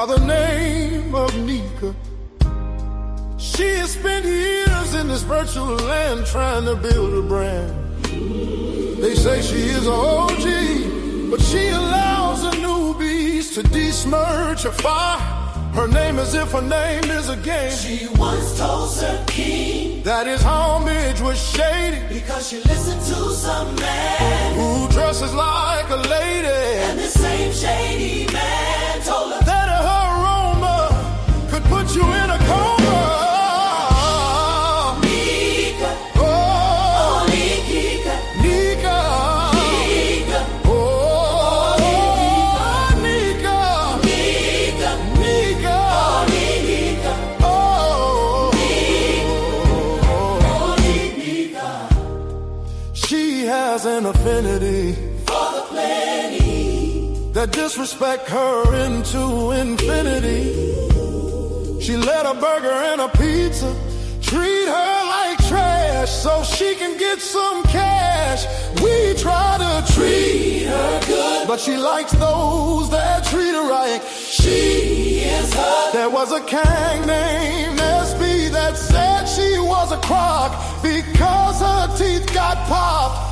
by the name of Nika. She has spent years in this virtual land trying to build a brand. They say she is a OG, but she allows the newbies to besmirch her fire. Her name as if her name is a game. She once told Sir King that his homage was shady because she listened to some man who dresses like a lady. And the same shady man told her that her aroma could put you in a coma. An affinity for the plenty that disrespect her into infinity. She let a burger and a pizza treat her like trash so she can get some cash. We try to treat her good, but she likes those that treat her right. She is her. There was a king named SB that said she was a crock because her teeth got popped.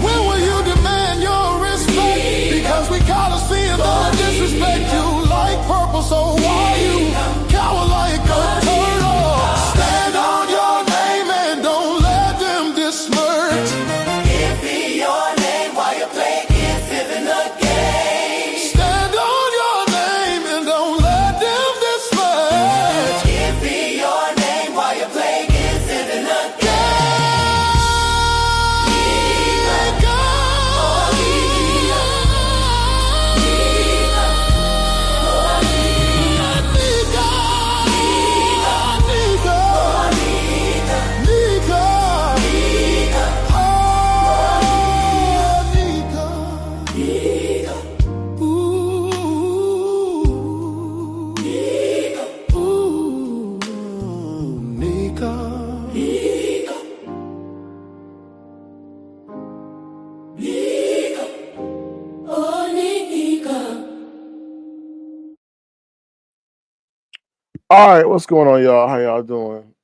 When will you demand your respect? Because we caught us seeing the disrespect. You like purple, so why you cower like a turtle? Stand on your name and don't let them dismirch. Give me your name while you play in the game. Stand on your name and don't let them dismirch. Give me your name while you play in the game. All right, what's going on, y'all? How y'all doing?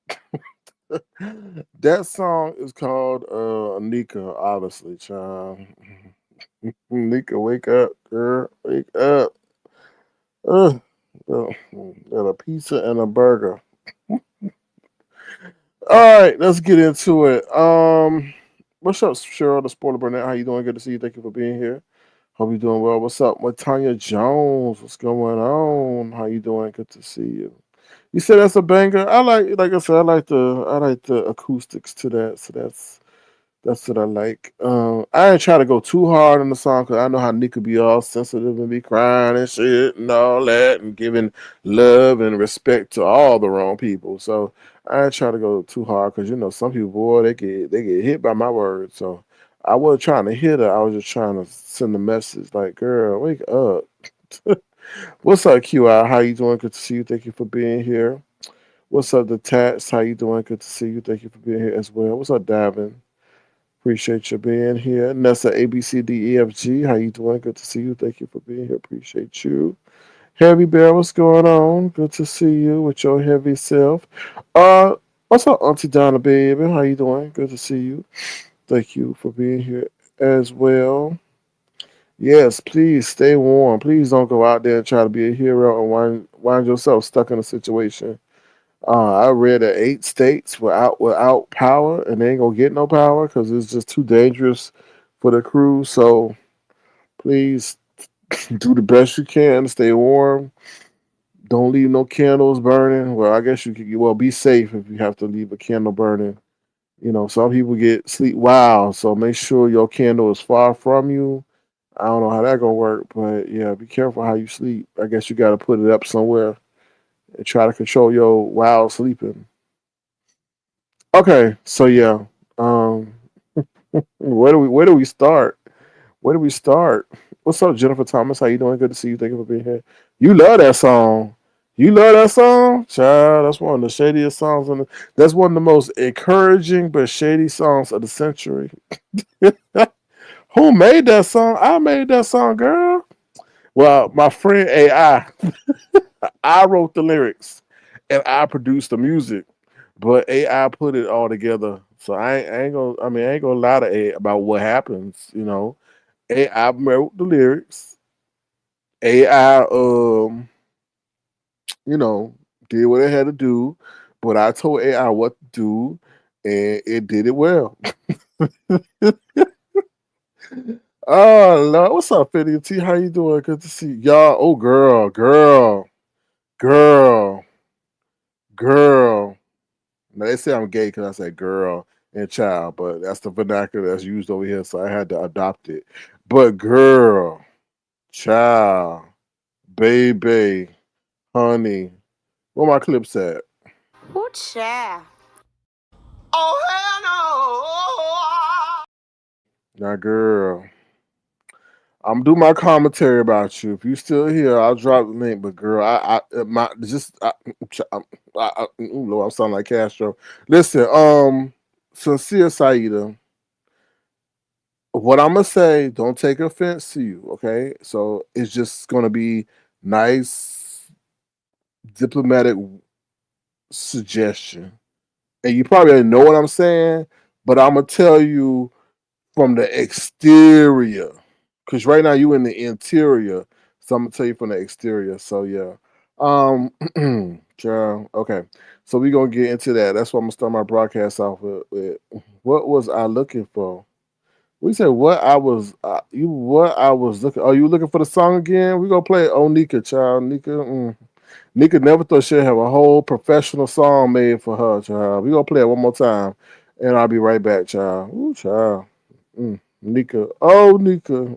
That song is called Nika, obviously, child. Nika, wake up, girl. Wake up. Got a pizza and a burger. All right, let's get into it. What's up, Cheryl, the Spoiler Burnett? How you doing? Good to see you. Thank you for being here. Hope you're doing well. What's up, Tanya Jones? What's going on? How you doing? Good to see you. You said that's a banger. Like I said, I like the acoustics to that. So that's what I like. I ain't try to go too hard on the song because I know how Nick could be all sensitive and be crying and shit and all that and giving love and respect to all the wrong people. So I ain't try to go too hard because some people, boy, they get hit by my words. So I wasn't trying to hit her. I was just trying to send a message like, girl, wake up. What's up, QI? How you doing? Good to see you. Thank you for being here. What's up, the Tats? How you doing? Good to see you. Thank you for being here as well. What's up, Davin? Appreciate you being here. Nessa, ABCDEFG. How you doing? Good to see you. Thank you for being here. Appreciate you. Heavy Bear, what's going on? Good to see you with your heavy self. What's up, Auntie Donna, baby? How you doing? Good to see you. Thank you for being here as well. Yes, please stay warm. Please don't go out there and try to be a hero and wind yourself stuck in a situation. I read that 8 states without power, and they ain't gonna get no power because it's just too dangerous for the crew. So please do the best you can. Stay warm. Don't leave no candles burning. Well, I guess you could. Be safe if you have to leave a candle burning. Some people get sleep wild, so make sure your candle is far from you. I don't know how that gonna work, but yeah, be careful how you sleep. I guess you got to put it up somewhere and try to control your wild sleeping. Okay, so yeah, where do we start? Where do we start? What's up, Jennifer Thomas? How you doing? Good to see you. Thank you for being here. You love that song. You love that song? Child, that's one of the shadiest songs that's one of the most encouraging but shady songs of the century. Who made that song? I made that song, girl. Well, my friend AI, I wrote the lyrics and I produced the music, but AI put it all together. So I ain't gonna. I mean, I ain't gonna lie to AI about what happens. AI wrote the lyrics. AI, you know, did what it had to do, but I told AI what to do, and it did it well. Oh Lord, what's up, Fitty T? How you doing? Good to see y'all. Oh, girl, girl. Now they say I'm gay because I said girl and child, but that's the vernacular that's used over here, so I had to adopt it. But girl, child, baby, honey, where my clips at? Ooh, child. Oh, hell Now, girl, I'm do my commentary about you. If you still here, I'll drop the link. But girl, my just, ooh, Lord, I'm sounding like Castro. Listen, sincere Saida, what I'm gonna say, don't take offense to you, okay? So it's just gonna be nice, diplomatic suggestion, and you probably already know what I'm saying, but I'm gonna tell you from the exterior, because right now you in the interior, so I'm gonna tell you from the exterior. So yeah, sure, okay. So we gonna get into that. That's what I'm gonna start my broadcast off with. What was I looking for? We said what I was what I was looking. Are you looking for the song again? We gonna play Oh Nika, child. Nika never thought she'd have a whole professional song made for her, child. We gonna play it one more time, and I'll be right back, child. Ooh, child. Nika. Oh Nika.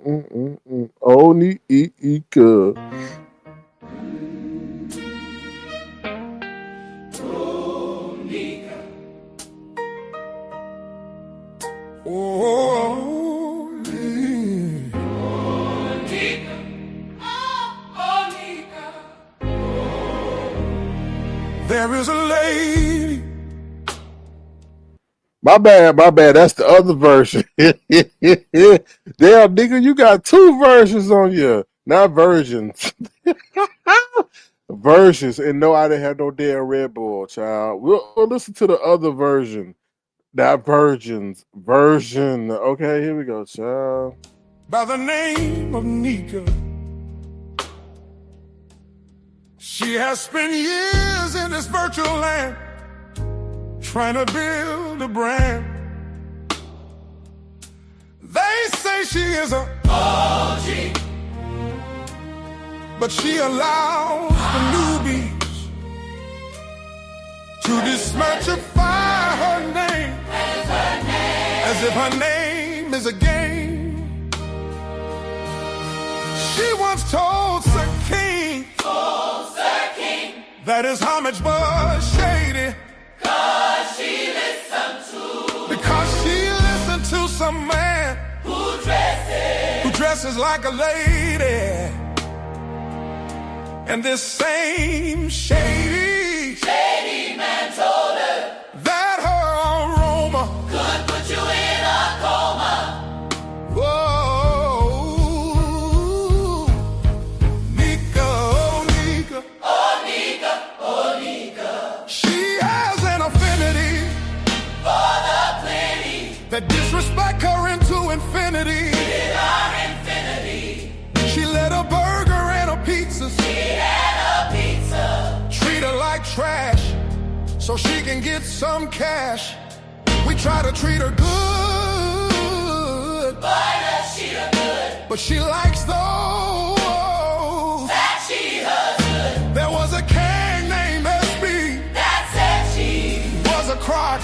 Oh Nika. Oh, there is a lady. My bad, my bad. That's the other version. Damn, nigga, you got two versions on you, not versions. Versions, and no, I didn't have no damn Red Bull, child. We'll listen to the other version. Not virgins, version. Okay, here we go, child. By the name of Nika. She has spent years in this virtual land trying to build a brand. They say she is a OG, but she allows the newbies to dismagnify her name as if her name is a game. She once told Sir King that his homage was shady because she listened to some man who dresses like a lady. And this same shady man told her that her aroma could put you in a coma. Whoa, Nika, oh Nika, oh Nika, oh Nika. She has an affinity for the plenty that disrespect her into infinity. With our infinity, she let a burger and a pizza. Treat her like trash so she can get some cash. We try to treat her good, but she likes those that she does good. There was a king named SB that said she was a crock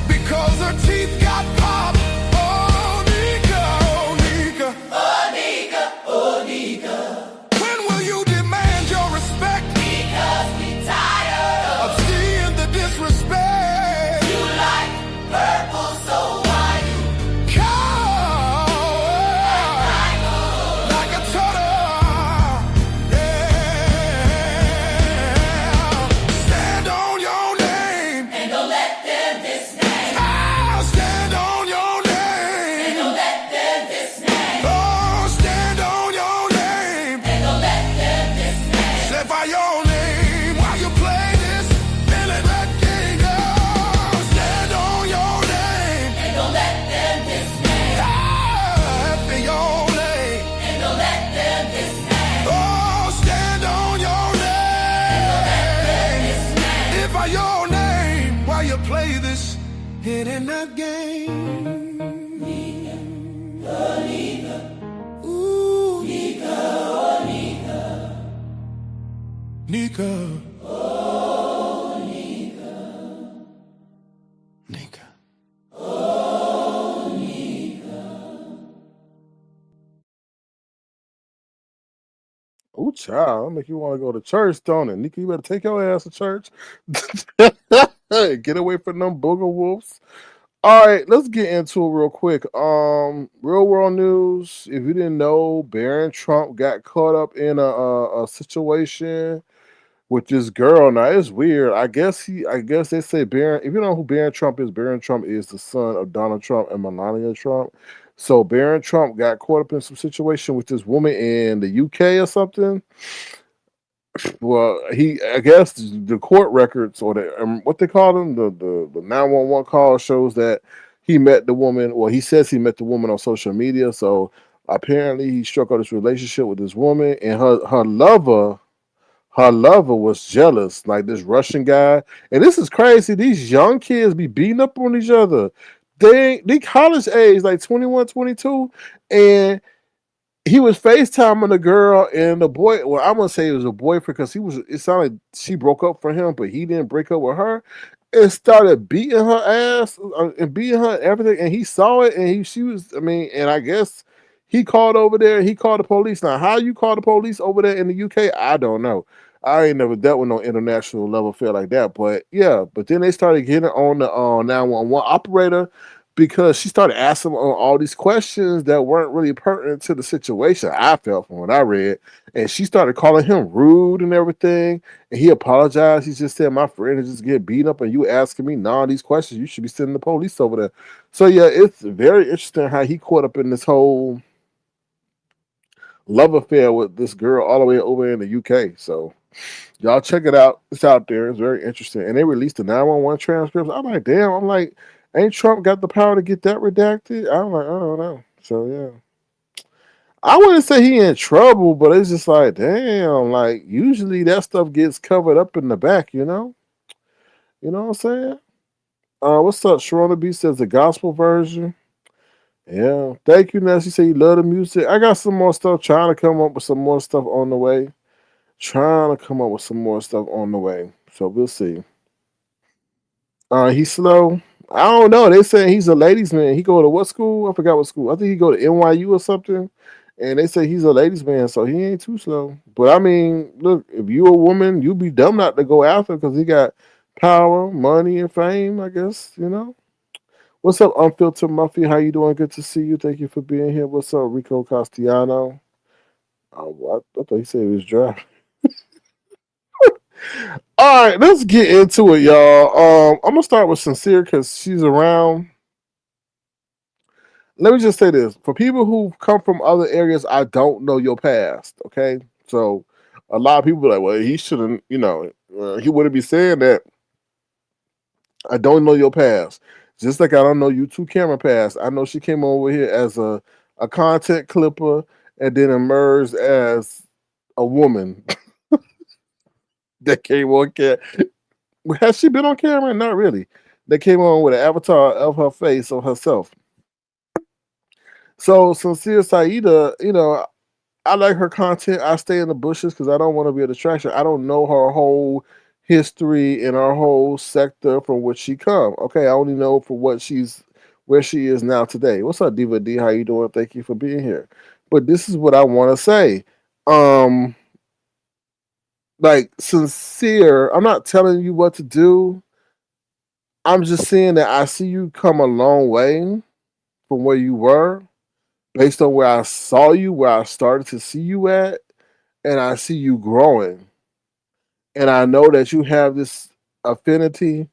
because her teeth got popped. Oh Nika, oh Nika, oh Nika, oh Nika. When will you demand your respect? Because we tired of seeing the disrespect. You like purple, so why you cold like a It in that game. Ooh, Nika. Nika. Ooh, child, that make you want to go to church, don't it? Nika, you better take your ass to church. Get away from them booger wolves. All right, let's get into it real quick. Real world news. If you didn't know, Barron Trump got caught up in a situation with this girl. Now it's weird. I guess they say Barron. If you know who Barron Trump is the son of Donald Trump and Melania Trump. So Barron Trump got caught up in some situation with this woman in the UK or something. Well, I guess the court records or the what they call them, the 911 call shows that he met the woman. Well, he says he met the woman on social media. So apparently, he struck out this relationship with this woman, and her lover was jealous, like this Russian guy. And this is crazy. These young kids be beating up on each other. They college age, like 21, 22, and he was FaceTiming the girl and the boy. Well, I'm gonna say it was a boyfriend because he was. It sounded like she broke up for him, but he didn't break up with her. And started beating her ass and beating her and everything. And he saw it, and she was. I mean, and I guess he called over there. He called the police. Now, how you call the police over there in the UK? I don't know. I ain't never dealt with no international level affair like that. But yeah, but then they started getting on the 911 operator because she started asking him all these questions that weren't really pertinent to the situation. I felt from what I read, and she started calling him rude and everything. And he apologized. He just said, "My friend is just getting beat up, and you asking me all these questions. You should be sending the police over there." So yeah, it's very interesting how he caught up in this whole love affair with this girl all the way over in the UK. So y'all check it out. It's out there. It's very interesting. And they released the 911 transcripts. I'm like, damn. I'm like, ain't Trump got the power to get that redacted? I'm like, I don't know. So yeah. I wouldn't say he in trouble, but it's just like, damn, like usually that stuff gets covered up in the back, you know? You know what I'm saying? What's up? Sharona B says the gospel version. Yeah. Thank you, Nancy. Say you love the music. I got some more stuff, trying to come up with some more stuff on the way. Trying to come up with some more stuff on the way. So we'll see. He's slow. I don't know. They saying he's a ladies' man. He go to what school? I forgot what school. I think he go to NYU or something. And they say he's a ladies' man, so he ain't too slow. But I mean, look, if you a woman, you be dumb not to go after because he got power, money, and fame. I guess you know. What's up, Unfiltered Muffy? How you doing? Good to see you. Thank you for being here. What's up, Rico Castellano? Oh, I thought he said he was dry. All right, let's get into it, y'all. I'm gonna start with Sincere because she's around. Let me just say this: for people who come from other areas, I don't know your past. Okay, so a lot of people are like, well, he shouldn't. You know, he wouldn't be saying that. I don't know your past, just like I don't know you two camera past. I know she came over here as a content clipper and then emerged as a woman that came on. Has she been on camera? Not really. They came on with an avatar of her face of herself. So Sincere Saida, you know, I like her content. I stay in the bushes because I don't want to be a distraction. I don't know her whole history and her whole sector from which she come. Okay, I only know for what she's where she is now today. What's up, Diva D? How you doing? Thank you for being here. But this is what I want to say. Um, like Sincere, I'm not telling you what to do. I'm just saying that I see you come a long way from where you were, based on where I saw you, where I started to see you at, and I see you growing. And I know that you have this affinity,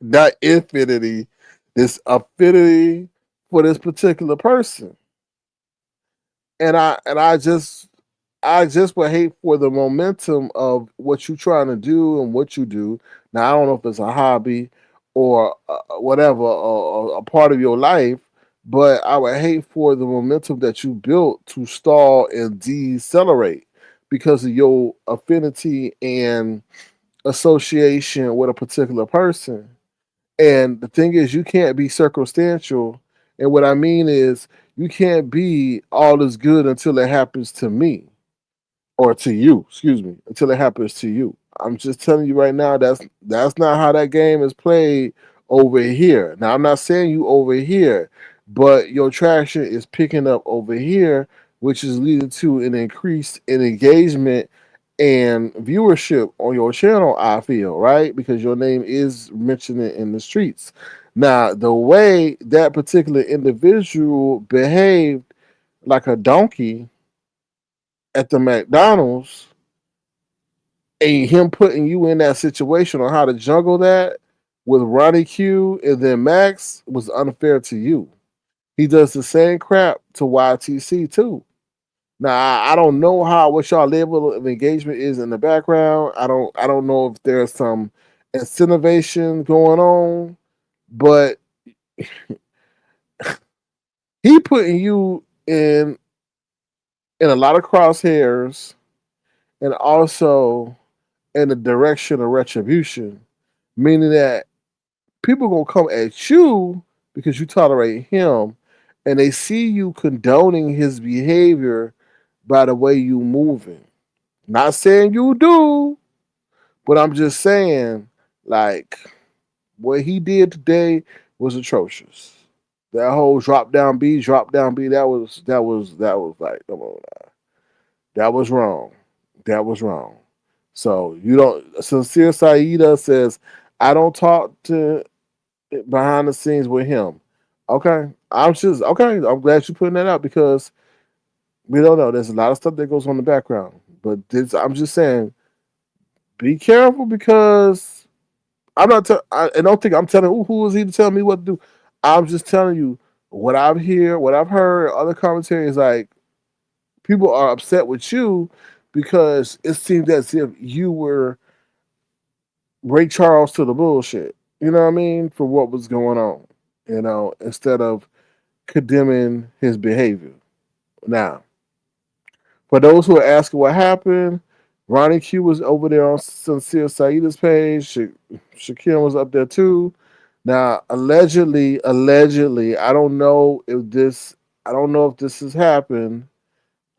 not infinity, this affinity for this particular person. And I just would hate for the momentum of what you're trying to do and what you do. Now I don't know if it's a hobby or whatever, or a part of your life, but I would hate for the momentum that you built to stall and decelerate because of your affinity and association with a particular person. And the thing is, you can't be circumstantial. And what I mean is, you can't be all is good until it happens to me or to you. Excuse me, until it happens to you. I'm just telling you right now. That's not how that game is played over here. Now, I'm not saying you over here, but your traction is picking up over here, which is leading to an increase in engagement and viewership on your channel, I feel, right? Because your name is mentioned in the streets. Now, the way that particular individual behaved like a donkey at the McDonald's and him putting you in that situation on how to juggle that with Ronnie Q and then Max was unfair to you. He does the same crap to YTC too. Now I don't know how what y'all level of engagement is in the background. I don't know if there's some incentivation going on, but he putting you in a lot of crosshairs and also in the direction of retribution, meaning that people gonna come at you because you tolerate him, and they see you condoning his behavior by the way you moving. Not saying you do, but I'm just saying, like, what he did today was atrocious. That whole drop down B, that was like, come on, that was wrong. That was wrong. So you don't. Sincere Saida says, I don't talk to behind the scenes with him. Okay, I'm glad you putting that out because we don't know. There's a lot of stuff that goes on in the background, but I'm just saying, be careful because I'm not. I don't think I'm telling who is he to tell me what to do. I'm just telling you what I've heard, what I've heard. Other commentaries like people are upset with you because it seems as if you were Ray Charles to the bullshit. You know what I mean? For what was going on. Instead of condemning his behavior. Now, for those who are asking what happened, Ronnie Q was over there on Sincere Saida's page. Shaquille was up there too. Now, allegedly, I don't know if this has happened.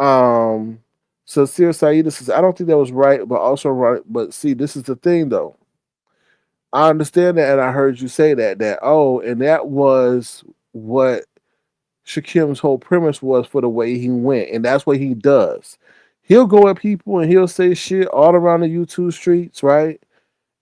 Um, Sincere Saida says, I don't think that was right, but also right. But see, this is the thing though. I understand that, and I heard you say and that was what Shakim's whole premise was for the way he went, and that's what he does. He'll go at people and he'll say shit all around the YouTube streets, right?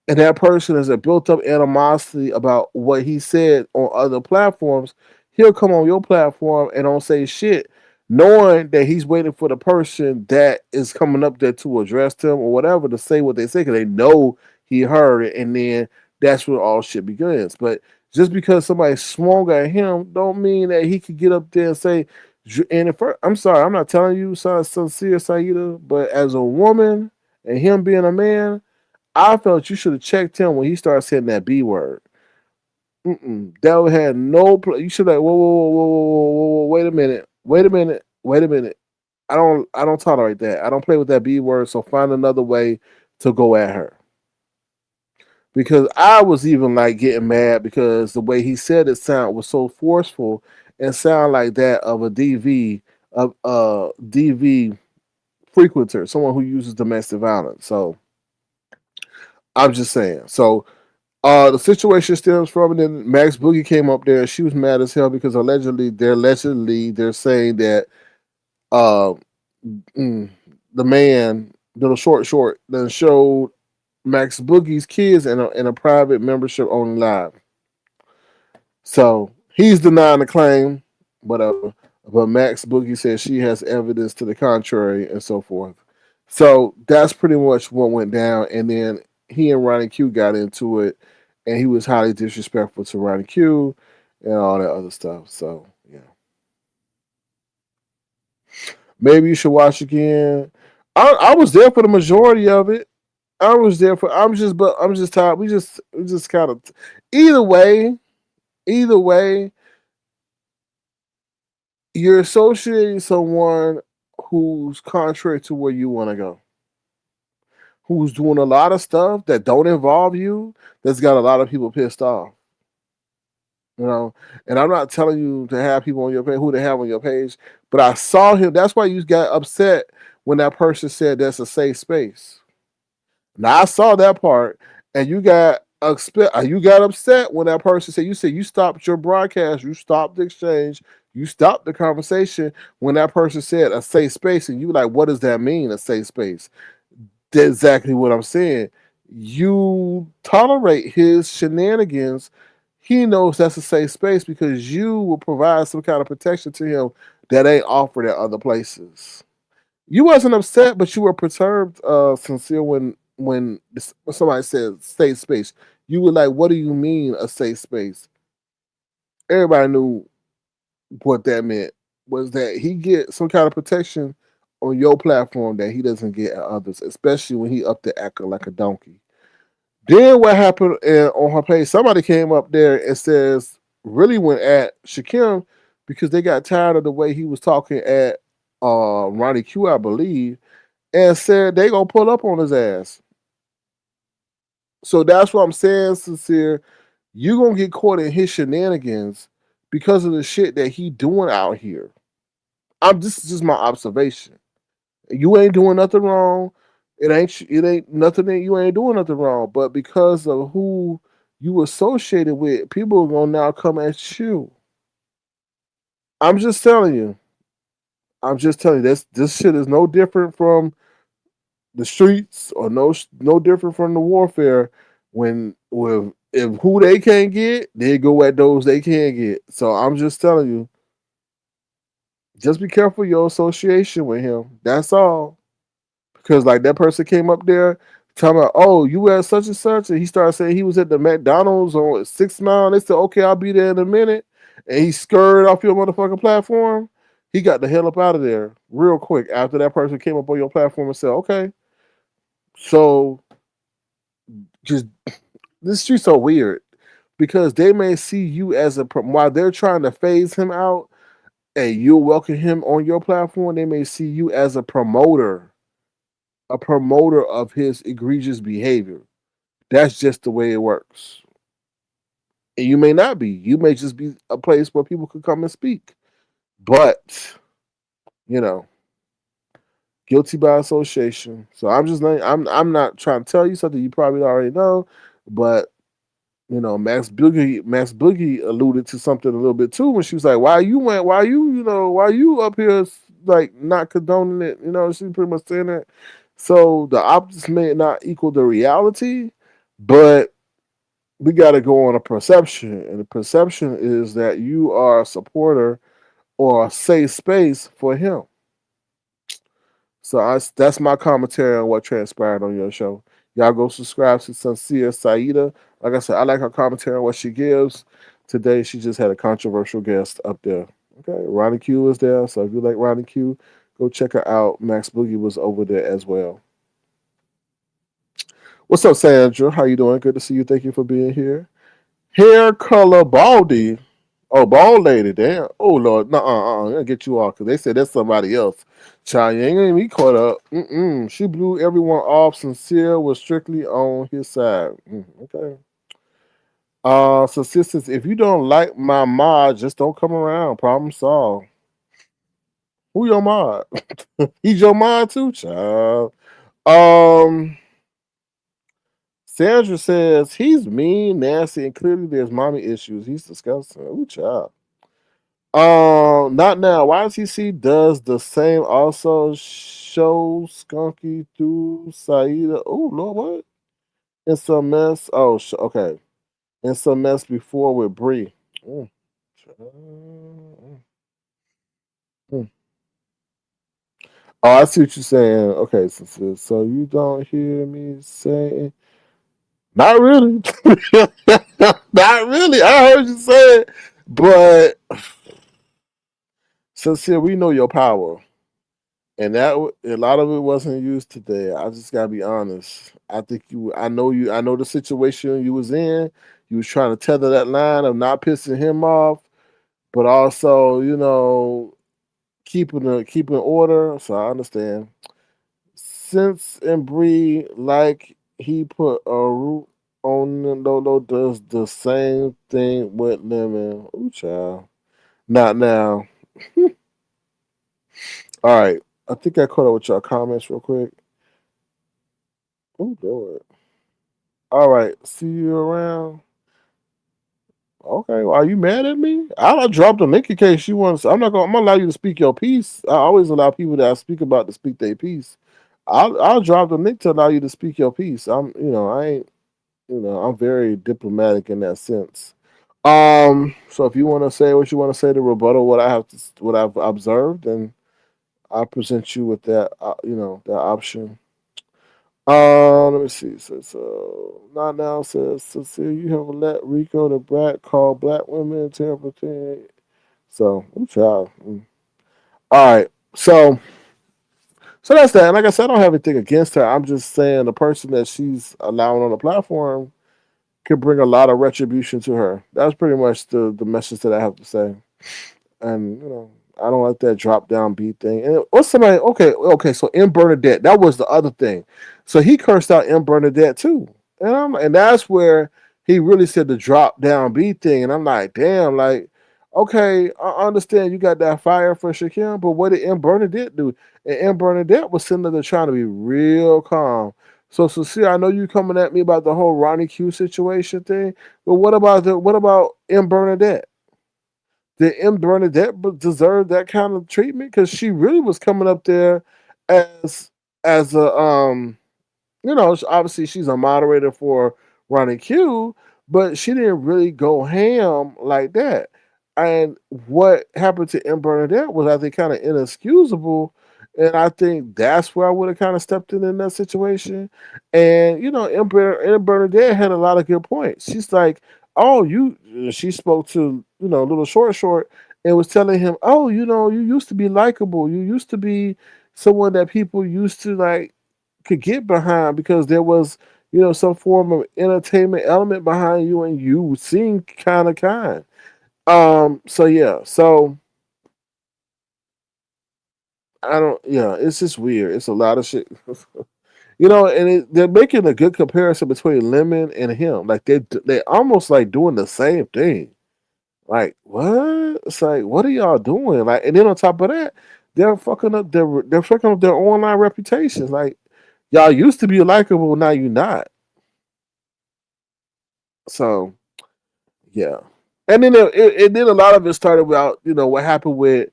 And that person has a built up animosity about what he said on other platforms, he'll come on your platform and don't say shit, knowing that he's waiting for the person that is coming up there to address him or whatever to say what they say because they know he heard it, and then that's where all shit begins. But just because somebody swung at him, don't mean that he could get up there and say. And if I'm sorry, I'm not telling you, sincere Saida, but as a woman and him being a man, I felt you should have checked him when he started saying that B word. That had no. You should like whoa. Wait a minute. I don't tolerate that. I don't play with that B word. So find another way to go at her. Because I was even like getting mad because the way he said it sound was so forceful and sound like that of a DV frequenter, someone who uses domestic violence. So I'm just saying. So the situation stems from, and then Max Boogie came up there. She was mad as hell because they're saying that uh, the man, little short, then showed Max Boogie's kids in a private membership only live. So he's denying the claim, whatever. But Max Boogie says she has evidence to the contrary and so forth. So that's pretty much what went down. And then he and Ronnie Q got into it, and he was highly disrespectful to Ronnie Q and all that other stuff. So yeah, maybe you should watch again. I was there for the majority of it. I was there for. I'm just tired. We just kind of. Either way, either way, you're associating someone who's contrary to where you want to go, who's doing a lot of stuff that don't involve you, that's got a lot of people pissed off. You know, and I'm not telling you to have people on your page who to have on your page, but I saw him. That's why you got upset when that person said that's a safe space. Now I saw that part, and you got upset when that person said you stopped your broadcast, you stopped the exchange, you stopped the conversation when that person said a safe space, and you were like, what does that mean, a safe space? That's exactly what I'm saying. You tolerate his shenanigans. He knows that's a safe space because you will provide some kind of protection to him that ain't offered at other places. You wasn't upset, but you were perturbed, sincere when somebody said safe space. You were like, "What do you mean a safe space?" Everybody knew what that meant was that he get some kind of protection on your platform that he doesn't get at others, especially when he up to acting like a donkey. Then what happened on her page? Somebody came up there and says really went at Shakim because they got tired of the way he was talking at Ronnie Q, I believe, and said they gonna pull up on his ass. So that's what I'm saying, sincere. You gonna get caught in his shenanigans because of the shit that he doing out here. This is just my observation. You ain't doing nothing wrong. It ain't nothing that you ain't doing nothing wrong. But because of who you associated with, people are gonna now come at you. I'm just telling you. I'm just telling you this shit is no different from the streets or no different from the warfare when with if who they can't get, they go at those they can get. So I'm just telling you, just be careful your association with him. That's all. Because like that person came up there talking about, oh, you at such and such, and he started saying he was at the McDonald's on 6 Mile. And they said, okay, I'll be there in a minute. And he scurried off your motherfucking platform. He got the hell up out of there real quick after that person came up on your platform and said, okay. So just this street's so weird because they may see you as while they're trying to phase him out and you'll welcome him on your platform, they may see you as a promoter of his egregious behavior. That's just the way it works. And you may not be. You may just be a place where people could come and speak. But, you know, guilty by association. So I'm not trying to tell you something you probably already know, but Max Boogie alluded to something a little bit too when she was like, why you up here like not condoning it? She pretty much saying that. So the optics may not equal the reality, but we got to go on a perception, and the perception is that you are a supporter or a safe space for him. So that's my commentary on what transpired on your show. Y'all go subscribe to Sincere Saida. Like I said, I like her commentary on what she gives. Today, she just had a controversial guest up there. Okay, Ronnie Q is there. So if you like Ronnie Q, go check her out. Max Boogie was over there as well. What's up, Sandra? How you doing? Good to see you. Thank you for being here. Hair color baldy. Oh, bald lady, damn. Oh Lord, no, I'm gonna get you off because they said that's somebody else. Child, you ain't gonna be caught up. She blew everyone off. Sincere was strictly on his side. Okay. So sisters, if you don't like my mod, just don't come around. Problem solved. Who your mod? He's your mod too, child. Um, Sandra says he's mean, nasty, and clearly there's mommy issues. He's disgusting. Ooh, child. Not now. YTC does the same. Also, show Skunky through Saida. Oh Lord, what? In some mess. Oh, okay. In some mess before with Bree. Mm. Mm. Oh, I see what you're saying. Okay, so you don't hear me saying. Not really. Not really. I heard you say it, but sincere, we know your power. And a lot of it wasn't used today. I just gotta be honest. I think you. I know you. I know the situation you was in. You was trying to tether that line of not pissing him off, but also, keeping order. So I understand. Since and Bree, like he put a root. on Lolo does the same thing with Lemon. Ooh, child. Not now. All right. I think I caught up with y'all comments real quick. Oh, Lord. All right. See you around. Okay. Well, are you mad at me? I'll drop the link in case you want. I'm not gonna. I'm gonna allow you to speak your piece. I always allow people that I speak about to speak their piece. I'll drop the link to allow you to speak your piece. I ain't. I'm very diplomatic in that sense. So if you want to say what you want to say to rebuttal what I've observed, and I present you with that, that option. Let me see. So not now says Cecile, you have let Rico the brat call black women terrible thing. So, child. All right. So that's that. And like I said, I don't have anything against her. I'm just saying the person that she's allowing on the platform could bring a lot of retribution to her. That's pretty much the message that I have to say. And I don't like that drop down beat thing. And what's somebody? Okay. So M Bernadette, that was the other thing. So he cursed out M Bernadette too, and that's where he really said the drop down beat thing. And I'm like, damn, like, okay, I understand you got that fire for Shaquille, but what did M Bernadette do? And M Bernadette was sitting there trying to be real calm. So Cecile, I know you coming at me about the whole Ronnie Q situation thing, but what about M Bernadette? Did M. Bernadette deserve that kind of treatment? Because she really was coming up there as as a obviously she's a moderator for Ronnie Q, but she didn't really go ham like that. And what happened to M. Bernadette was, I think, kind of inexcusable. And I think that's where I would have kind of stepped in that situation. And, M. Bernadette had a lot of good points. She's like, oh, she spoke to, little short, and was telling him, oh, you used to be likable. You used to be someone that people used to like could get behind because there was, some form of entertainment element behind you and you seemed kind. So yeah, so I don't, yeah, it's just weird. It's a lot of shit, and they're making a good comparison between Lemon and him. Like they almost like doing the same thing. Like what? It's like what are y'all doing? Like, and then on top of that, they're fucking up their online reputations. Like y'all used to be likable, now you're not. So yeah, and then then a lot of it started about what happened with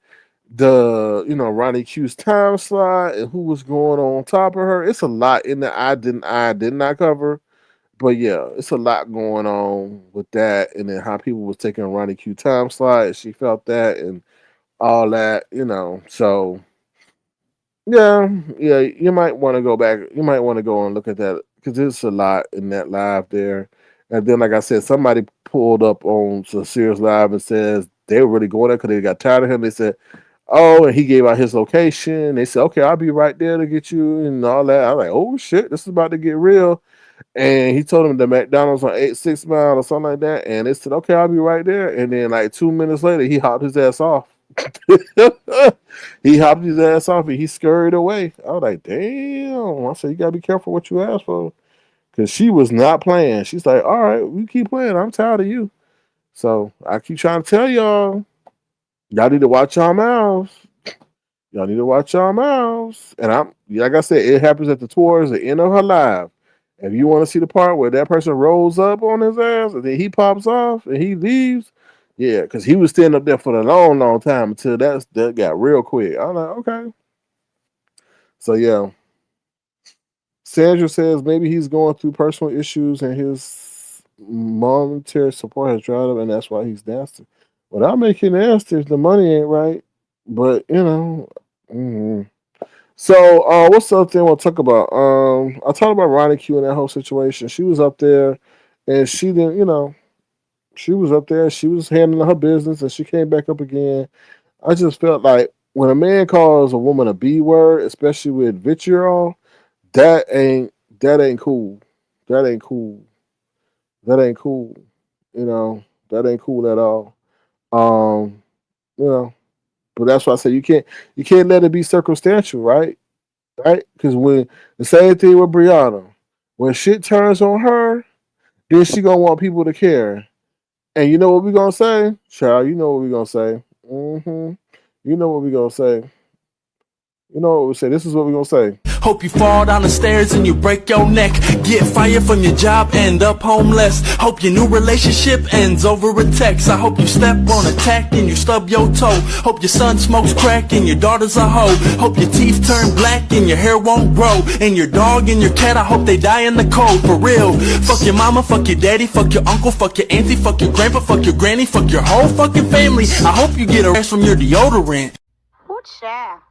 the Ronnie Q's time slot and who was going on top of her. It's a lot in that I did not cover, but yeah, it's a lot going on with that, and then how people was taking Ronnie Q time slot, and she felt that and all that, So yeah, you might want to go back. You might want to go and look at that because there's a lot in that live there. And then, like I said, somebody pulled up on Sears Live and says they were really going there because they got tired of him. They said, "Oh," and he gave out his location. They said, "Okay, I'll be right there to get you," and all that. I was like, "Oh shit, this is about to get real." And he told him the McDonald's on 86 Mile or something like that. And they said, "Okay, I'll be right there." And then, like 2 minutes later, he hopped his ass off. He hopped his ass off and he scurried away. I was like, damn. I said, you gotta be careful what you ask for. Cause she was not playing. She's like, all right, we keep playing. I'm tired of you. So I keep trying to tell y'all need to watch y'all mouths. Y'all need to watch y'all mouths. And I'm like I said, it happens at towards the end of her life. If you want to see the part where that person rolls up on his ass and then he pops off and he leaves, yeah, because he was standing up there for a long time until that got real quick. I'm like, okay. So yeah, Sandra says maybe he's going through personal issues and his monetary support has dried up, and that's why he's nasty. Without making nasty if the money ain't right. But mhm. So what's the other thing I want to talk about? I talked about Ronnie Q and that whole situation. She was up there, and she didn't, she was up there. She was handling her business, and she came back up again. I just felt like when a man calls a woman a B word, especially with vitriol, that ain't that ain't cool. That ain't cool. That ain't cool. You know, that ain't cool at all. Um, you know, but that's why I say you can't let it be circumstantial, right? Right? Because when the same thing with Brianna, when shit turns on her, then she gonna want people to care. And you know what we gonna say? Child, you know what we gonna say. Mm-hmm. You know what we gonna say. You know what we say. This is what we gonna say. Hope you fall down the stairs and you break your neck. Get fired from your job, end up homeless. Hope your new relationship ends over a text. I hope you step on a tack and you stub your toe. Hope your son smokes crack and your daughter's a hoe. Hope your teeth turn black and your hair won't grow. And your dog and your cat, I hope they die in the cold. For real. Fuck your mama, fuck your daddy, fuck your uncle, fuck your auntie, fuck your grandpa, fuck your granny, fuck your whole fucking family. I hope you get a rash from your deodorant. Ooh, child.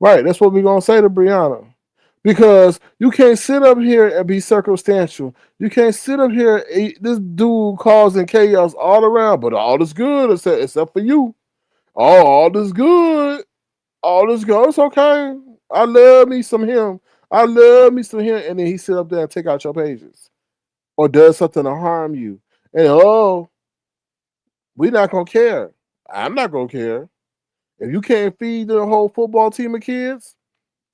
Right, that's what we're gonna say to Brianna. Because you can't sit up here and be circumstantial. You can't sit up here, this dude causing chaos all around, but all is good except for you. All is good. All is good. It's okay. I love me some him. I love me some him. And then he sit up there and take out your pages. Or does something to harm you. And we're not gonna care. I'm not gonna care. If you can't feed the whole football team of kids,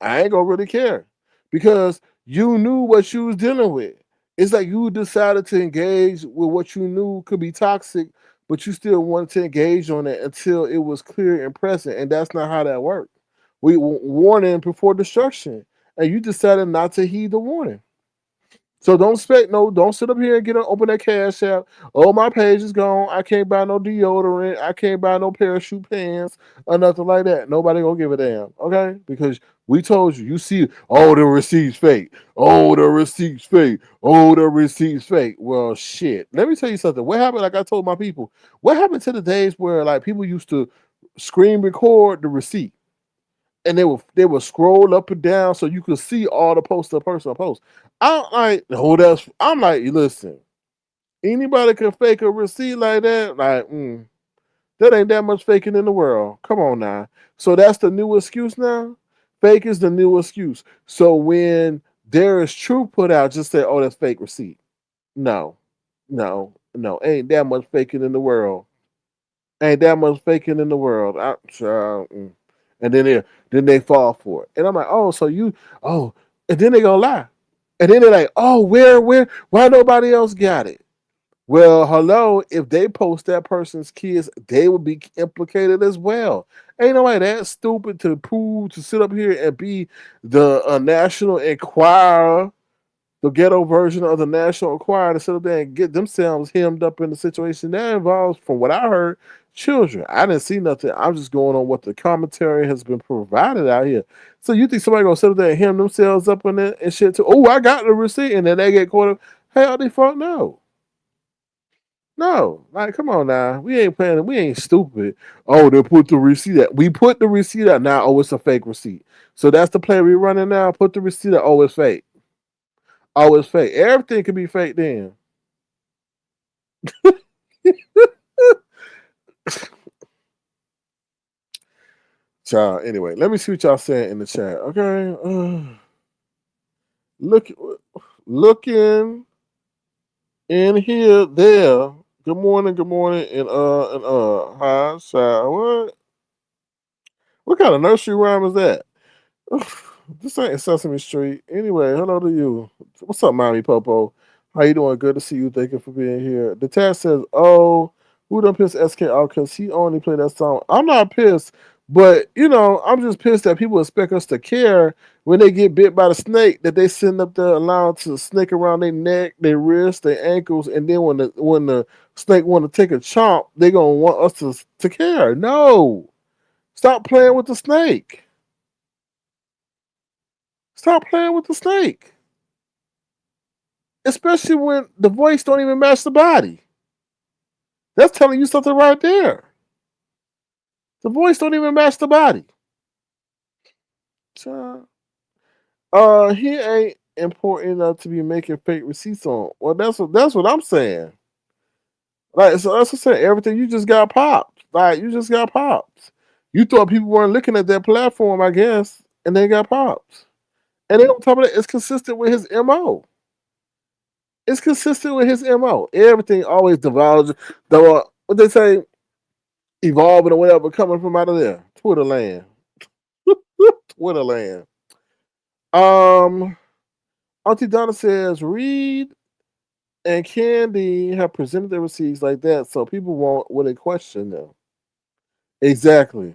I ain't gonna really care because you knew what you was dealing with. It's like you decided to engage with what you knew could be toxic, but you still wanted to engage on it until it was clear and present, and that's not how that worked. We warning before destruction, and you decided not to heed the warning. So don't sit up here and open that cash app. Oh, my page is gone. I can't buy no deodorant. I can't buy no parachute pants or nothing like that. Nobody gonna give a damn, okay? Because we told you, you see, oh, the receipt's fake. Oh, the receipt's fake. Oh, the receipt's fake. Well, shit. Let me tell you something. What happened? Like I told my people, what happened to the days where like people used to screen record the receipt? And they would scroll up and down so you could see all the posts a person post. I'm like, listen, anybody can fake a receipt like that? Like, that ain't that much faking in the world. Come on now. So that's the new excuse now? Fake is the new excuse. So when there is truth put out, just say, oh, that's fake receipt. No, no. Ain't that much faking in the world. Ain't that much faking in the world. And then they fall for it. And I'm like, oh, so and then they gonna lie. And then they're like, oh, why nobody else got it? Well, hello, if they post that person's kids, they will be implicated as well. Ain't nobody that stupid to sit up here and be the National Enquirer, the ghetto version of the National Enquirer, to sit up there and get themselves hemmed up in the situation that involves, from what I heard, children. I didn't see nothing. I'm just going on what the commentary has been provided out here. So you think somebody gonna sit up there and hem themselves up in it and shit too? Oh, I got the receipt, and then they get caught up. Hell, they fuck no. No, like, come on now. We ain't playing. We ain't stupid. Oh, they put the receipt out. We put the receipt out now. Oh, it's a fake receipt. So that's the play we running now. Put the receipt out. Oh, it's fake. Oh, it's fake. Everything can be fake then. Child, anyway, let me see what y'all saying in the chat. Okay. Look, looking in here, there. Good morning, hi, child. What kind of nursery rhyme is that? This ain't Sesame Street. Anyway, hello to you. What's up, Mommy Popo? How you doing? Good to see you. Thank you for being here. The tag says, oh, who done pissed SK out because he only played that song? I'm not pissed, but, I'm just pissed that people expect us to care when they get bit by the snake, that they sitting up there allowed to snake around their neck, their wrists, their ankles, and then when the snake want to take a chomp, they going to want us to care. No. Stop playing with the snake. Stop playing with the snake. Especially when the voice don't even match the body. That's telling you something right there. The voice don't even match the body. So, he ain't important enough to be making fake receipts on. Well, that's what I'm saying. Like, so that's what I'm saying. Everything you just got popped. Like, you just got popped. You thought people weren't looking at that platform, I guess, and they got popped. And then on top of that, it's consistent with his MO. It's consistent with his MO. Everything always divulges what they say, evolving or whatever, coming from out of there. Twitter land. Twitter land. Auntie Donna says Reed and Candy have presented their receipts like that, so people won't when they question them. Exactly.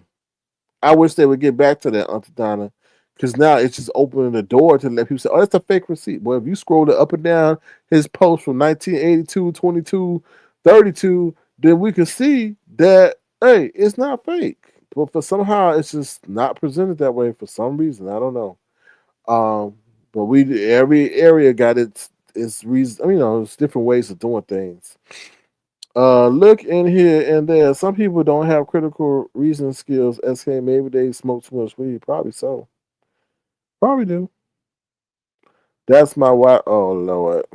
I wish they would get back to that, Auntie Donna, because now it's just opening the door to let people say, "Oh, that's a fake receipt." Well, if you scroll it up and down his post from 1982, 22, 32, then we can see that hey, it's not fake. But for somehow it's just not presented that way for some reason. I don't know. Um, but we every area got its reason. It's different ways of doing things. Look in here and there. Some people don't have critical reasoning skills. SK, maybe they smoke too much weed. Probably so. Probably do. That's my wife. Oh Lord.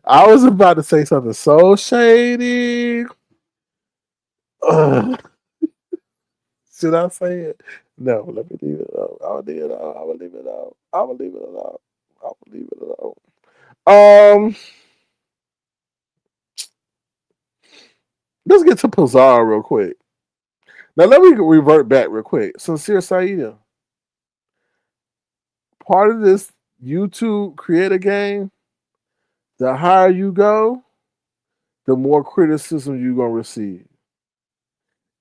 I was about to say something so shady. Ugh. Should I say it? No, let me leave it alone. I'll leave it alone. I will leave it alone. I will leave it alone. I will leave it alone. Um, let's get to Pizarro real quick. Now let me revert back real quick. Sincere Saida, part of this YouTube creator game, the higher you go, the more criticism you're gonna receive.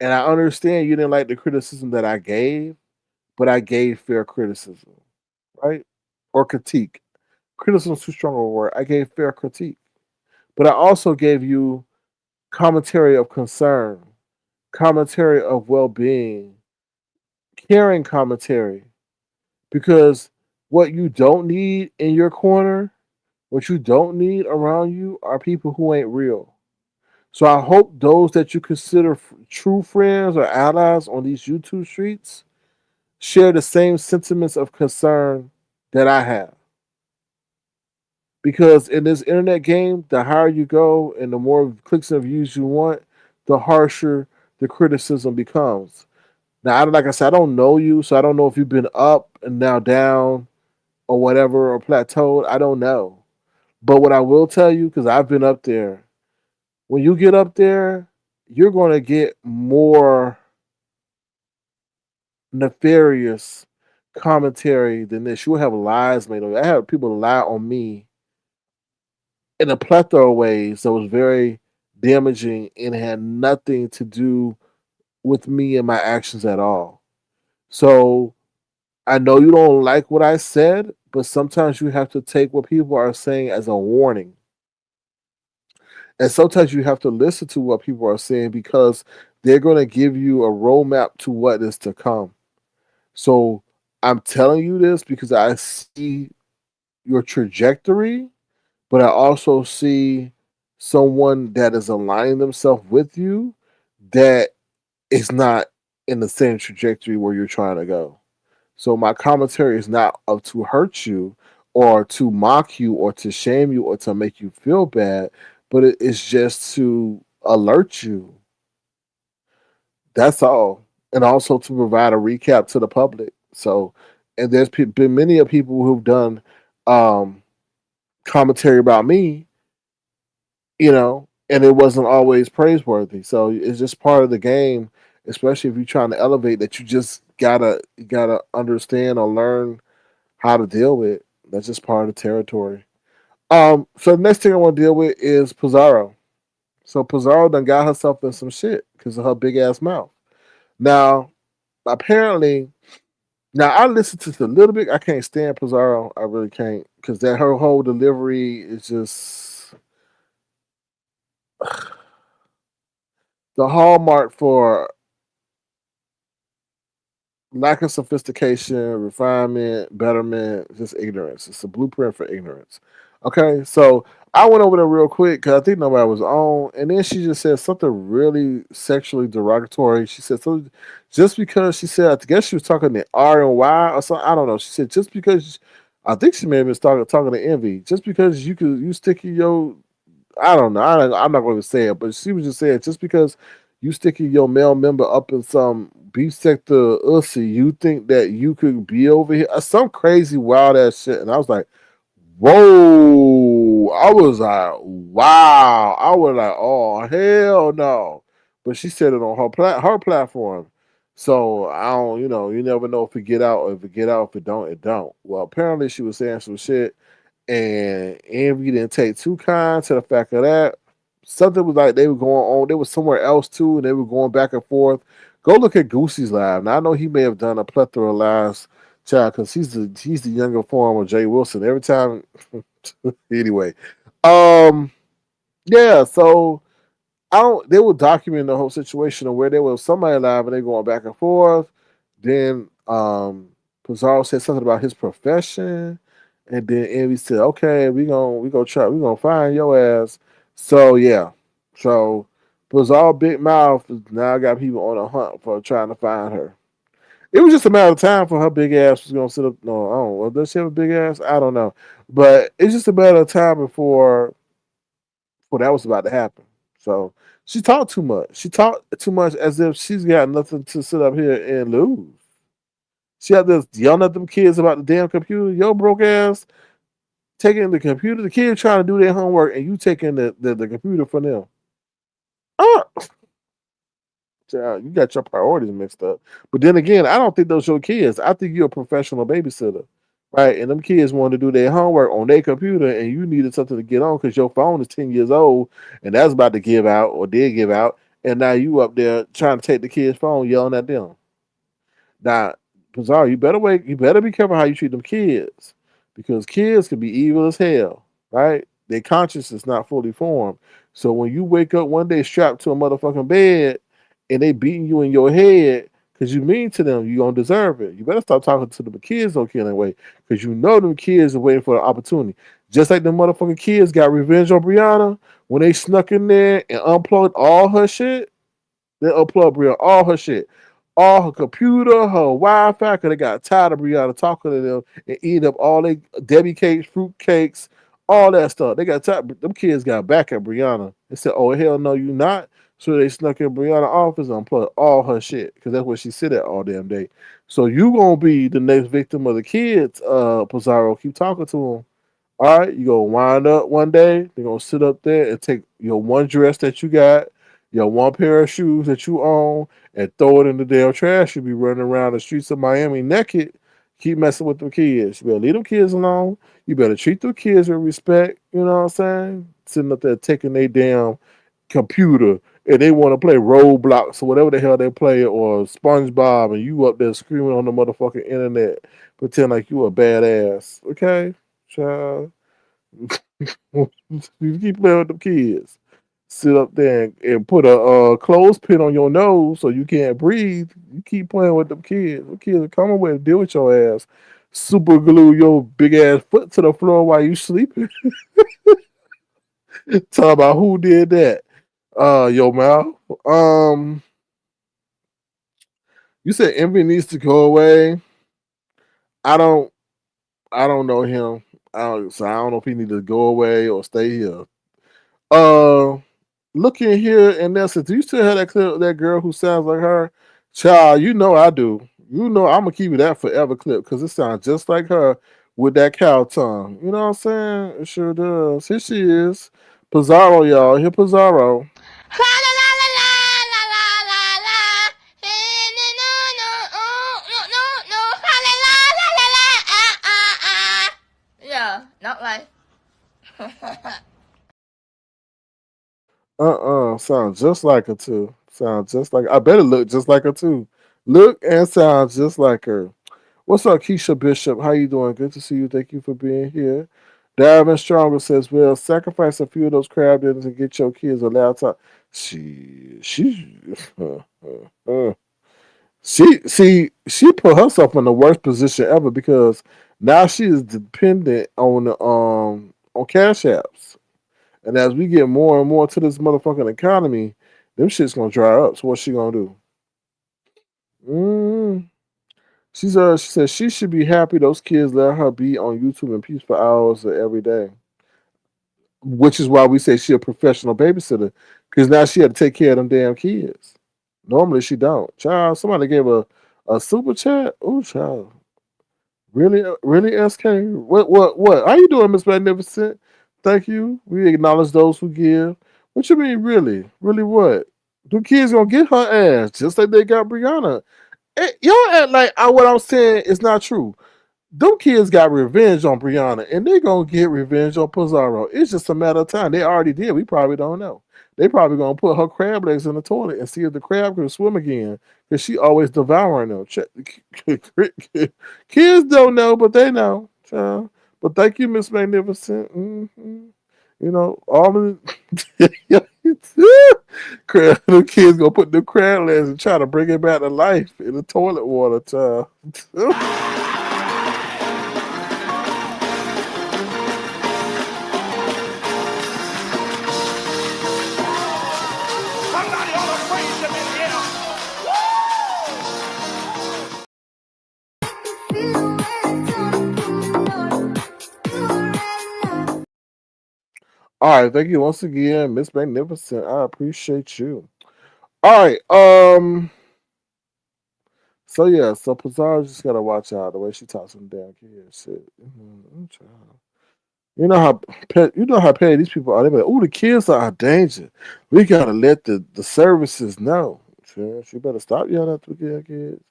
And I understand you didn't like the criticism that I gave, but I gave fair criticism, right? Or critique. Criticism is too strong a word. I gave fair critique. But I also gave you commentary of concern, commentary of well being, caring commentary. Because what you don't need in your corner, what you don't need around you are people who ain't real. So I hope those that you consider true friends or allies on these YouTube streets share the same sentiments of concern that I have. Because in this internet game, the higher you go and the more clicks and views you want, the harsher the criticism becomes. Now, like I said, I don't know you, so I don't know if you've been up and now down or whatever or plateaued. I don't know. But what I will tell you, because I've been up there, when you get up there, you're going to get more nefarious commentary than this. You'll have lies made on you. I had people lie on me in a plethora of ways that was very damaging and had nothing to do with me and my actions at all. So I know you don't like what I said, but sometimes you have to take what people are saying as a warning. And sometimes you have to listen to what people are saying because they're going to give you a roadmap to what is to come. So I'm telling you this because I see your trajectory, but I also see someone that is aligning themselves with you that is not in the same trajectory where you're trying to go. So my commentary is not of to hurt you or to mock you or to shame you or to make you feel bad, but it's just to alert you. That's all. And also to provide a recap to the public. So, and there's been many of people who've done um, commentary about me, and it wasn't always praiseworthy. So it's just part of the game, especially if you're trying to elevate that you gotta understand or learn how to deal with. That's just part of the territory. So the next thing I want to deal with is Pizarro. So Pizarro done got herself in some shit because of her big ass mouth. Now, apparently, now I listened to this a little bit. I can't stand Pizarro. I really can't because that her whole delivery is just the hallmark for lack of sophistication, refinement, betterment, just ignorance. It's a blueprint for ignorance. Okay, so I went over there real quick because I think nobody was on, and then she just said something really sexually derogatory. She said something just because she said I guess she was talking to R and Y or something. I don't know. She said just because I think she may have been talking to Envy. Just because you stick your I don't know. I'm not going to say it, but she was just saying just because you sticking your male member up in some beef sector ussy, you think that you could be over here? Some crazy wild ass shit. And I was like, whoa. I was like, wow. I was like, oh hell no. But she said it on her platform. So I don't, you never know if it get out or if it get out. If it don't, it don't. Well, apparently she was saying some shit, and Envy didn't take too kind to the fact of that. Something was like they were going on. They were somewhere else too, and they were going back and forth. Go look at Goosey's live. Now I know he may have done a plethora of lives, child, because he's the younger form of Jay Wilson. Every time, anyway. Um, yeah. So I don't. They were documenting the whole situation of where there was somebody live and they going back and forth. Then Pizarro said something about his profession, and then Envy said, "Okay, we gonna find your ass." So yeah, so Pizarro big mouth is now got people on a hunt for trying to find her. It was just a matter of time for her big ass was gonna sit up. No, I don't know. Does she have a big ass? I don't know, but it's just a matter of time before that was about to happen. So she talked too much. She talked too much as if she's got nothing to sit up here and lose. She had this yelling at them kids about the damn computer. Yo, broke ass, taking the computer. The kids trying to do their homework, and you taking the computer for them. Uh, Child, you got your priorities mixed up. But then again, I don't think those your kids. I think you're a professional babysitter, right? And them kids wanted to do their homework on their computer, and you needed something to get on because your phone is 10 years old, and that's about to give out or did give out, and now you up there trying to take the kid's phone, yelling at them. Now, Pizarro, you better wait. You better be careful how you treat them kids, because kids can be evil as hell, right? Their conscience is not fully formed. So when you wake up one day strapped to a motherfucking bed and they beating you in your head because you mean to them, you don't deserve it. You better stop talking to the kids okay anyway, because you know them kids are waiting for an opportunity. Just like the motherfucking kids got revenge on Brianna when they snuck in there and unplugged all her shit. They unplugged Brianna, all her shit, all her computer, her Wi-Fi, because they got tired of Brianna talking to them and eating up all they Debbie cakes, fruit cakes, all that stuff. They got tired. Them kids got back at Brianna and said, "Oh hell no, you not." So they snuck in Brianna's office and unplugged all her shit because that's where she sit at all damn day. So you gonna be the next victim of the kids, Pizarro. Keep talking to them. All right, you gonna wind up one day. They're gonna sit up there and take your one dress that you got, your one pair of shoes that you own, and throw it in the damn trash. You'll be running around the streets of Miami naked. Keep messing with them kids. You better leave them kids alone. You better treat them kids with respect. You know what I'm saying? Sitting up there taking their damn computer and they want to play Roblox or whatever the hell they play or SpongeBob and you up there screaming on the motherfucking internet, pretend like you a badass. Okay, child. You keep playing with them kids. Sit up there and put a clothespin on your nose so you can't breathe. You keep playing with them kids. The kids are coming with deal with your ass. Super glue your big ass foot to the floor while you sleeping. Talk about who did that. Yo, Mal. You said envy needs to go away. I don't. I don't know him. So I don't know if he needs to go away or stay here. Uh, Looking here and there, do you still have that clip of that girl who sounds like her? Child, you know I do. You know I'm gonna keep you that forever clip because it sounds just like her with that cow tongue. You know what I'm saying? It sure does. Here she is. Pizarro, y'all. Here Pizarro. La la la la la la la la. No no no no no no. La la la la la la. Yeah, not like. Sounds just like her too. Sounds just like I better look just like her too. Look and sound just like her. What's up, Keisha Bishop? How you doing? Good to see you. Thank you for being here. Darren Stronger says, "Well, sacrifice a few of those crab dinners and get your kids a laptop." She, she put herself in the worst position ever because now she is dependent on cash apps, and as we get more and more to this motherfucking economy, them shit's gonna dry up. So what's she gonna do? Mm. She said she should be happy those kids let her be on YouTube in peace for hours every day. Which is why we say she a professional babysitter. Because now she had to take care of them damn kids. Normally she don't. Child, somebody gave a super chat. Oh child. Really, really, SK? What? How you doing, Miss Magnificent? Thank you. We acknowledge those who give. What you mean, really? Really what? The kids gonna get her ass just like they got Brianna. y'all act like what I'm saying is not true. Them kids got revenge on Brianna, and they gonna get revenge on Pizarro. It's just a matter of time. They already did. We probably don't know. They probably gonna put her crab legs in the toilet and see if the crab can swim again, because she always devouring them. Kids don't know, but they know. But thank you, Miss Magnificent. You know, all of the the kids gonna put the crab legs and try to bring it back to life in the toilet water, child. Somebody ought to praise him in here. All right, thank you once again, Miss Magnificent. I appreciate you. All right, so yeah, so Pizarro just gotta watch out the way she talks to them damn kids. Shit. You know how petty these people are. They be like, "Oh, the kids are a danger. We gotta let the services know." She better stop yelling at the kids.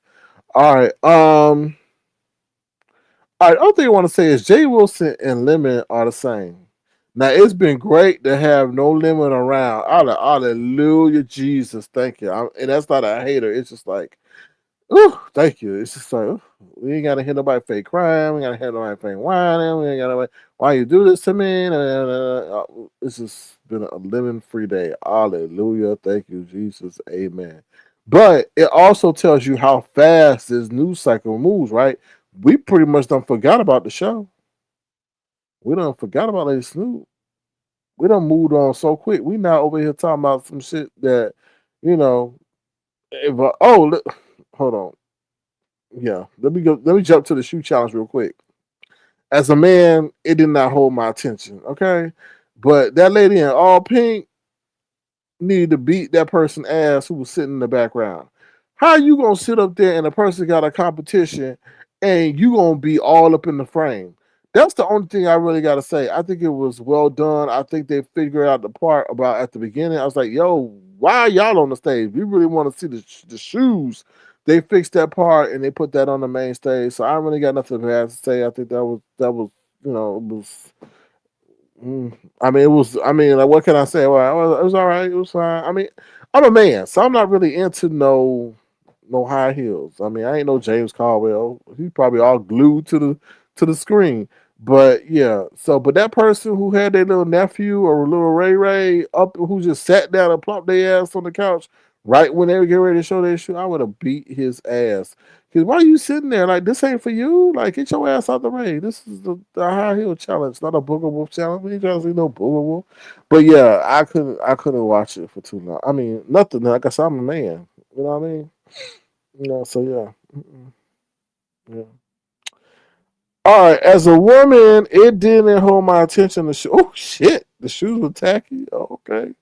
All right, all right. Other thing I want to say is Jay Wilson and Lemon are the same. Now it's been great to have no lemon around. Hallelujah, Jesus, thank you. And that's not a hater. It's just like, ooh, thank you. It's just like, ooh, we ain't gotta hear nobody fake crying. We ain't gotta hear nobody fake whining. We ain't gotta why you do this to me. It's just been a lemon free day. Hallelujah, thank you, Jesus, Amen. But it also tells you how fast this news cycle moves, right? We pretty much done forgot about the show. We done forgot about Lady Snoop. We done moved on so quick. We now over here talking about some shit that, you know, if hold on. Yeah, let me go. Let me jump to the shoe challenge real quick. As a man, it did not hold my attention. Okay, but that lady in all pink needed to beat that person ass who was sitting in the background. How you gonna sit up there and the person got a competition and you gonna be all up in the frame? That's the only thing I really gotta say. I think it was well done. I think they figured out the part about at the beginning. I was like, yo, why are y'all on the stage? We really want to see the shoes. They fixed that part and they put that on the main stage. So I really got nothing bad to say. I think that was it was I mean, it was. I mean, like, what can I say? Well, it was all right. It was fine. I mean, I'm a man, so I'm not really into no high heels. I mean, I ain't no James Caldwell. He's probably all glued to the screen. But yeah, so but that person who had their little nephew or little Ray Ray up, who just sat down and plopped their ass on the couch right when they were getting ready to show their shoe, I would have beat his ass. Cause why are you sitting there like this ain't for you? Like get your ass out the ring. This is the high heel challenge, not a Booger Wolf challenge. We ain't trying to see no Booger Wolf. But yeah, I couldn't watch it for too long. I mean, nothing. Like I said, I'm a man. You know what I mean? So yeah. Yeah. All right. As a woman, it didn't hold my attention. Oh shit, the shoes were tacky. Oh, okay.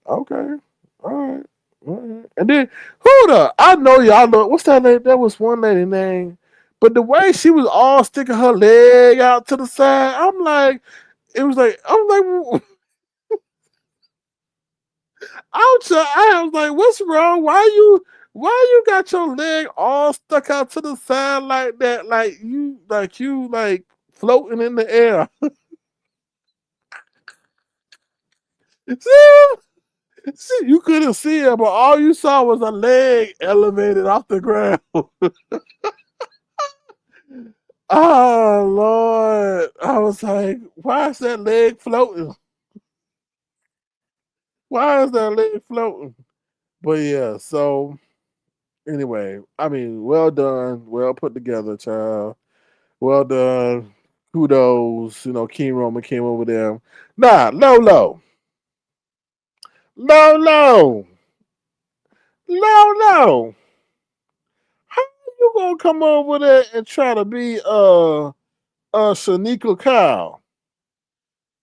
Okay. All right. All right. And then hold up. I know y'all know what's that name? That was one lady name. But the way she was all sticking her leg out to the side, I'm like, it was like, I'm like, I was like, what's wrong? Why you got your leg all stuck out to the side like that? Like you floating in the air. See? See, you couldn't see her, but all you saw was a leg elevated off the ground. Oh Lord. I was like, why is that leg floating? Why is that leg floating? But yeah, so anyway, I mean, well done, well put together, child. Well done. Kudos. King Roman came over there. Nah, Lolo. Lolo. Lolo. How you gonna come over there and try to be Shanika Kyle?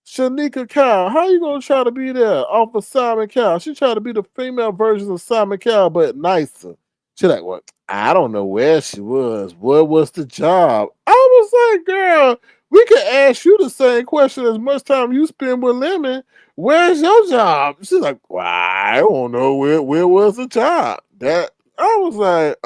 Shanika Kyle, how you gonna try to be there off of Simon Cowell? She tried to be the female version of Simon Cowell, but nicer. She like, what? I don't know where she was. What was the job? I was like, girl, we could ask you the same question as much time you spend with Lemon. Where's your job? She's like, well, I don't know where was the job. That I was like,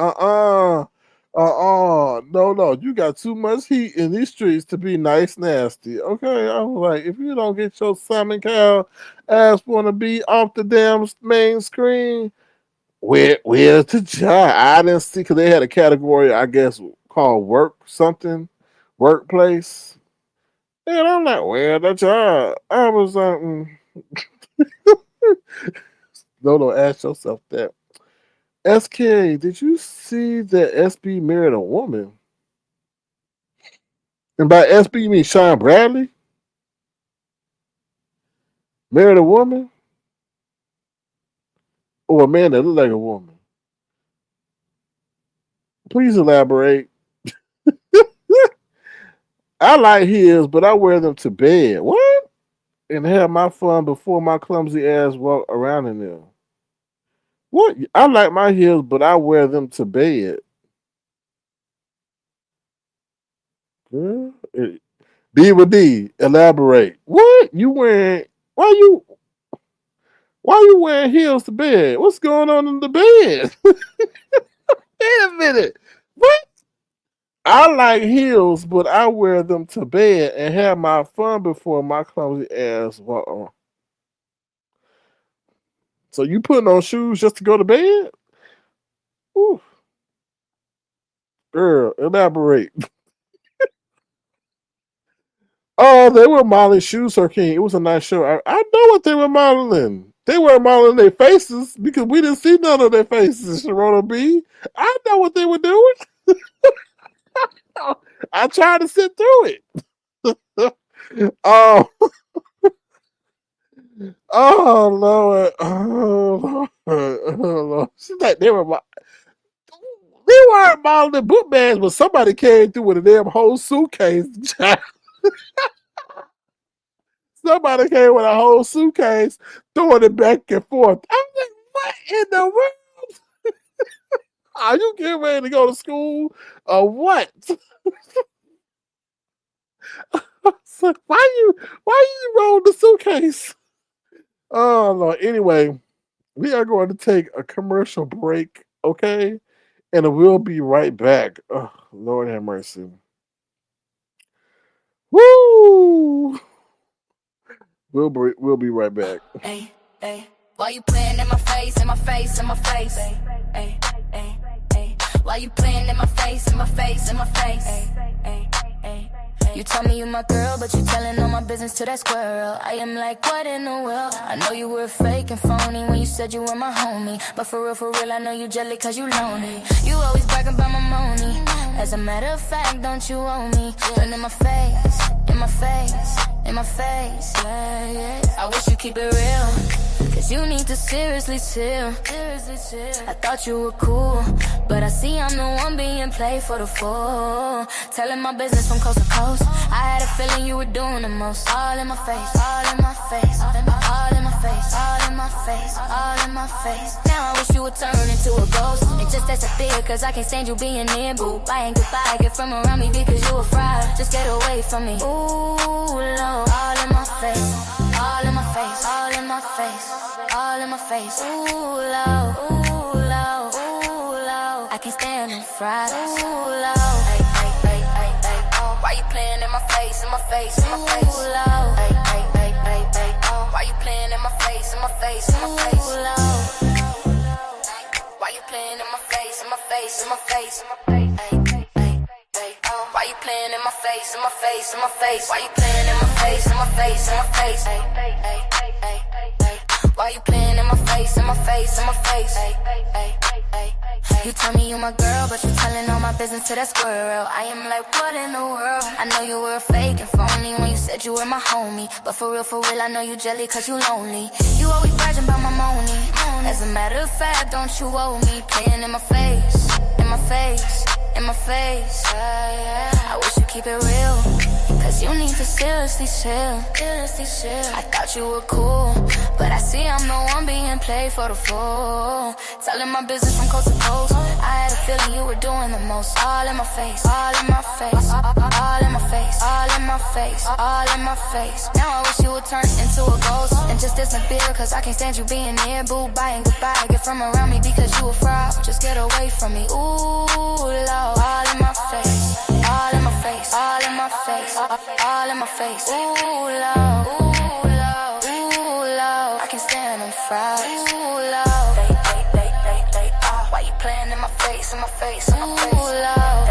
no, you got too much heat in these streets to be nice nasty. Okay, I was like, if you don't get your Simon Cowell ass wanna be off the damn main screen, where's the job? I didn't see because they had a category, I guess, called work something, workplace. And I'm like, where's the job? I was like, no, ask yourself that. SK, did you see that SB married a woman? And by SB, you mean Sean Bradley? Married a woman? Or a man that looked like a woman? Please elaborate. I like heels, but I wear them to bed. What? And have my fun before my clumsy ass walk around in them. What? I like my heels, but I wear them to bed. Girl, D with D, elaborate. What? You wearing why you wearing heels to bed? What's going on in the bed? Wait a minute. What? I like heels, but I wear them to bed and have my fun before my clumsy ass walk on. So you putting on shoes just to go to bed? Ooh. Girl, elaborate. Oh, they were modeling shoes, Sir King. It was a nice show. I know what they were modeling. They were modeling their faces because we didn't see none of their faces, Sharona B. I know what they were doing. I tried to sit through it. Oh, oh Lord, oh Lord. She's like they weren't modeling book bags, but somebody came through with a damn whole suitcase. Somebody came with a whole suitcase, throwing it back and forth. I'm like, what in the world? Are you getting ready to go to school or what? So why you roll the suitcase? Oh Lord. Anyway, we are going to take a commercial break, okay? And we'll be right back. Oh, Lord have mercy. Woo! We'll be right back. Hey, hey. Why you playing in my face, in my face, in my face? Hey, hey, hey, hey. Why you playing in my face, in my face, in my face? Hey, hey, hey. You told me you my girl, but you telling all my business to that squirrel. I am like, what in the world? I know you were fake and phony when you said you were my homie. But for real, I know you jelly cause you lonely. You always bragging about my money. As a matter of fact, don't you owe me? And in my face, in my face, in my face, yeah, yeah. I wish you keep it real, cause you need to seriously chill. I thought you were cool, but I see I'm the one being played for the fool. Telling my business from coast to coast. I had a feeling you were doing the most. All in my face, all in my face, all in my face, all in my face, all in my face. Now I wish you would turn into a ghost. It just that's a fear, cause I can't stand you being near, boo. Buying goodbye, get from around me because you a fraud. Just get away from me. Ooh, Lord. All in my face, all in my face, all in my face, all in my face. Ooh, Lord, ooh, Lord, ooh, Lord. I can't stand them fries. Ooh, Lord. Ay, ay, ay, ay, ay, oh. Why you playing in my face, in my face, in my face? Ooh, Lord. Ay, ay, ay, ay, ay, oh. Why you playing in my face, in my face, in my face? Ooh, Lord. Why you playing in my face, in my face, in my face? Ay, ay, ay, ay, oh. Why you playing in my face, in my face, in my face? Why you playing in my face, in my face, in my face? Ay, ay, ay, ay, ay. Why you playing in my face, in my face, in my face? Ay, ay, ay, ay. You tell me you my girl, but you telling all my business to that squirrel. I am like, what in the world? I know you were fake and phony when you said you were my homie. But for real, I know you jelly cause you lonely. You always bragging about my money. As a matter of fact, don't you owe me? Playing in my face, in my face, in my face. I wish you keep it real, cause you need to seriously chill. I thought you were cool, but I see I'm the one being played for the fool. Telling my business from coast to coast. I had a feeling you were doing the most. All in my face, all in my face, all in my face, all in my face, all in my face. Now I wish you would turn into a ghost and just disappear, cause I can't stand you being near. Boo, bye and goodbye. Get from around me because you a fraud. Just get away from me. Ooh, Lord. All in my face, all in my face, all in my face, all in my face. Ooh, Lord, ooh, Lord, ooh, Lord. I can't stand them fries. Ooh, Lord. Why you playing in my face, in my face, in my face? Ooh, Lord.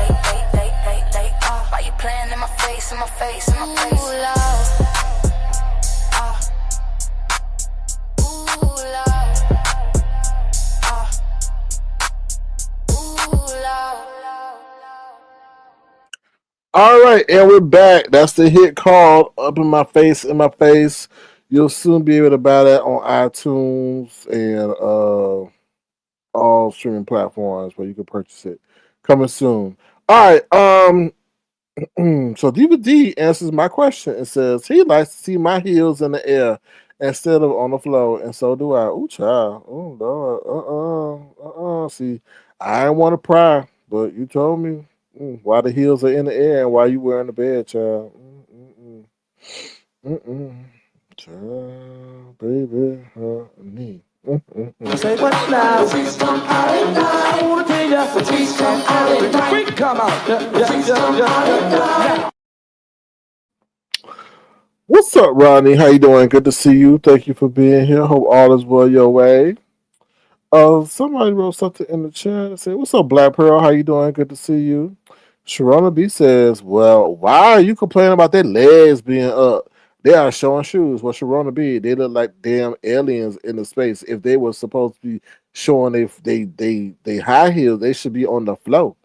Why you playing in my face, in my face, in my face? Ooh, Lord. Ooh, Lord. Ooh, Lord. All right, and we're back. That's the hit called Up in My Face, in My Face. You'll soon be able to buy that on iTunes and all streaming platforms where you can purchase it. Coming soon. All right, so DVD answers my question and says he likes to see my heels in the air instead of on the floor, and so do I. Ooh, child. Oh, Lord. See, I didn't want to pry, but you told me why the heels are in the air and why you wearing the bed, child. Mm-mm. Child, baby, honey. Say what now? I wanna tell you, the freak come out. Yeah. What's up, Ronnie? How you doing? Good to see you. Thank you for being here. Hope all is well your way. Somebody wrote something in the chat and said, "What's up, Black Pearl? How you doing? Good to see you." Sharona B says, "Well, why are you complaining about their legs being up? They are showing shoes." Well, Sharona B, they look like damn aliens in the space. If they were supposed to be showing they high heels, they should be on the floor,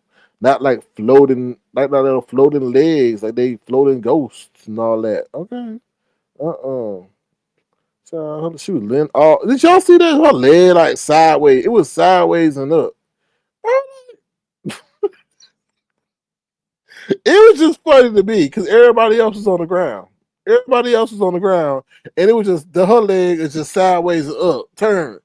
not like floating, like that little floating legs, like they floating ghosts and all that. Okay, uh. So she was leaning. Oh, did y'all see that? Her leg like sideways. It was sideways and up. It was just funny to me because everybody else was on the ground. Everybody else was on the ground, and it was just her leg is just sideways and up, turn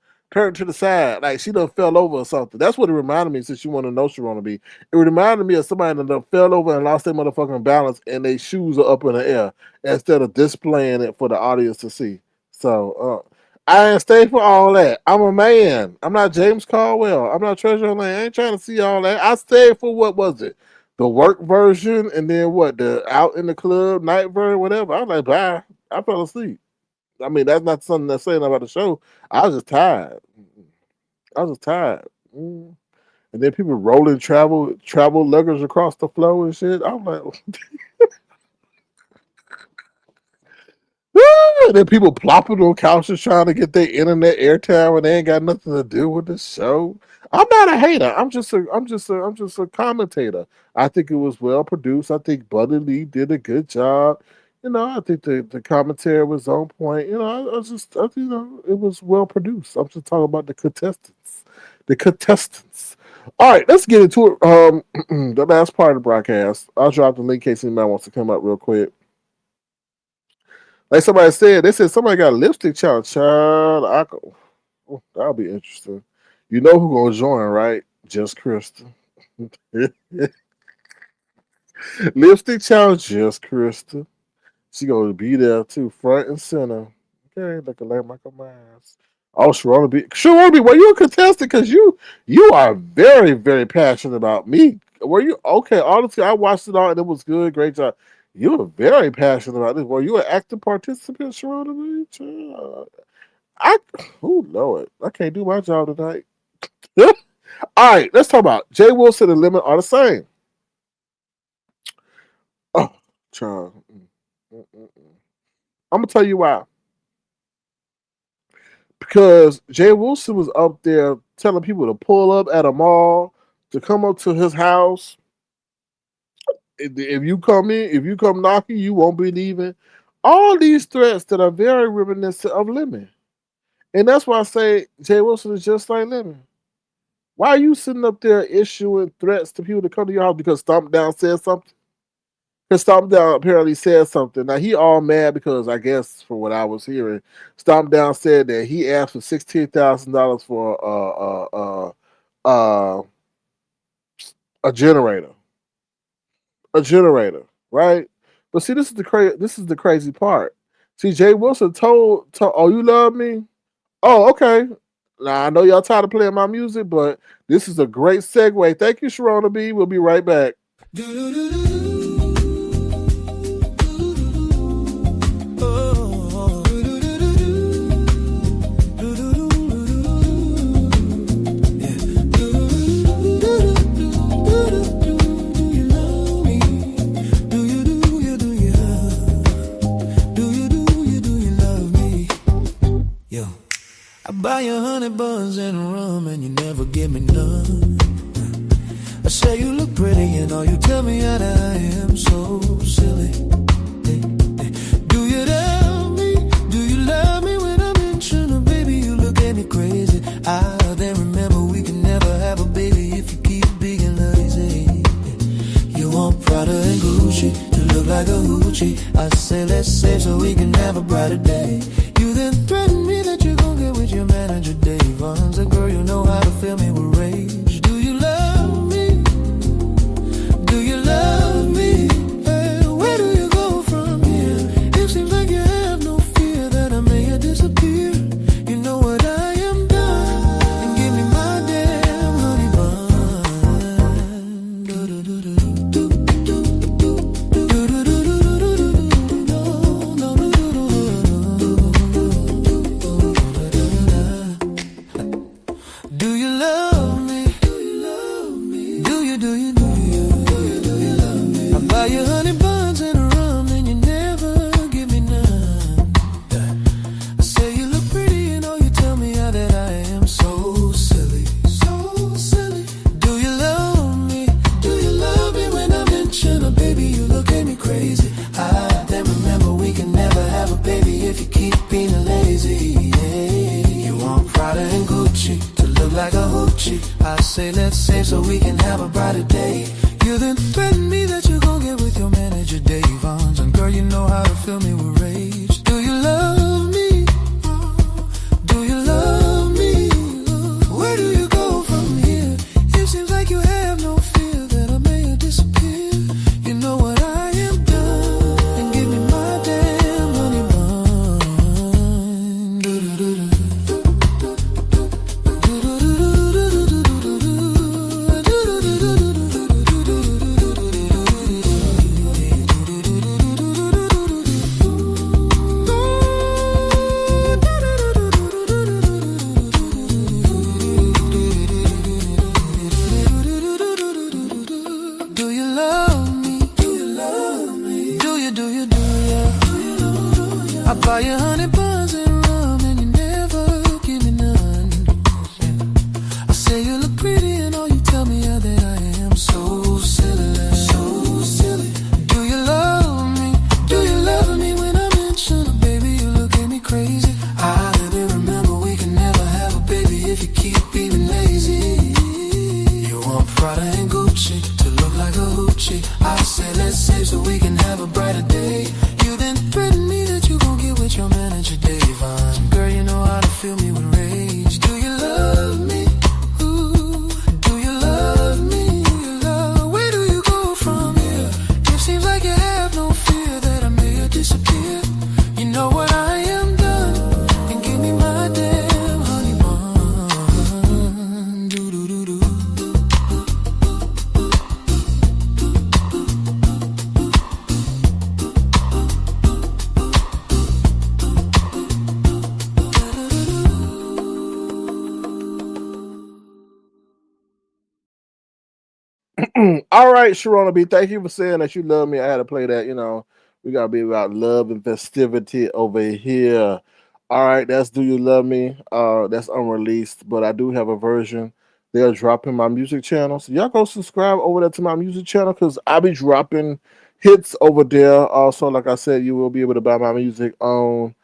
to the side, like she done fell over or something. That's what it reminded me. Since you want to know she want to be, it reminded me of somebody that done fell over and lost their motherfucking balance, and their shoes are up in the air instead of displaying it for the audience to see. So I ain't stay for all that. I'm a man. I'm not James Caldwell. I'm not Treasure Lane. I ain't trying to see all that. I stayed for what was it? The work version, and then what, the out in the club night version, whatever. I was like, bye. I fell asleep. I mean, that's not something that's saying about the show. I was just tired. I was just tired. And then people rolling travel luggage across the floor and shit. I'm like, and then people plopping on couches trying to get their internet airtime when they ain't got nothing to do with the show. I'm not a hater. I'm just a commentator. I think it was well produced. I think Buddy Lee did a good job. I think the commentary was on point. It was well produced. I'm just talking about the contestants. The contestants. All right, let's get into it. The last part of the broadcast. I'll drop the link in case anybody wants to come up real quick. Like somebody said, they said somebody got a lipstick challenge. Child, that'll be interesting. You know who gonna join, right? Just Krista. Lipstick challenge, just Krista. She gonna be there too, front and center. Okay, looking like Michael Myers. Oh, Sharon B, were you a contestant? Because you are very, very passionate about me. Were you okay? Honestly, I watched it all and it was good. Great job. You were very passionate about this. Were you an active participant, Sharon B? I oh Lord, I can't do my job tonight. All right, let's talk about Jay Wilson and Lemon are the same. Oh, child. I'm gonna tell you why. Because Jay Wilson was up there telling people to pull up at a mall, to come up to his house. If you come in, if you come knocking, you won't be leaving. All these threats that are very reminiscent of Lemon. And that's why I say Jay Wilson is just like Lemon. Why are you sitting up there issuing threats to people to come to your house because Stomp Down said something? Because Stomp Down apparently said something. Now he all mad because I guess for what I was hearing, Stomp Down said that he asked for $16,000 for A generator. A generator, right? But see, this is the crazy part. See, Jay Wilson told oh, you love me? Oh, okay. Now I know y'all tired of playing my music, but this is a great segue. Thank you, Sharona B. We'll be right back. I buy you honey buns and rum and you never give me none. I say you look pretty and all you tell me that I am so silly. Do you love me? Do you love me when I mention her, baby? You look at me crazy. I then remember we can never have a baby if you keep being lazy. You want Prada and Gucci to look like a hoochie. I say let's save so we can have a brighter day. You then threaten me that you're gonna get with your manager Dave. Once a girl, you know how to fill me with rage. Do you love me? Do you love me? Hey, where do you go from here? It seems like you have no fear that I may disappear. You know what I am done, and give me my damn honey bun. Do do do do do do do do do do. Do you love me? Do you love me? Do you love me? I buy you honey buns and rum and you never give me none. I say you look pretty and all you tell me that I am so silly. So silly. Do you love me? Do you love me when I mention a baby? You look at me crazy. I then remember we can never have a baby if you keep being lazy. Yeah. You want Prada and Gucci to look like a hoochie. I say let's save so we can have a brighter day. You then threaten me that you're gonna get with your manager Dave Vons. And girl, you know how to fill me with rage. Do you love me? Do you love me? Where do you go from here? It seems like you have no fear that I may disappear. You know what I am done, and give me my damn honey bun. Do do do do. Do you love me? Do you love me? Do you I buy you honey buns and rum and you never give me none. I say you look pretty and all you tell me that I am so silly. So silly. Do you love me? Do you love me when I mention it, baby? You look at me crazy. I never remember we can never have a baby if you keep being lazy. You want Prada and Gucci to look like a hoochie. I say let's save so we can have a brighter day. You then threaten me that you gon' get with your manager Dave Vons. Girl, you know how to fill me with rage. Do you love me? Ooh, do you love me? Where do you go from here? It seems like you have no fear that I may disappear. You know what I am done, and give me my damn honey bun. Do do do do. All right, Sharona B. Thank you for saying that you love me. I had to play that. We gotta be about love and festivity over here. All right, that's "Do You Love Me." That's unreleased, but I do have a version. They are dropping my music channel, so y'all go subscribe over there to my music channel because I be dropping hits over there. Also, like I said, you will be able to buy my music on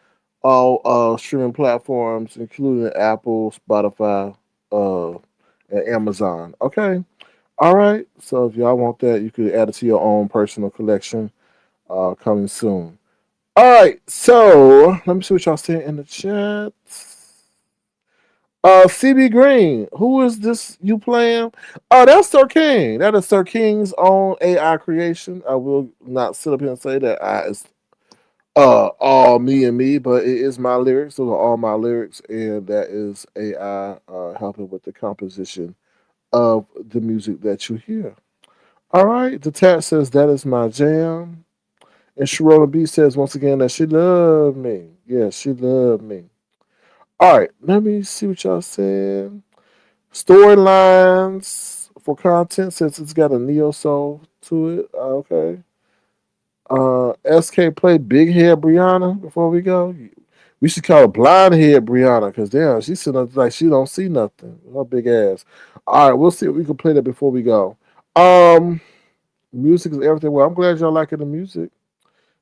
all streaming platforms, including Apple, Spotify, uh, and Amazon. Okay. All right. So if y'all want that, you could add it to your own personal collection coming soon. All right. So let me see what y'all saying in the chat. CB Green, who is this you playing? Oh, that's Sir King. That is Sir King's own AI creation. I will not sit up here and say that it's all me and me, but it is my lyrics. Those are all my lyrics, and that is AI helping with the composition of the music that you hear. All right, the tat says that is my jam, and Sharona B says once again that she loved me. Yes, she loved me. All right, let me see what y'all said. Storylines for content since it's got a neo soul to it. Okay. SK play Big Head Brianna before we go. We should call her Blind Head Brianna because damn, she's sitting up like she don't see nothing. Her big ass. All right, we'll see if we can play that before we go. Um, Music is everything. Well, I'm glad y'all liking the music.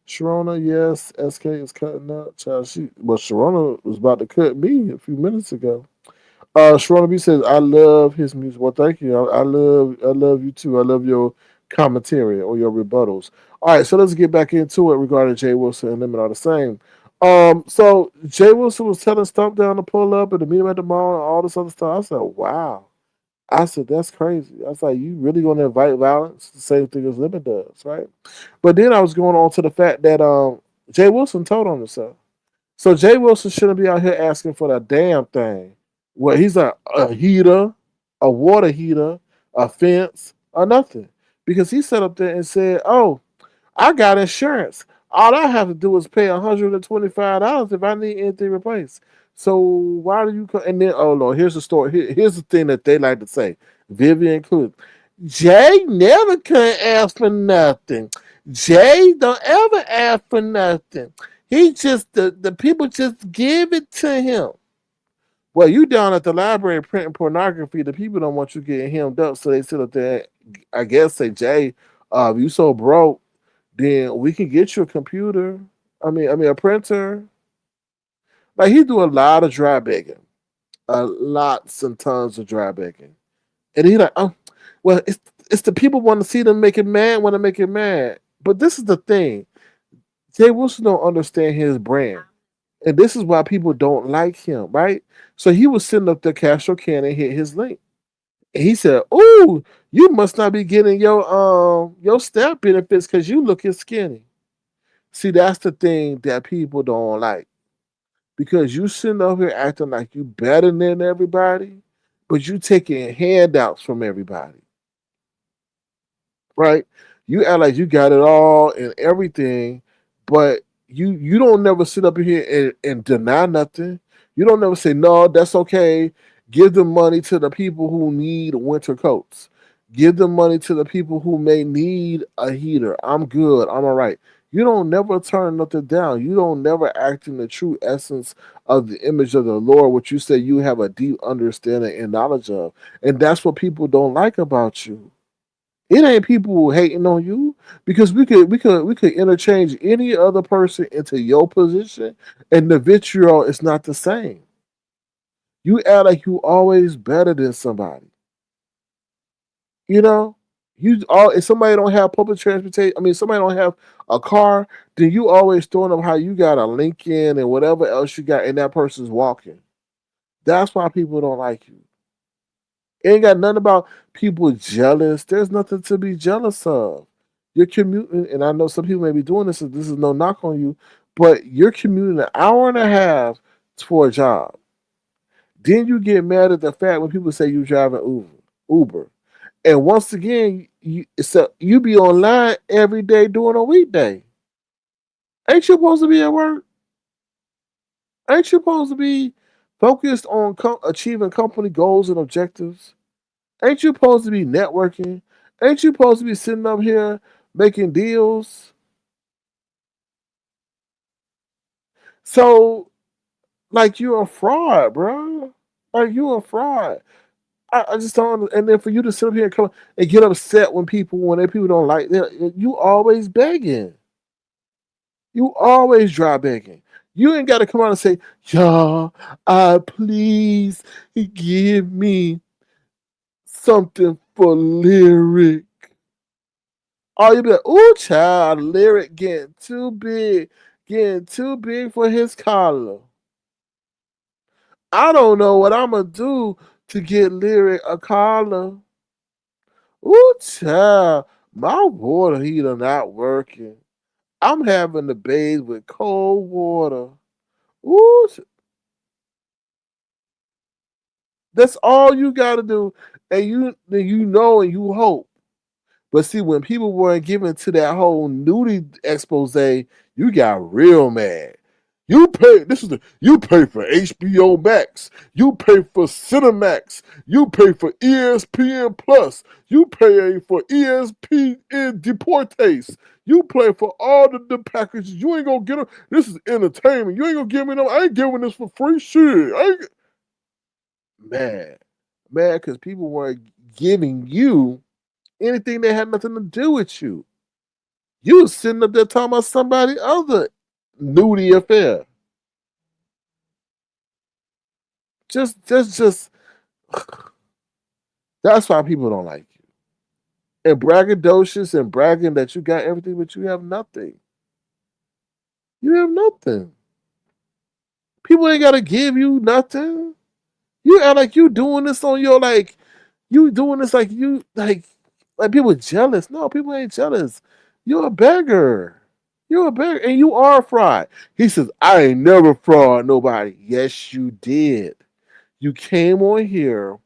Sharona, yes, SK is cutting up. Child, Sharona was about to cut me a few minutes ago. Sharona B says, "I love his music." Well, thank you. I love you too. I love your commentary or your rebuttals. All right, so let's get back into it regarding Jay Wilson and them are the same. So Jay Wilson was telling Stump Down to pull up and to meet him at the mall and all this other stuff. I said, "Wow." I said, "That's crazy." I was like, "You really gonna invite violence?" The same thing as Lemon does, right? But then I was going on to the fact that Jay Wilson told on himself. So Jay Wilson shouldn't be out here asking for the damn thing. Well, he's a heater, a water heater, a fence, or nothing. Because he sat up there and said, "Oh, I got insurance. All I have to do is pay $125 if I need anything replaced." So why do you come? And then, oh Lord, here's the story. Here's the thing that they like to say. Vivian included. Jay never can ask for nothing. Jay don't ever ask for nothing. He just the people just give it to him. Well, you down at the library printing pornography. The people don't want you getting hemmed up, so they sit up there. I guess say, Jay, if you so broke, then we can get you a computer. I mean a printer. Like he do a lot of dry begging, lots and tons of dry begging, and he like, oh, well, it's the people want to see them make it mad, want to make it mad. But this is the thing, Jay Wilson don't understand his brand, and this is why people don't like him, right? So he was sitting up there, Castro Cannon hit his link, and he said, "Ooh, you must not be getting your step benefits because you looking skinny." See, that's the thing that people don't like because you sitting up here acting like you better than everybody, but you taking handouts from everybody, right? You act like you got it all and everything, but you don't never sit up here and deny nothing. You don't never say no, that's okay. Give the money to the people who need winter coats. Give the money to the people who may need a heater. I'm good. I'm all right. You don't never turn nothing down. You don't never act in the true essence of the image of the Lord, which you say you have a deep understanding and knowledge of. And that's what people don't like about you. It ain't people hating on you because we could interchange any other person into your position, and the vitriol is not the same. You act like you always better than somebody. You know, you all if somebody don't have public transportation, I mean somebody don't have a car, then you always throwing them how you got a Lincoln and whatever else you got, and that person's walking. That's why people don't like you. It ain't got nothing about people jealous. There's nothing to be jealous of. You're commuting, and I know some people may be doing this, and this is no knock on you, but you're commuting an hour and a half for a job. Then you get mad at the fact when people say you're driving Uber. And once again, you be online every day doing a weekday. Ain't you supposed to be at work? Ain't you supposed to be focused on achieving company goals and objectives? Ain't you supposed to be networking? Ain't you supposed to be sitting up here making deals? So, like, you're a fraud, bro. Like, you're a fraud. I just don't. And then for you to sit up here and come and get upset when people don't like that, you always begging. You always dry begging. You ain't got to come out and say, "Y'all, please give me something for lyric." Oh, you be like, "Ooh, child, lyric getting too big for his collar." I don't know what I'm gonna do to get Lyric a collar. Ooh, child, my water heater not working. I'm having to bathe with cold water. Ooh, that's all you gotta do, and you know and you hope. But see, when people weren't given to that whole nudie expose, you got real mad. You pay for HBO Max, you pay for Cinemax, you pay for ESPN Plus, you pay for ESPN Deportes, you pay for all the packages. You ain't gonna get them. This is entertainment. You ain't gonna give me no. I ain't giving this for free shit. I ain't mad, mad because people weren't giving you anything that had nothing to do with you. You was sitting up there talking about somebody other nudie affair. Just that's why people don't like you. And braggadocious and bragging that you got everything, but you have nothing. You have nothing. People ain't gotta give you nothing. You act like you doing this on your like you doing this like you like people jealous. No, people ain't jealous. You're a beggar. You're a beggar and you are a fraud. He says, I ain't never fraud nobody. Yes, you did. You came on here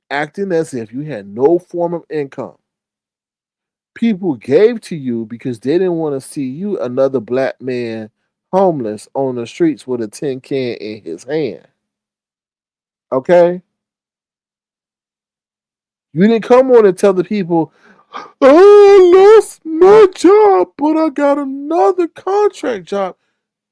acting as if you had no form of income. People gave to you because they didn't want to see you, another black man, homeless on the streets with a tin can in his hand. Okay? You didn't come on and tell the people, oh, I lost my job, but I got another contract job.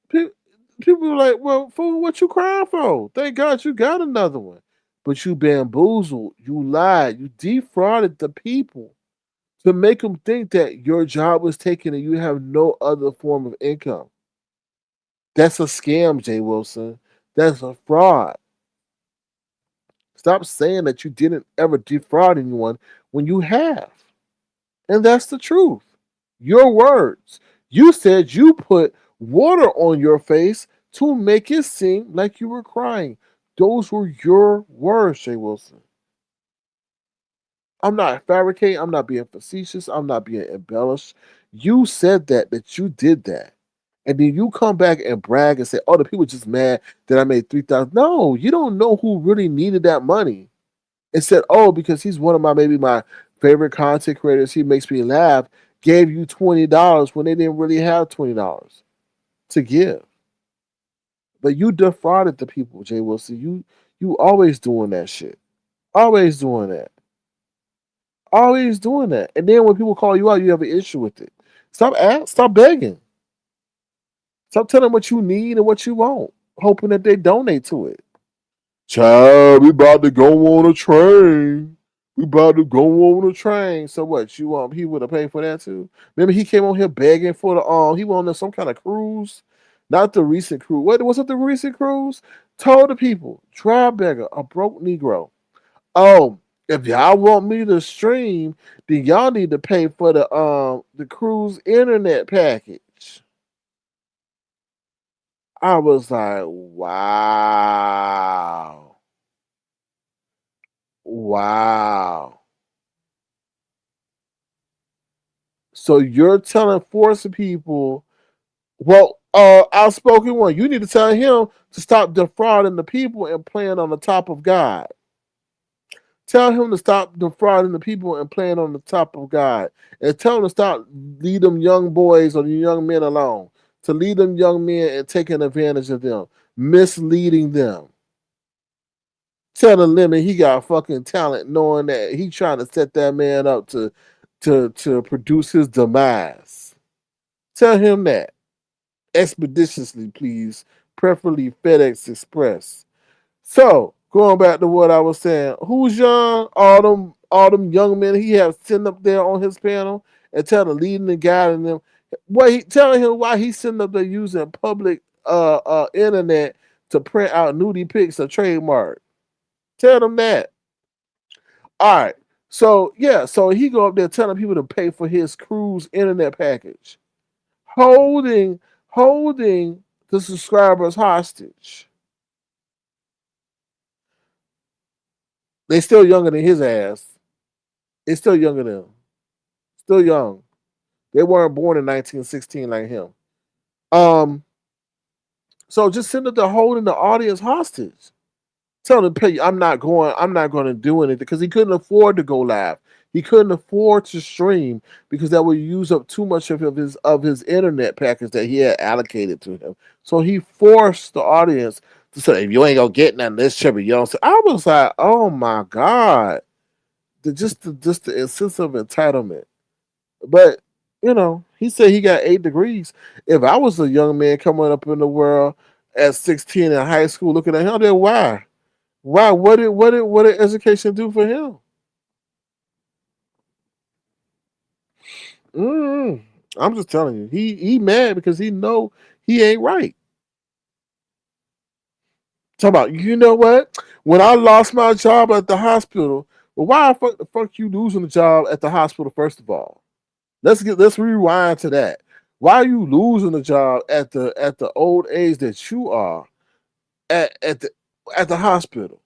People are like, well, fool, what you crying for? Thank God you got another one. But you bamboozled, you lied, you defrauded the people to make them think that your job was taken and you have no other form of income. That's a scam, Jay Wilson. That's a fraud. Stop saying that you didn't ever defraud anyone when you have. And that's the truth. Your words. You said you put water on your face to make it seem like you were crying. Those were your words, Jay Wilson. I'm not fabricating. I'm not being facetious. I'm not being embellished. You said that you did that. And then you come back and brag and say, oh, the people just mad that I made 3,000. No, you don't know who really needed that money. And said, oh, because he's one of maybe my favorite content creators, he makes me laugh, gave you $20 when they didn't really have $20 to give. But you defrauded the people, Jay Wilson. You always doing that shit. Always doing that. Always doing that. And then when people call you out, you have an issue with it. Stop begging. Stop telling what you need and what you want, hoping that they donate to it. Child, we about to go on a train. We about to go on a train. So what? You want he would have paid for that too? Remember he came on here begging for the he went on some kind of cruise. Not the recent cruise. What was it the recent cruise? Told the people, try beggar, a broke Negro. Oh, if y'all want me to stream, then y'all need to pay for the cruise internet package. I was like, wow. Wow. So you're forcing people, well, outspoken one, you need to tell him to stop defrauding the people and playing on the top of God. Tell him to stop defrauding the people and playing on the top of God. And tell him to stop lead them young boys or the young men alone. To lead them young men and taking advantage of them, misleading them. Telling Lemon he got fucking talent, knowing that he trying to set that man up to produce his demise. Tell him that expeditiously, please, preferably FedEx Express. So going back to what I was saying, who's young? All them young men he has sitting up there on his panel and telling leading and guiding them. What he telling him why he's sitting up there using public internet to print out nudie pics a trademark. Tell them that. All right. So yeah, so he go up there telling people to pay for his cruise internet package, holding the subscribers hostage. They still younger than his ass. They still younger than him. Still young. They weren't born in 1916 like him. Um, so just sitting there holding the audience hostage. Tell them to pay. I'm not going to do anything because he couldn't afford to go live. He couldn't afford to stream because that would use up too much of his internet package that he had allocated to him. So he forced the audience to say, "If you ain't gonna get none of this, Chevy, you don't." I was like, "Oh my god!" Just the sense of entitlement. But he said he got 8 degrees. If I was a young man coming up in the world at 16 in high school, looking at him, then why? Why? What did education do for him? Mm, I'm just telling you, he mad because he know he ain't right. Talk about what? When I lost my job at the hospital, well, why the fuck you losing the job at the hospital first of all? Let's rewind to that. Why are you losing the job at the old age that you are at the hospital?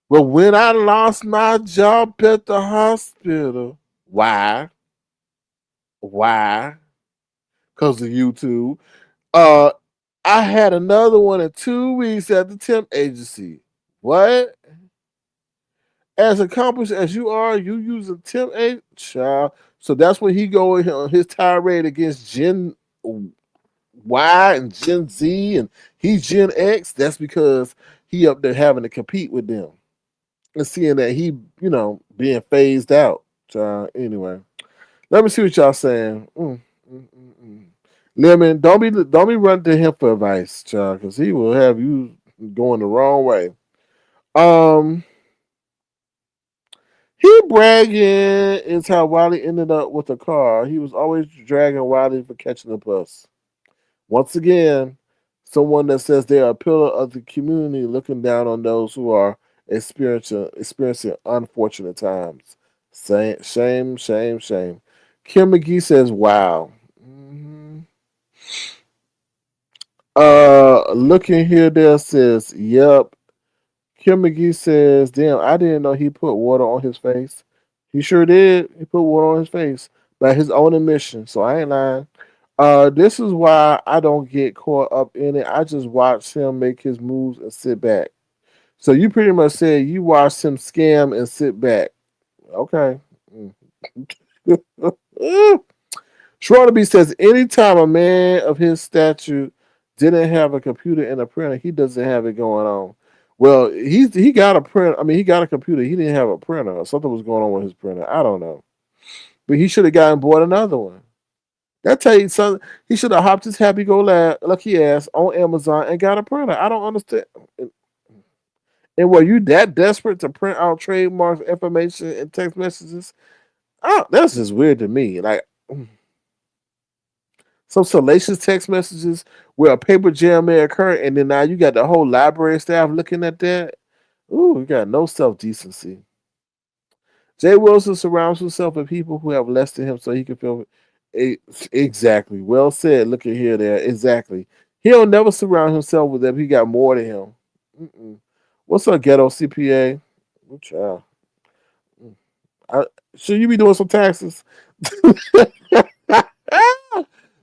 Well, when I lost my job at the hospital, why? Why? Because of YouTube. Uh, I had another one in 2 weeks at the temp agency. What? As accomplished as you are, you use a temp agency, child. So that's when he go on his tirade against Gen Y and Gen Z, and he's Gen X. That's because he up there having to compete with them and seeing that he, being phased out. Anyway, let me see what y'all saying. Mm. Lemon, don't be running to him for advice, child, because he will have you going the wrong way. Um, he bragging is how Wiley ended up with a car. He was always dragging Wiley for catching the bus. Once again, someone that says they are a pillar of the community, looking down on those who are experiencing unfortunate times. Shame, shame, shame. Kim McGee says, "Wow." Mhm. Looking here, there says, "Yep." Kim McGee says, "Damn, I didn't know he put water on his face." He sure did. He put water on his face by his own admission. So I ain't lying. This is why I don't get caught up in it. I just watch him make his moves and sit back. So you pretty much said you watched him scam and sit back. Okay. Schroederby says anytime a man of his stature didn't have a computer and a printer, he doesn't have it going on. Well, he got a print. I mean, he got a computer. He didn't have a printer. Or something was going on with his printer. I don't know, but he should have gotten bought another one. That tell you something. He should have hopped his lucky ass on Amazon and got a printer. I don't understand. And were you that desperate to print out trademarks, information, and text messages? Oh, that's just weird to me. Like some salacious text messages where a paper jam may occur, and then now you got the whole library staff looking at that. Ooh, you got no self decency. Jay Wilson surrounds himself with people who have less than him so he can feel exactly. Well said. Look at here, there. Exactly. He'll never surround himself with them. He got more than him. Mm-mm. What's up, ghetto CPA? Good child. I, should you be doing some taxes?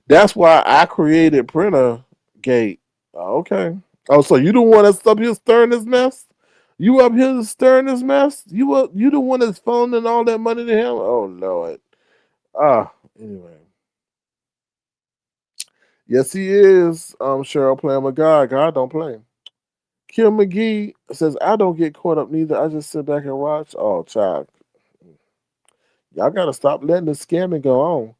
That's why I created Printer Gate. Okay. Oh, so you the one that's up here stirring this mess? You up here stirring this mess? You the one that's phoning all that money to him? Oh Lord. Ah, anyway. Yes, he is. Cheryl playing with God. God don't play. Kim McGee says, I don't get caught up neither. I just sit back and watch. Oh, child. Y'all gotta stop letting the scamming go on.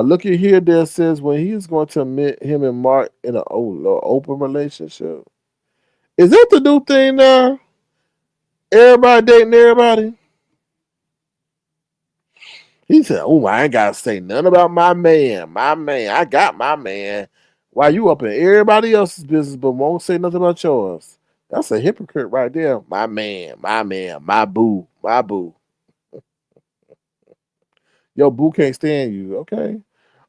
Look at here that says when he's going to admit him and Mark in an open relationship. Is that the new thing now? Everybody dating everybody? He said, "Oh, I ain't gotta say nothing about my man. My man, I got my man. Why you up in everybody else's business but won't say nothing about yours? That's a hypocrite right there. My man, my boo, my boo. Your boo can't stand you. Okay.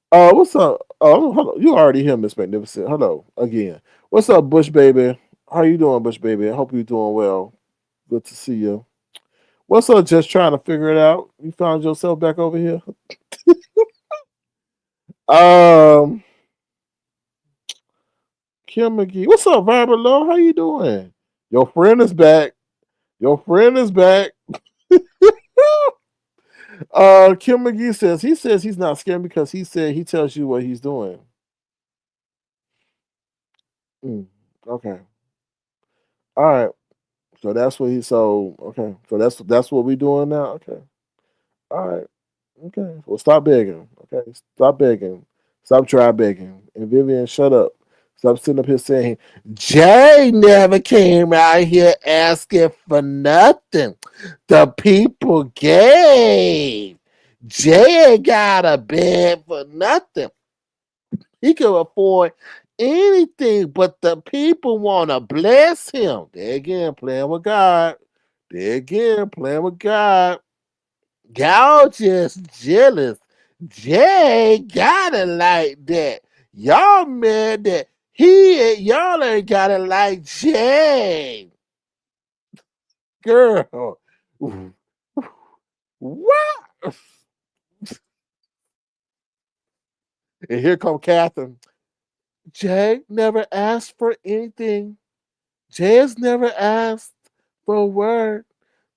What's up? Oh, hello. You already here, Miss Magnificent. Hello again. What's up, Bush baby? How you doing, Bush baby? I hope you're doing well. Good to see you. What's up? Just trying to figure it out. You found yourself back over here. Um, Kim McGee. What's up, Viber Low? How you doing? Your friend is back. Your friend is back. Kim McGee says he's not scared because he said he tells you what he's doing. Mm, okay. All right. So that's what he so okay. So that's what we doing now. Okay. All right. Okay. Well, stop begging. Okay. Stop begging. Stop try begging. And Vivian, shut up. Stop sitting up here saying Jay never came out here asking for nothing. The people gave. Jay ain't got a bed for nothing. He can afford anything, but the people want to bless him. There again, playing with God. There again, playing with God. Y'all just jealous. Jay got it like that. Y'all mad that y'all ain't got it like Jay. Girl. What? And here come Catherine. Jay never asked for anything. Jay has never asked for a word.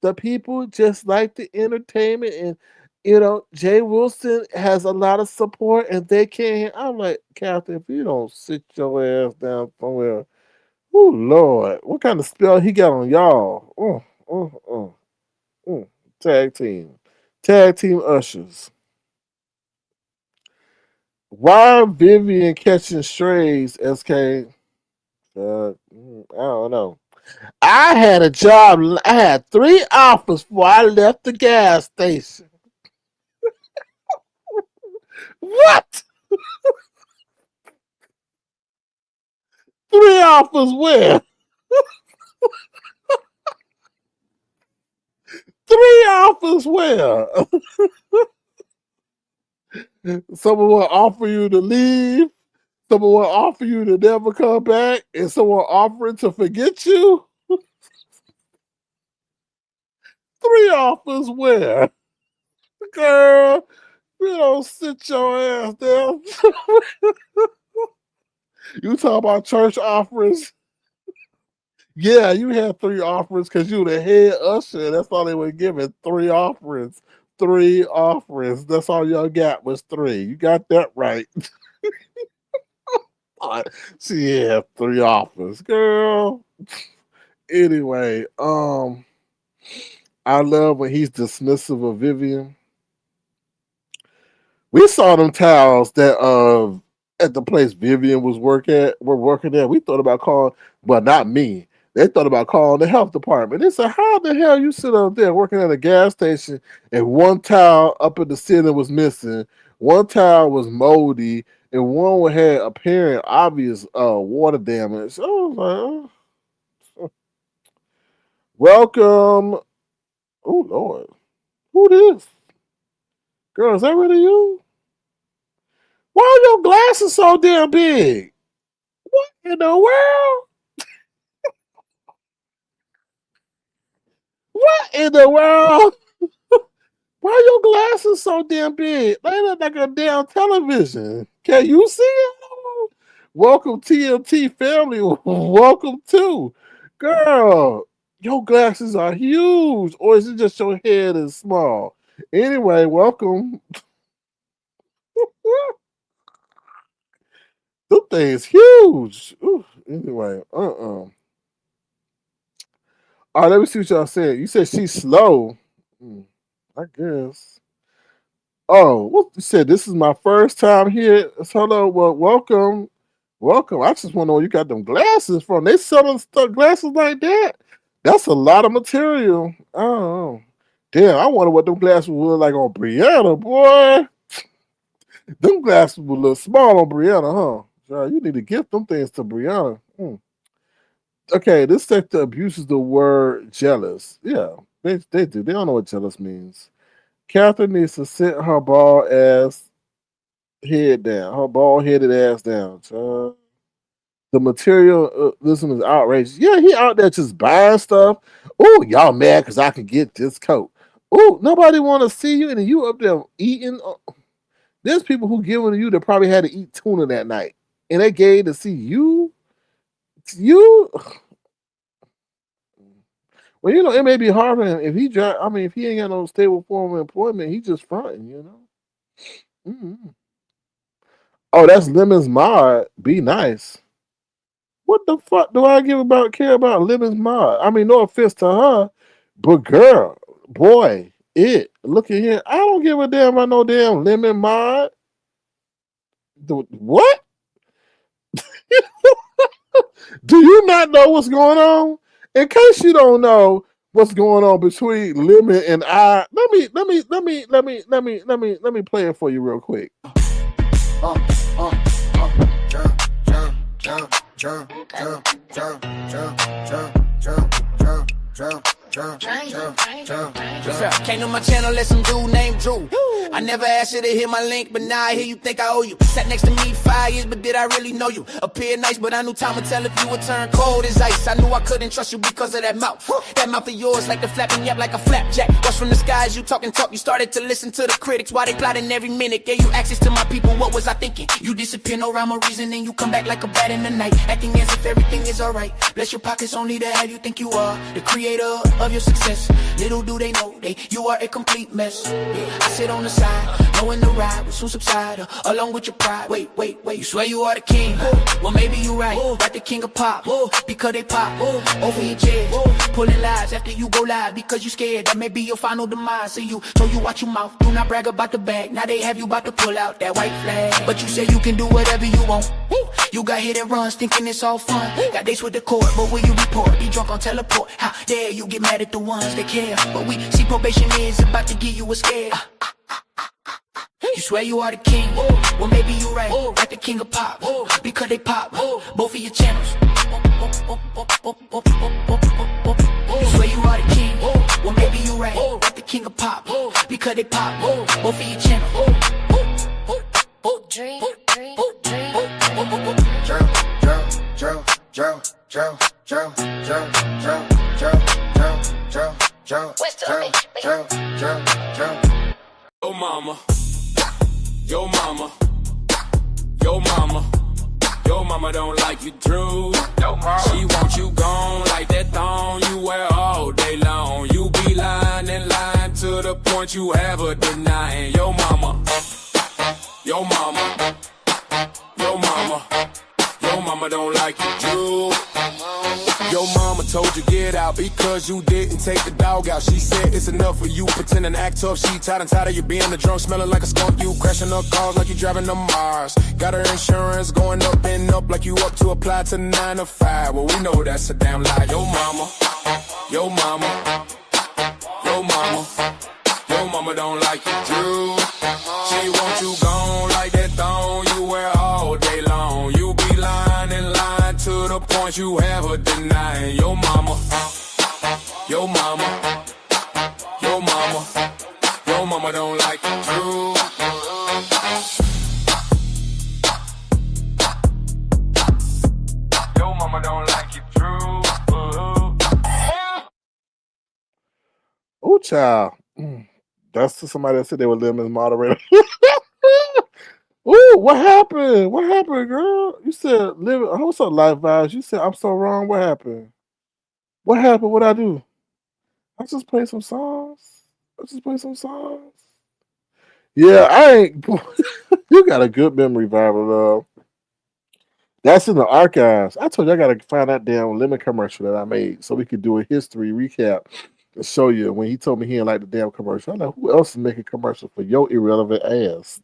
The people just like the entertainment, and Jay Wilson has a lot of support, and they can't. I'm like, Captain, if you don't sit your ass down somewhere, oh Lord, what kind of spell he got on y'all? Mm. Tag team ushers. Why Vivian catching strays? SK. I don't know. I had a job. I had 3 offers before I left the gas station. What? 3 offers where? 3 offers where? Someone will offer you to leave. Someone will offer you to never come back, and someone offering to forget you. 3 offers where? Girl, you don't sit your ass down. You talk about church offerings. Yeah, you had 3 offerings because you the head usher. That's all they were giving. 3 offerings. 3 offerings. That's all y'all got was 3. You got that right. She had 3 offers, girl. Anyway, I love when he's dismissive of Vivian. We saw them towels that at the place Vivian were working at. We thought about calling, well, not me. They thought about calling the health department. They said, "How the hell you sit up there working at a gas station and one towel up in the ceiling was missing, one towel was moldy, and one had apparent obvious water damage?" I was like, oh, welcome. Oh Lord, who this? Girl, is that really you? Why are your glasses so damn big? What in the world? What in the world? Why your glasses so damn big? They look like a damn television. Can you see it? Welcome TMT family. Welcome to. Girl, your glasses are huge. Or is it just your head is small? Anyway, welcome. Them things huge. Ooh, anyway, All right, let me see what y'all said. You said she's slow. Hmm, I guess. Oh, what you said? This is my first time here. Hello, well, welcome, welcome. I just want to know where you got them glasses from. They selling stuff glasses like that. That's a lot of material. Oh, damn! I wonder what them glasses would look like on Brianna, boy. Them glasses would look small on Brianna, huh? You need to get them things to Brianna. Okay, this sector abuses the word jealous. Yeah, they do. They don't know what jealous means. Catherine needs to sit her bald headed ass down. The materialism is outrageous. Yeah, he out there just buying stuff. Oh, y'all mad because I can get this coat. Oh, nobody want to see you, and you up there eating. There's people who giving to you that probably had to eat tuna that night, and they gave to see you. You, well, you know, it may be hard for him if he drive. I mean, if he ain't got no stable form of employment, he just fronting. You know. Mm-hmm. Oh, that's Lemon's mod. Be nice. What the fuck do I care about Lemon's mod? I mean, no offense to her, but girl, boy, look at here. I don't give a damn about no damn Lemon mod. What? Do you not know what's going on? In case you don't know what's going on between Lemon and I, let me play it for you real quick. Came to my channel, let some dude named Drew. I never asked you to hit my link, but now I hear you think I owe you. Sat next to me 5 years, but did I really know you? Appeared nice, but I knew time would tell if you would turn cold as ice. I knew I couldn't trust you because of that mouth. That mouth of yours like the flapping yap like a flapjack. Watch from the skies, you talk, you started to listen to the critics while they plotting every minute. Gave you access to my people, what was I thinking? You disappear, no rhyme or reason, and you come back like a bat in the night. Acting as if everything is alright. Bless your pockets only to have you think you are the creator of your success. Little do they know, you are a complete mess. I sit on the side, knowing the ride will soon subside, along with your pride. Wait, you swear you are the king? Well, maybe you right, like the king of pop, because they pop over your chest, pulling lies after you go live, because you scared that may be your final demise. So you told you watch your mouth, do not brag about the bag. Now they have you about to pull out that white flag, but you say you can do whatever you want. You got hit and runs, thinking it's all fun. Got dates with the court, but will you report? Be drunk on teleport. How dare you get mad at the ones that care? But we see probation is about to give you a scare. You swear you are the king? Well, maybe you right, like the king of pop, because they pop both of your channels. You swear you are the king? Well, maybe you right, like the king of pop, because they pop both of your channels. Dream. Yo mama, yo mama, yo mama, yo mama don't like you, Drew. She want you gone like that thong you wear all day long. You be lying and lying to the point you have her denying. Yo mama, yo mama, yo mama, yo mama don't like you, Drew. Your mama told you get out because you didn't take the dog out. She said it's enough for you pretending to act tough. She tired and tired of you being the drunk, smelling like a skunk. You crashing up cars like you driving to Mars. Got her insurance going up and up like you up to apply to 9 to 5. Well, we know that's a damn lie. Yo mama, yo mama, yo mama, yo mama don't like you, Drew. She want you gone like that thong you wear all day long. You be lying and lying to the point you have her denying. Yo mama, yo mama, yo mama, yo mama don't like you, Drew. Yo mama don't like you, Drew. Oh, child. That's to somebody that said they would live as moderator. Ooh, what happened? What happened, girl? You said live. What's up, Life Vibes? You said I'm so wrong. What happened? What happened? What I do? I just play some songs. Yeah, I ain't. You got a good memory, Viral. That's in the archives. I told you I gotta find that damn Lemon commercial that I made so we could do a history recap and show you when he told me he didn't like the damn commercial. I'm like, who else is making commercial for your irrelevant ass?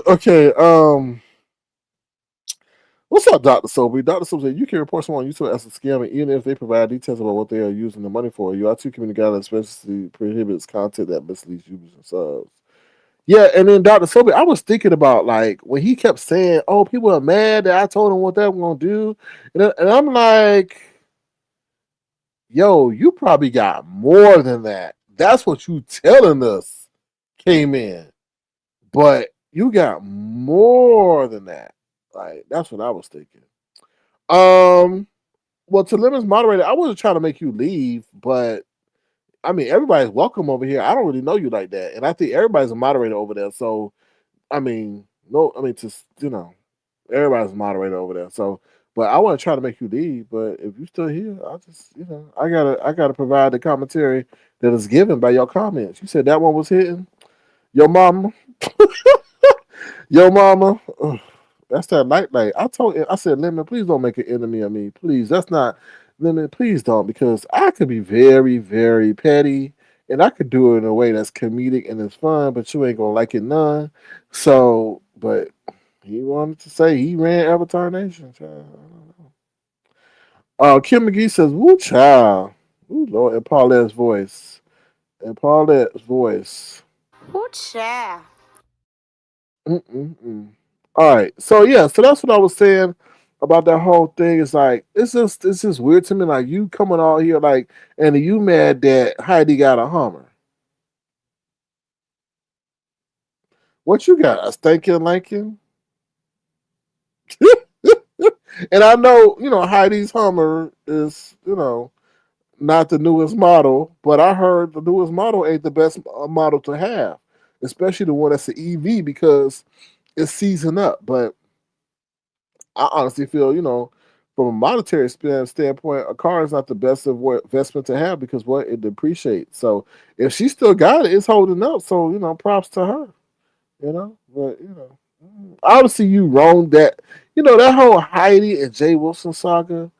Okay, what's up, Dr. Sobey? Dr. Sobey said you can report someone on YouTube as a scam, and even if they provide details about what they are using the money for, you are too community guidelines especially prohibits content that misleads users and subs. Yeah, and then Dr. Sobey, I was thinking about like when he kept saying, "Oh, people are mad that I told them what they were gonna do," and I'm like, "Yo, you probably got more than that. That's what you telling us came in." But You got more than that. Like that's what I was thinking. Um, well, to limits moderator, I wasn't trying to make you leave, but I mean everybody's welcome over here. I don't really know you like that, and I think everybody's a moderator over there. So I mean, no, I mean, just everybody's a moderator over there. So, but I want to try to make you leave. But if you're still here, I just, I gotta provide the commentary that is given by your comments. You said that one was hitting your mama, your mama. Ugh, that's that nightlight. I said, Lemon, please don't make an enemy of me, please. That's not Lemon. Please don't, because I could be very, very petty. And I could do it in a way that's comedic and it's fun, but you ain't gonna like it none. So, but he wanted to say he ran Avatar Nation. Child. I don't know. Kim McGee says, "Woo, child, woo, Lord," and Paulette's voice, and Paulette's voice. Ooh, child. Mm-mm-mm. All right, so yeah, so that's what I was saying about that whole thing. It's like it's just weird to me. Like you coming out here like, and you mad that Heidi got a Hummer? What you got? A stinking Lincoln? And I know Heidi's Hummer is not the newest model, but I heard the newest model ain't the best model to have, especially the one that's an EV because it's seasoned up. But I honestly feel, from a monetary standpoint, a car is not the best of what investment to have because what it depreciates. So if she still got it, it's holding up. So props to her. But obviously you wrong that that whole Heidi and Jay Wilson saga.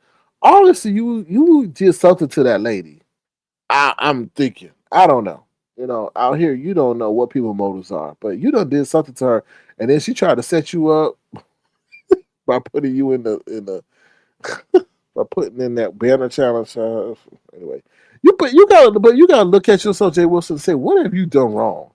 Obviously you did something to that lady. I'm thinking. I don't know. Out here you don't know what people's motives are, but you done did something to her, and then she tried to set you up by putting you in the by putting in that banner challenge. Anyway, you gotta look at yourself, Jay Wilson, and say, what have you done wrong,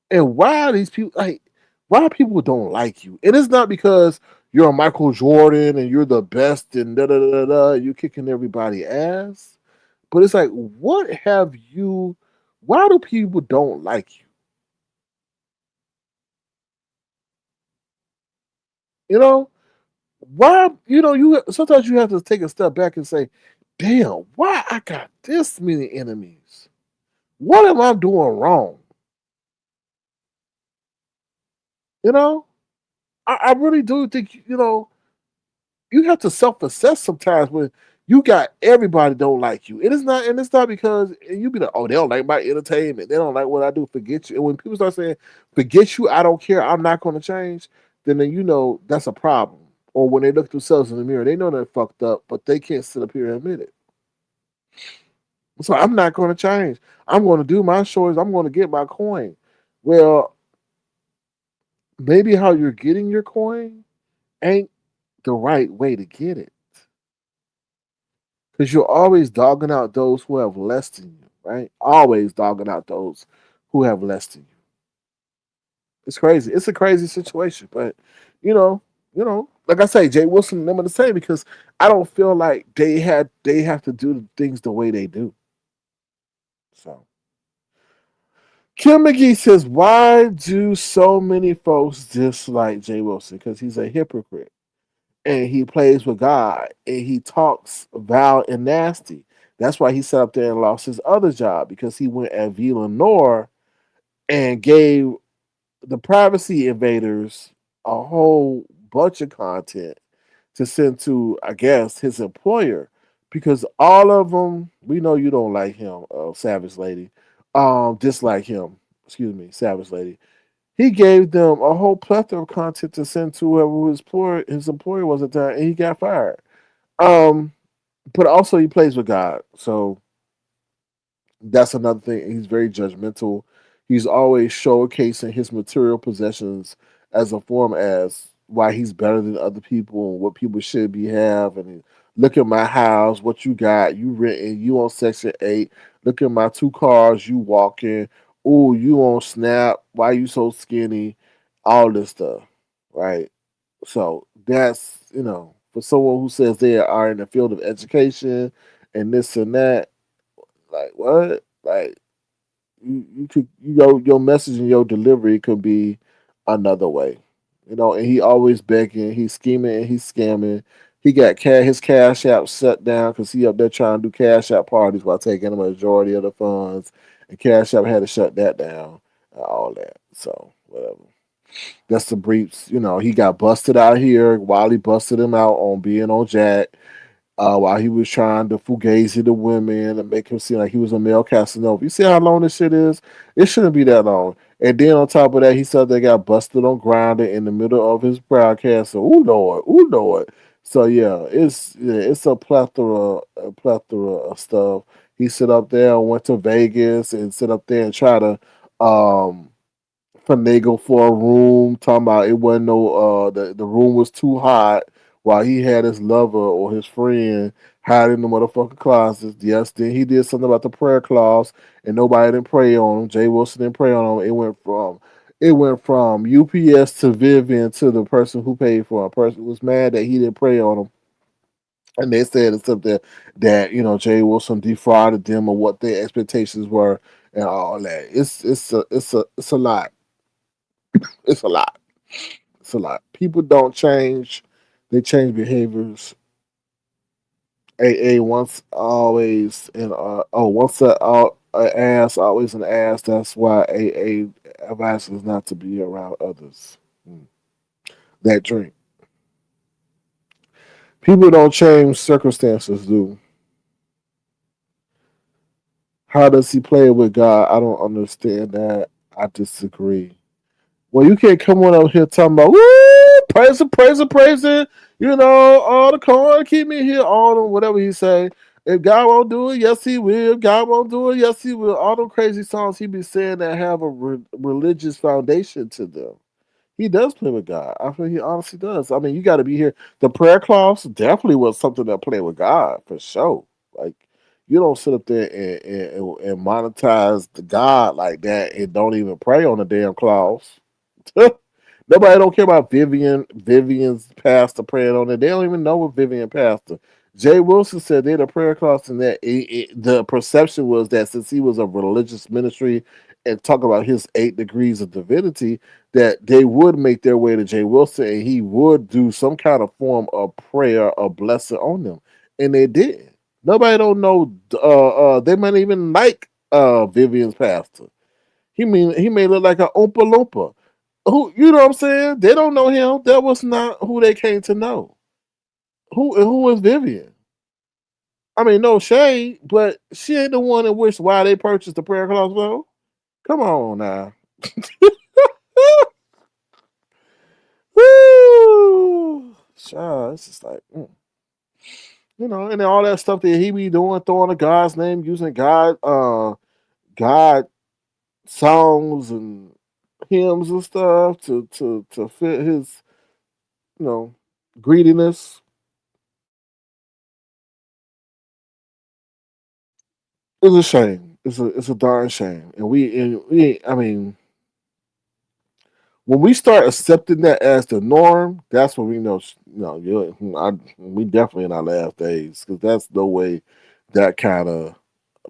and why are these people like? Why people don't like you? And it's not because you're a Michael Jordan and you're the best and da da da da. You kicking everybody ass, but it's like, what have you? Why do people don't like you? You know why? You sometimes you have to take a step back and say, "Damn, why I got this many enemies? What am I doing wrong?" You know, I really do think you have to self-assess sometimes when you got everybody don't like you. And it's not because and you be like, oh, they don't like my entertainment. They don't like what I do. Forget you. And when people start saying, forget you, I don't care, I'm not gonna change, then that's a problem. Or when they look themselves in the mirror, they know they're fucked up, but they can't sit up here and admit it. So I'm not gonna change. I'm gonna do my chores, I'm gonna get my coin. Well, maybe how you're getting your coin ain't the right way to get it. Because you're always dogging out those who have less than you, right? Always dogging out those who have less than you. It's crazy. It's a crazy situation, but like I say, Jay Wilson and them are the same because I don't feel like they have to do things the way they do. So Kim McGee says, why do so many folks dislike Jay Wilson? Because he's a hypocrite and he plays with God and he talks vile and nasty. That's why he sat up there and lost his other job because he went at V. Lenore and gave the privacy invaders a whole bunch of content to send to, I guess, his employer. Because all of them, we know you don't like him, Savage Lady. Dislike him. Excuse me, Savage Lady. He gave them a whole plethora of content to send to whoever his employer was at the time, and he got fired. Um, but also he plays with God, so that's another thing. He's very judgmental. He's always showcasing his material possessions as a form as why he's better than other people and what people should be have. And look at my house, what you got, you renting, you on Section 8. Look at my 2 cars, you walking. Oh, you on Snap? Why you so skinny? All this stuff, right? So that's for someone who says they are in the field of education and this and that. Like what? Like you could your message and your delivery could be another way. And he always begging, he's scheming, and he's scamming. He got his cash app shut down because he up there trying to do cash app parties while taking the majority of the funds, and cash app had to shut that down and all that. So whatever. That's the briefs. He got busted out here. Wiley busted him out on being on Jack while he was trying to fugazi the women and make him seem like he was a male Casanova. You see how long this shit is? It shouldn't be that long. And then on top of that, he said they got busted on Grindr in the middle of his broadcast. So, ooh lord. So it's a plethora of stuff. He sit up there and went to Vegas and sit up there and try to um finagle for a room, talking about it wasn't no the room was too hot while he had his lover or his friend hiding in the motherfucking closets. Yes, then he did something about the prayer clause and nobody didn't pray on him. Jay Wilson didn't pray on him. It went from UPS to Vivian to the person who paid for him. A person was mad that he didn't pray on him. And they said it's something that Jay Wilson defrauded them of what their expectations were and all that. It's a lot. It's a lot. It's a lot. People don't change; they change behaviors. AA once always and once a ass always an ass. That's why AA advises not to be around others that drink. People don't change; circumstances do. How does he play with God? I don't understand that. I disagree. Well, you can't come on up here talking about woo, praise it. All the corn keep me here, all them whatever he say. If God won't do it, yes he will. If God won't do it, yes he will. All them crazy songs he be saying that have a religious foundation to them. He does play with God. I feel he honestly does. I mean, you got to be here. The prayer clause definitely was something that played with God for sure. Like you don't sit up there and monetize the God like that and don't even pray on the damn clause. Nobody don't care about Vivian. Vivian's pastor praying on it. They don't even know what Vivian pastor. Jay Wilson said they had a prayer class and that the perception was that since he was a religious ministry and talk about his 8 degrees of divinity, that they would make their way to Jay Wilson and he would do some kind of form of prayer or blessing on them. And they did. Nobody don't know they might even like Vivian's pastor. He may look like a Oompa Loompa. You know what I'm saying? They don't know him. That was not who they came to know. Who is Vivian? I mean, no shade, but she ain't the one in which why they purchased the prayer clause. Well, come on now. Woo! Child, it's just like and then all that stuff that he be doing, throwing a God's name, using God songs and hymns and stuff to fit his you know greediness. It's a shame. It's a darn shame. And we I mean, when we start accepting that as the norm, that's when we know. We definitely in our last days because that's no way that kind of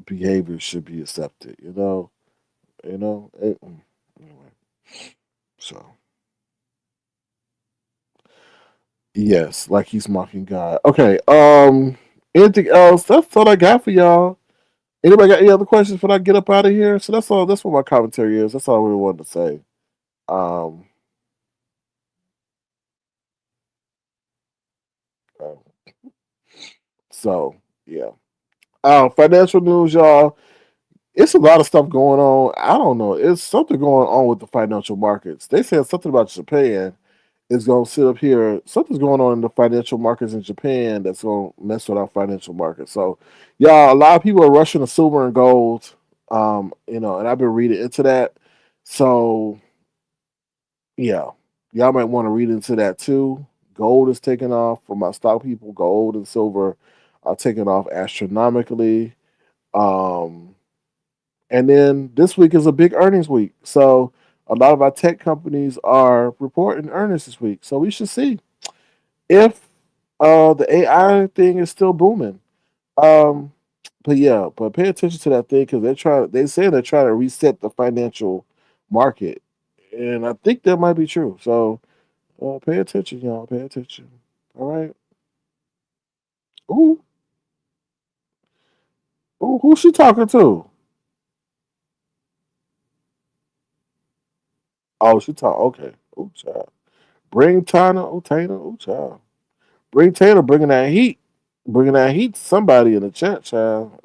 behavior should be accepted. Anyway. So yes, like he's mocking God. Okay. Anything else? That's all I got for y'all. Anybody got any other questions before I get up out of here? So that's all. That's what my commentary is. That's all I really wanted to say. Um, uh, so yeah. Financial news, y'all. It's a lot of stuff going on. I don't know. It's something going on with the financial markets. They said something about Japan is going to sit up here. Something's going on in the financial markets in Japan that's going to mess with our financial markets. So, y'all, a lot of people are rushing to silver and gold. And I've been reading into that. So, yeah, y'all might want to read into that too. Gold is taking off for my stock people. Gold and silver are taking off astronomically. Um, and then this week is a big earnings week. So a lot of our tech companies are reporting earnings this week. So we should see if the AI thing is still booming. Um, but pay attention to that thing because they say they're trying to reset the financial market and I think that might be true. So pay attention, y'all. Pay attention. All right. Ooh, ooh, who's she talking to? Oh, she talk. Okay. Ooh, child. Bring Tana. Oh, Tana. Oh, child. Bring Taylor. Bringing that heat. Bringing that heat to somebody in the chat, child.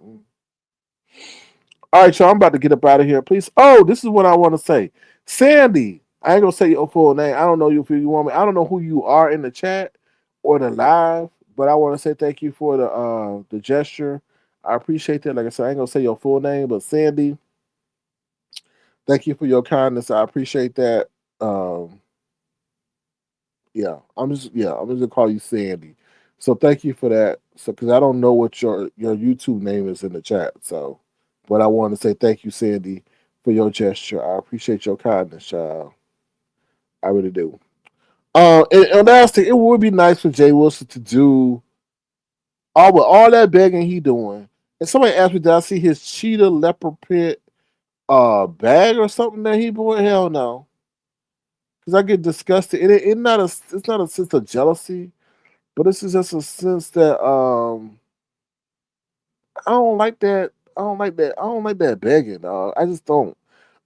All right, y'all. I'm about to get up out of here. Please. Oh, this is what I want to say. Sandy. I ain't gonna say your full name. I don't know you if you want me. I don't know who you are in the chat or the live, but I want to say thank you for the gesture. I appreciate that. Like I said, I ain't gonna say your full name, but Sandy, thank you for your kindness. I appreciate that. Um, I'm just gonna call you Sandy. So thank you for that. So because I don't know what your YouTube name is in the chat. So, but I want to say thank you, Sandy, for your gesture. I appreciate your kindness, child. I really do. And last thing, it would be nice for Jay Wilson to do all that begging he doing. And somebody asked me, did I see his cheetah leopard print bag or something that he bought? Hell no, because I get disgusted. It's not a sense of jealousy, but this is just a sense that I don't like that. I don't like that. I don't like that begging. I just don't.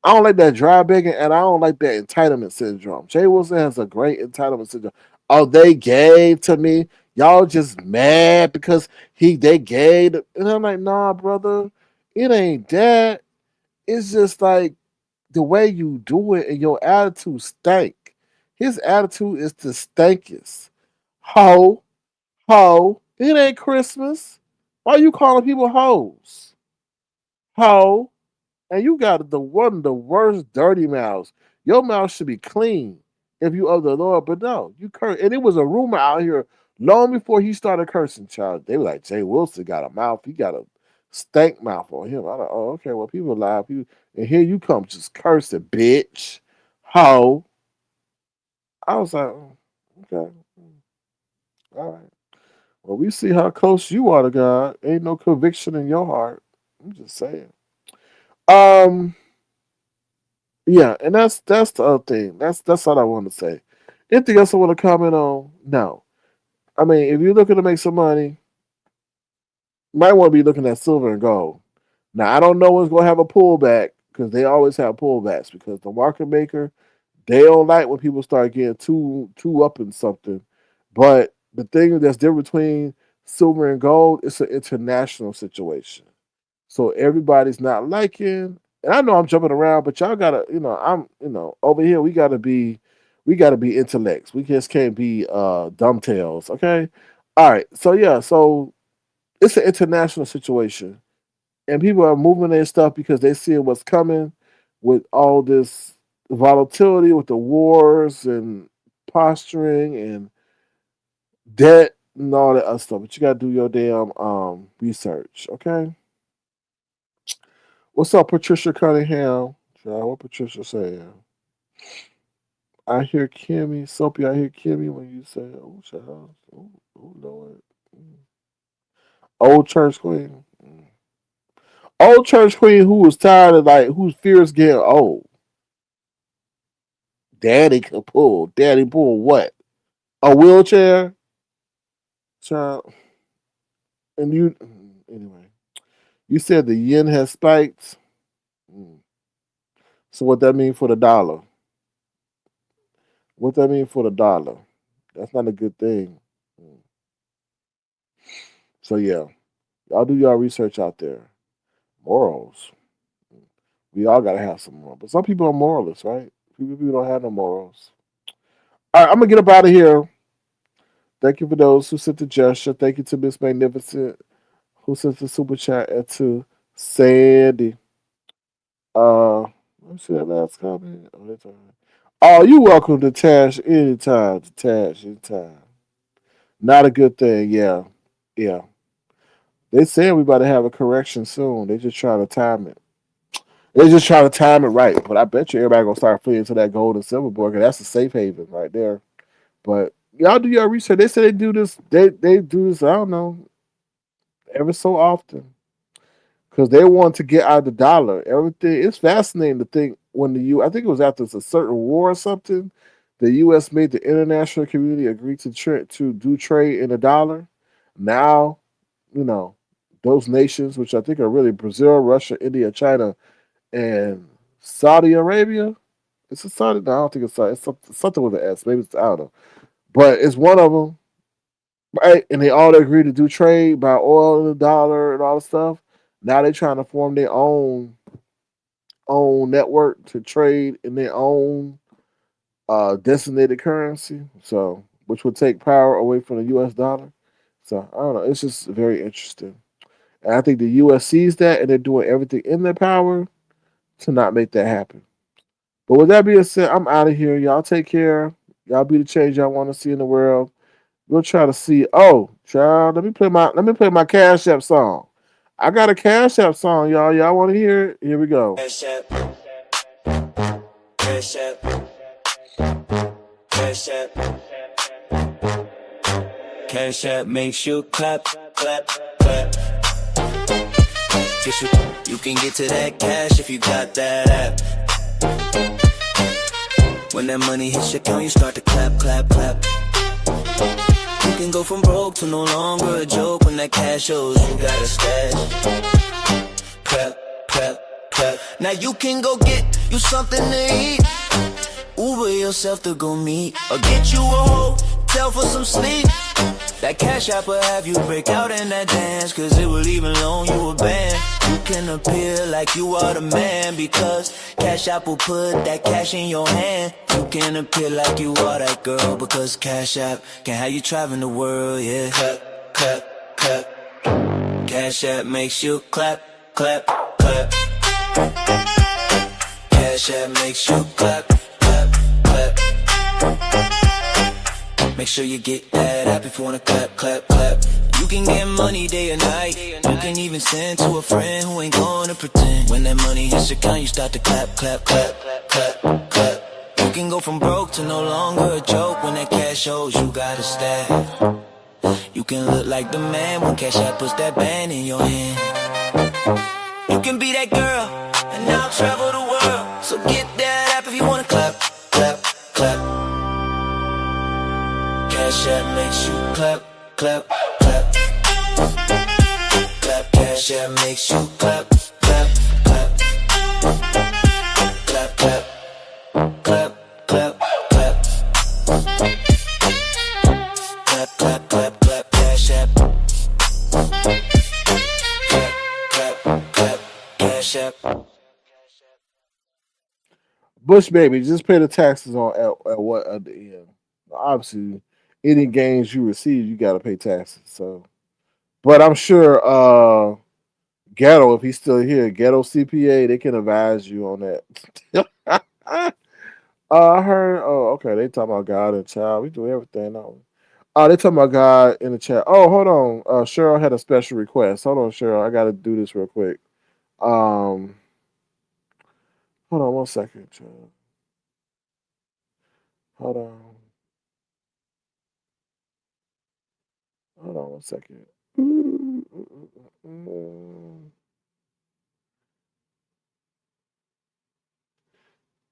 I don't like that dry begging, and I don't like that entitlement syndrome. Jay Wilson has a great entitlement syndrome. Oh, they gave to me. Y'all just mad because they gave, and I'm like, nah, brother, it ain't that. It's just like the way you do it, and your attitude stank. His attitude is the stankiest. Ho, ho, it ain't Christmas. Why you calling people hoes? Ho, and you got one of the worst dirty mouths. Your mouth should be clean if you of the Lord, but no, you curse. And it was a rumor out here long before he started cursing, child. They were like, Jay Wilson got a mouth. He got a stank mouth on him. I like, oh, okay, well, people lie. People, and here you come just cursing, bitch. Ho. I was like, oh, okay, all right. Well, we see how close you are to God. Ain't no conviction in your heart. I'm just saying. Um, Yeah, and that's the other thing. That's all I want to say. Anything else I want to comment on? No. I mean, if you're looking to make some money, you might want to be looking at silver and gold. Now, I don't know when's going to have a pullback because they always have pullbacks because the market maker they don't like when people start getting too up in something. But the thing that's different between silver and gold, it's an international situation. So everybody's not liking. And I know I'm jumping around, but y'all gotta, over here we gotta be intellects. We just can't be dumb tails, okay? All right. So yeah, so it's an international situation. And people are moving their stuff because they see what's coming with all this volatility with the wars and posturing and debt and all that other stuff. But you gotta do your damn research, okay? What's up, Patricia Cunningham? Child, what Patricia saying? I hear Kimmy. Soapy, I hear Kimmy when you say, oh, child. Oh, Lord. Old church queen. Old church queen who was tired of, like, whose fears getting old. Daddy can pull. Daddy pull what? A wheelchair? Child. And you, anyway. You said the yen has spiked. Mm. So what that mean for the dollar? What that mean for the dollar? That's not a good thing. Mm. So yeah, y'all do y'all research out there. Morals. We all gotta have some morals. But some people are moralists, right? People don't have no morals. All right, I'm gonna get up out of here. Thank you for those who sent the gesture. Thank you to Miss Magnificent who sent the super chat and to Sandy. Let me see that last comment. Oh, that's all right. Oh, you welcome to Tash anytime. To Tash anytime. Not a good thing. Yeah, yeah. They said we about to have a correction soon. They just trying to time it. They just trying to time it right. But I bet you everybody gonna start fleeing to that gold and silver board because that's a safe haven right there. But y'all do your research. They say they do this. They do this. I don't know every so often because they want to get out of the dollar. Everything. It's fascinating to think when I think it was after a certain war or something, the U.S. made the international community agree to do trade in the dollar. Now, you know, those nations, which I think are really Brazil, Russia, India, China, and Saudi Arabia. It's a Saudi. No, I don't think it's Saudi. It's something with an S. Maybe it's, I don't know, but it's one of them. Right, and they all agree to do trade by oil and the dollar and all the stuff. Now they're trying to form their own network to trade in their own designated currency. So, which would take power away from the U.S. dollar. So I don't know. It's just very interesting, and I think the U.S. sees that, and they're doing everything in their power to not make that happen. But with that being said, I'm out of here. Y'all take care. Y'all be the change y'all want to see in the world. We'll try to see. Oh, child, let me play my Cash App song. I got a Cash App song, y'all. Y'all want to hear it? Here we go. Cash App, Cash App, Cash App, Cash App makes you clap, clap, clap. You can get to that cash if you got that app. When that money hits your account, you start to clap, clap, clap. You can go from broke to no longer a joke when that cash shows you got a stash. Clap, clap, clap. Now you can go get you something to eat, Uber yourself to go meet, or get you a hotel for some sleep. That cash app will have you break out in that dance, cause it will even loan you a band. You can appear like you are the man, because cash app will put that cash in your hand. You can appear like you are that girl, because cash app can have you traveling the world, yeah. Clap, clap, clap. Cash app makes you clap, clap, clap. Cash app makes you clap, clap, clap. Make sure you get that app if you wanna clap, clap, clap. You can get money day or night. You can even send to a friend who ain't gonna pretend. When that money hits your account, you start to clap, clap, clap, clap, clap. You can go from broke to no longer a joke when that cash shows you got a stash. You can look like the man when Cash App puts that band in your hand. You can be that girl and now travel the world. So get that app if you wanna clap, clap, clap. Cash App makes you clap, clap, clap. Clap, Cash App makes you clap, clap, clap. Clap, clap, clap, clap, clap. Clap, clap, clap, clap, Cash App. Clap, clap, clap, Cash App. Bush baby, just pay the taxes on at what at the end. Obviously, any gains you receive, you got to pay taxes. So, but I'm sure Ghetto, if he's still here, Ghetto CPA, they can advise you on that. I heard. Oh, okay. They talking about God and child. We do everything, don't we? They talking about God in the chat. Oh, hold on. Cheryl had a special request. Hold on, Cheryl. I got to do this real quick. Um, hold on one second, child. Hold on. Hold on one second.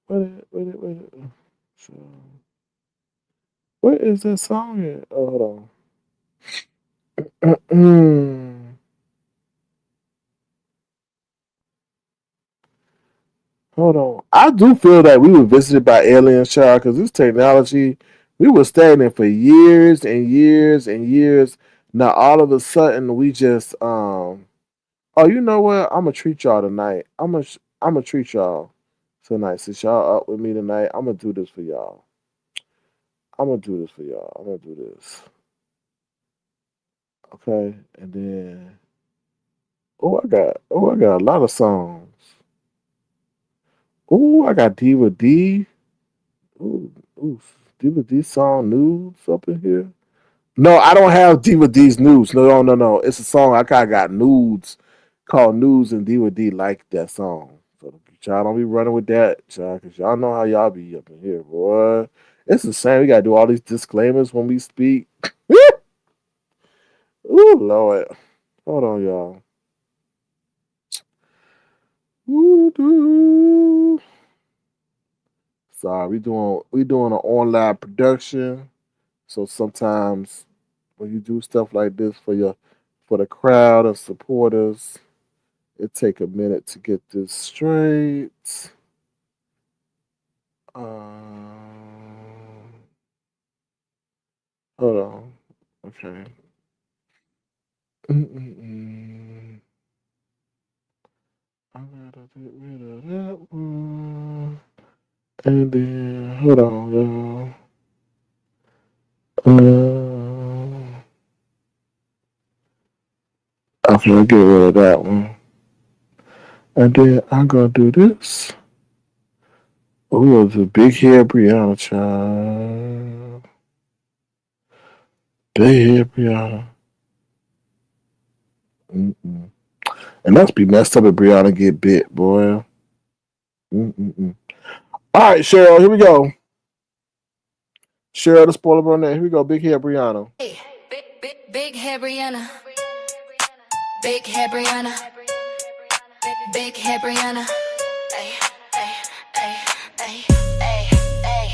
Wait. So, where is that song at? Oh, hold on. Hold on. I do feel that we were visited by aliens, child, because this technology, we were studying for years and years and years. Now all of a sudden we just oh, you know what? I'm gonna treat y'all tonight. I'm gonna treat y'all tonight. Since y'all up with me tonight, I'm gonna do this for y'all. I'm gonna do this for y'all. I'm gonna do this. Okay, and then I got a lot of songs. Oh, I got Diva D. Ooh, ooh, Diva D song nudes up in here. No, I don't have Diva D's nudes. No. It's a song I kind of got nudes called Nudes, and Diva D like that song. So y'all don't be running with that, child, because y'all know how y'all be up in here, boy. It's the same. We gotta do all these disclaimers when we speak. Ooh, Lord. Hold on, y'all. Ooh, doo. So we doing an online production. So sometimes when you do stuff like this for the crowd of supporters, it take a minute to get this straight. Hold on. Okay. I gotta get rid of that one. And then hold on, y'all. Okay, I'll get rid of that one. And then I'm gonna do this. Oh, the big hair Brianna child. Big hair Brianna. And that's be messed up if Brianna get bit, boy. All right, Cheryl, here we go. Cheryl, the spoiler Burnett. Here we go. Big hair Brianna. Hey, big hair Brianna. Big hair Brianna. Big hair Brianna. Ay, ay, ay, ay, ay, ay.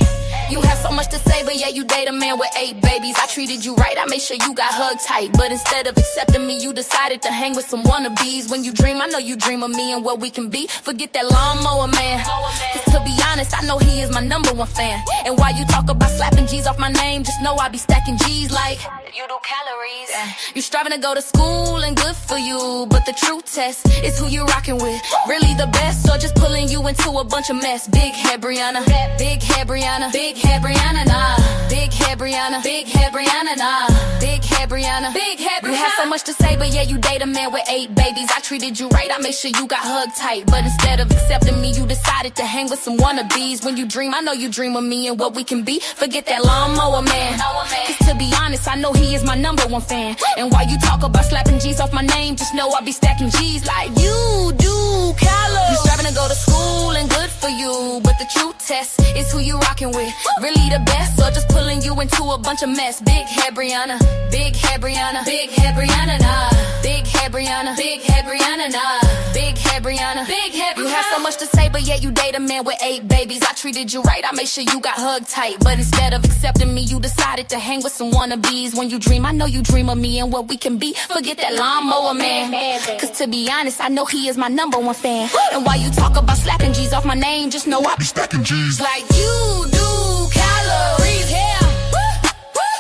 You have so much to say, but yeah, you date a man with 8 babies. I treated you right, I made sure you got hugged tight. But instead of accepting me, you decided to hang with some wannabes. When you dream, I know you dream of me and what we can be. Forget that lawnmower man. Cause to be honest, I know he is my #1 fan. And while you talk about slapping G's off my name, just know I be stacking G's like you do calories. You striving to go to school and good for you, but the true test is who you rocking with. Really the best, or just pulling you into a bunch of mess. Big hair Brianna. Big hair Brianna. Big hair Brianna, nah. Big hair Brianna. Big hair Brianna, nah. Big hair Brianna. Big hair Brianna. You have so much to say, but yeah, you date a man with 8 babies. I treated you right, I made sure you got hugged tight. But instead of accepting me, you decided to hang with some wannabes. When you dream, I know you dream of me and what we can be. Forget that lawnmower man. Cause to be honest, I know he is my #1 fan. And while you talk about slapping G's off my name, just know I be stacking G's like you do calories. You striving to go to school and good for you, but the true test is who you rocking with. Really the best, or just pulling you into a bunch of mess. Big hair Brianna. Big hair Brianna. Big hair Brianna, nah. Big hair Brianna. Big hair Brianna, nah. Big hair Brianna. Big hair Brianna. You have so much to say, but yet you date a man with 8 babies. I treated you right, I made sure you got hugged tight. But instead of accepting me, you decided to hang with some wannabes. When you dream, I know you dream of me and what we can be. Forget that lawnmower man. Cause to be honest, I know he is my #1 fan. And while you talk about slapping G's off my name, just know I be stacking G's like you do calories. Yeah,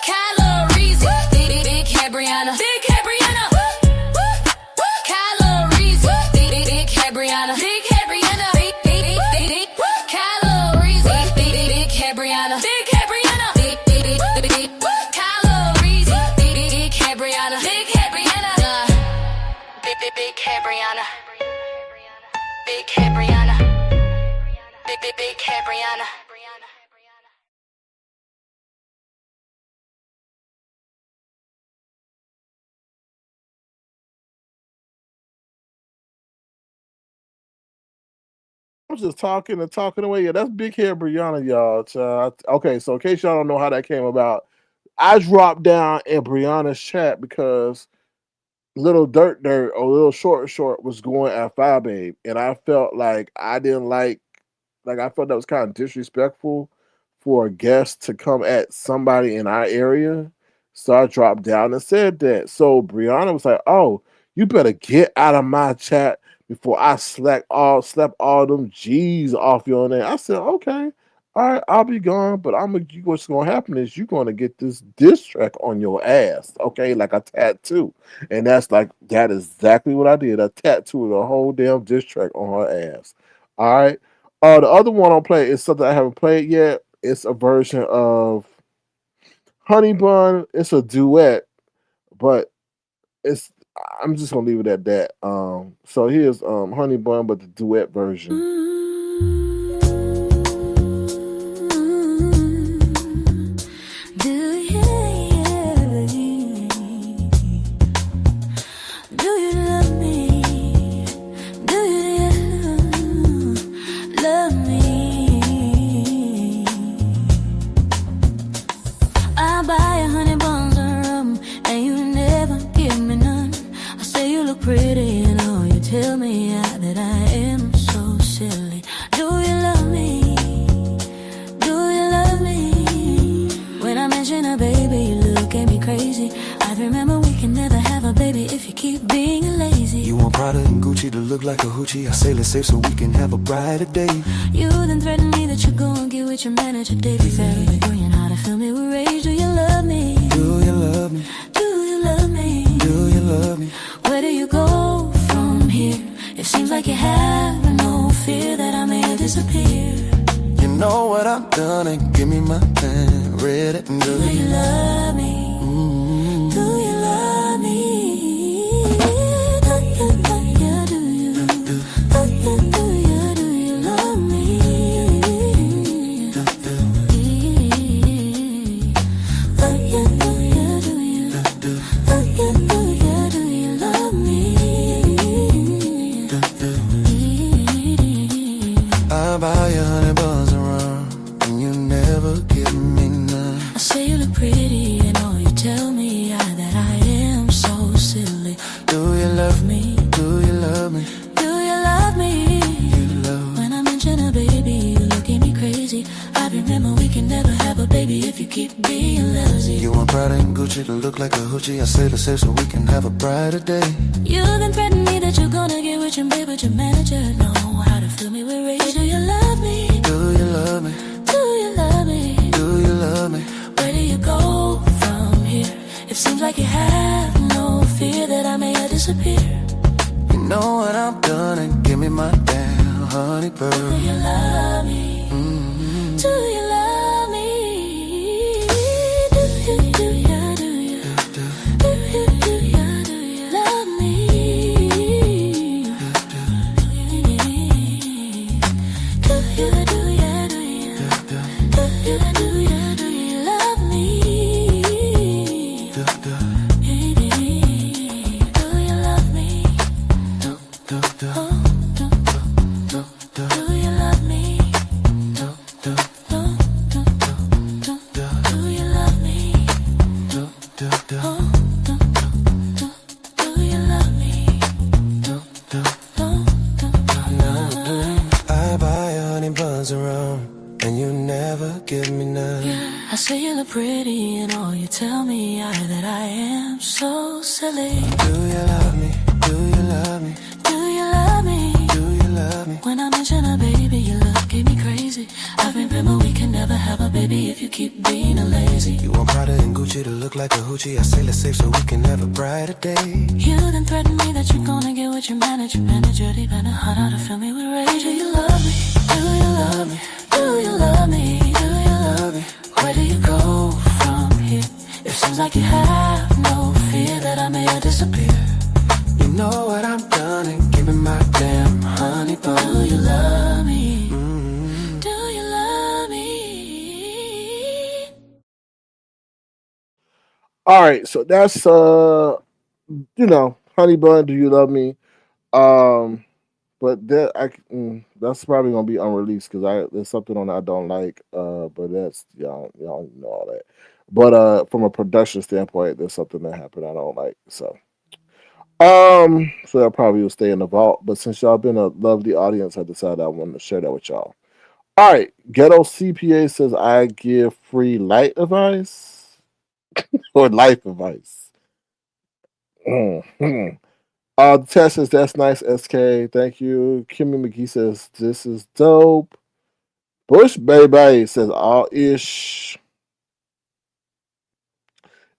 calories. Big hair Brianna. Big hair Brianna. Calories. Big hair Brianna. Big hair Brianna. Calories. Big hair Brianna. Big hair Brianna. Calories. Big hair Brianna. Big hair Brianna. Big hair Brianna. Big hair Brianna. Big hair Brianna. I was just talking and talking away. Yeah, that's big hair Brianna, y'all. Okay, so in case y'all don't know how that came about, I dropped down in Brianna's chat because Little Dirt or Little Short was going at Fire Babe, and I felt like I didn't like I felt that was kind of disrespectful for a guest to come at somebody in our area. So I dropped down and said that. So Brianna was like, "Oh, you better get out of my chat before I slap all them G's off your name." I said, "Okay, all right, I'll be gone, but what's gonna happen is you're gonna get this diss track on your ass, okay, like a tattoo." And that is exactly what I did. I tattooed a whole damn diss track on her ass. All right. The other one I'll play is something I haven't played yet. It's a version of Honey Bun. It's a duet, but I'm just gonna leave it at that. So here's Honey Bun, but the duet version. Pretty and all you tell me that I am so silly. keep being lazy. You want Prada and Gucci to look like a hoochie? I say let's save so we can have a brighter day. You then threaten me that you're gonna get with your manager, Davey Ferry. You know how to fill me with rage. Do you love me? Do you love me? Do you love me? Do you love me? Where do you go from here? It seems like you have no fear that I may disappear. You know what I've done and give me my pen. Read it and Do you love me? Do you love me? Do you, do you, do you? Do you, do you, do you love me? Do you, do you, do you? Do you, do you, do you love me? I buy you 100 buns around and you never give me none. I say you look pretty and all you tell me that I am so silly. Do you love me? Do you love me? Do you love me? You love When I mention a baby, you look at me crazy. I remember we can never have a baby if you keep being lazy. You want Prada and Gucci to look like a hoochie? I say let's save so we can have a brighter day. You then threaten me that you're gonna get rich and babe, but your manager know how to fill me with rage. Do you love me? Do you love me? Do you love me? Do you love me? Where do you go from here? It seems like you have no fear that I may disappear. You know what I've done and give me my damn honey bird. Do you love me? Do you love me? Do you, do you, do you? Do you, do you, do you love me? Do you, do you, do you? Do you, do you, do you love me? Do you love me? Do you love me? I buy 100 buns around and you never give me none. I say you look pretty and all you tell me that I am so silly. Do you love me? Do you love me? Do you love me? Do you love me? When I mention a baby, you look at me crazy. I remember we can never have a baby if you keep being a lazy. You want Prada and Gucci to look like a hoochie? I say let's save so we can have a brighter day. You then threaten me that you're gonna get with your manager, deep in the heart how to fill me with rage. Do you love me? Do you love me? Do you love me? Do you love me? Where do you go from here? It seems like you have no fear that I may disappear. You know what I've done and give me my damn honey bun. Do you love me? Do you love me? All right, so that's Honey Bun, Do You Love Me? But that's probably gonna be unreleased because there's something on it I don't like. But that's y'all know all that. But from a production standpoint, there's something that happened I don't like. So that probably will stay in the vault. But since y'all been a lovely audience, I decided I wanted to share that with y'all. All right, Ghetto CPA says I give free light advice or life advice. Tess says that's nice, SK. Thank you. Kimmy McGee says this is dope. Bush Baby says all ish.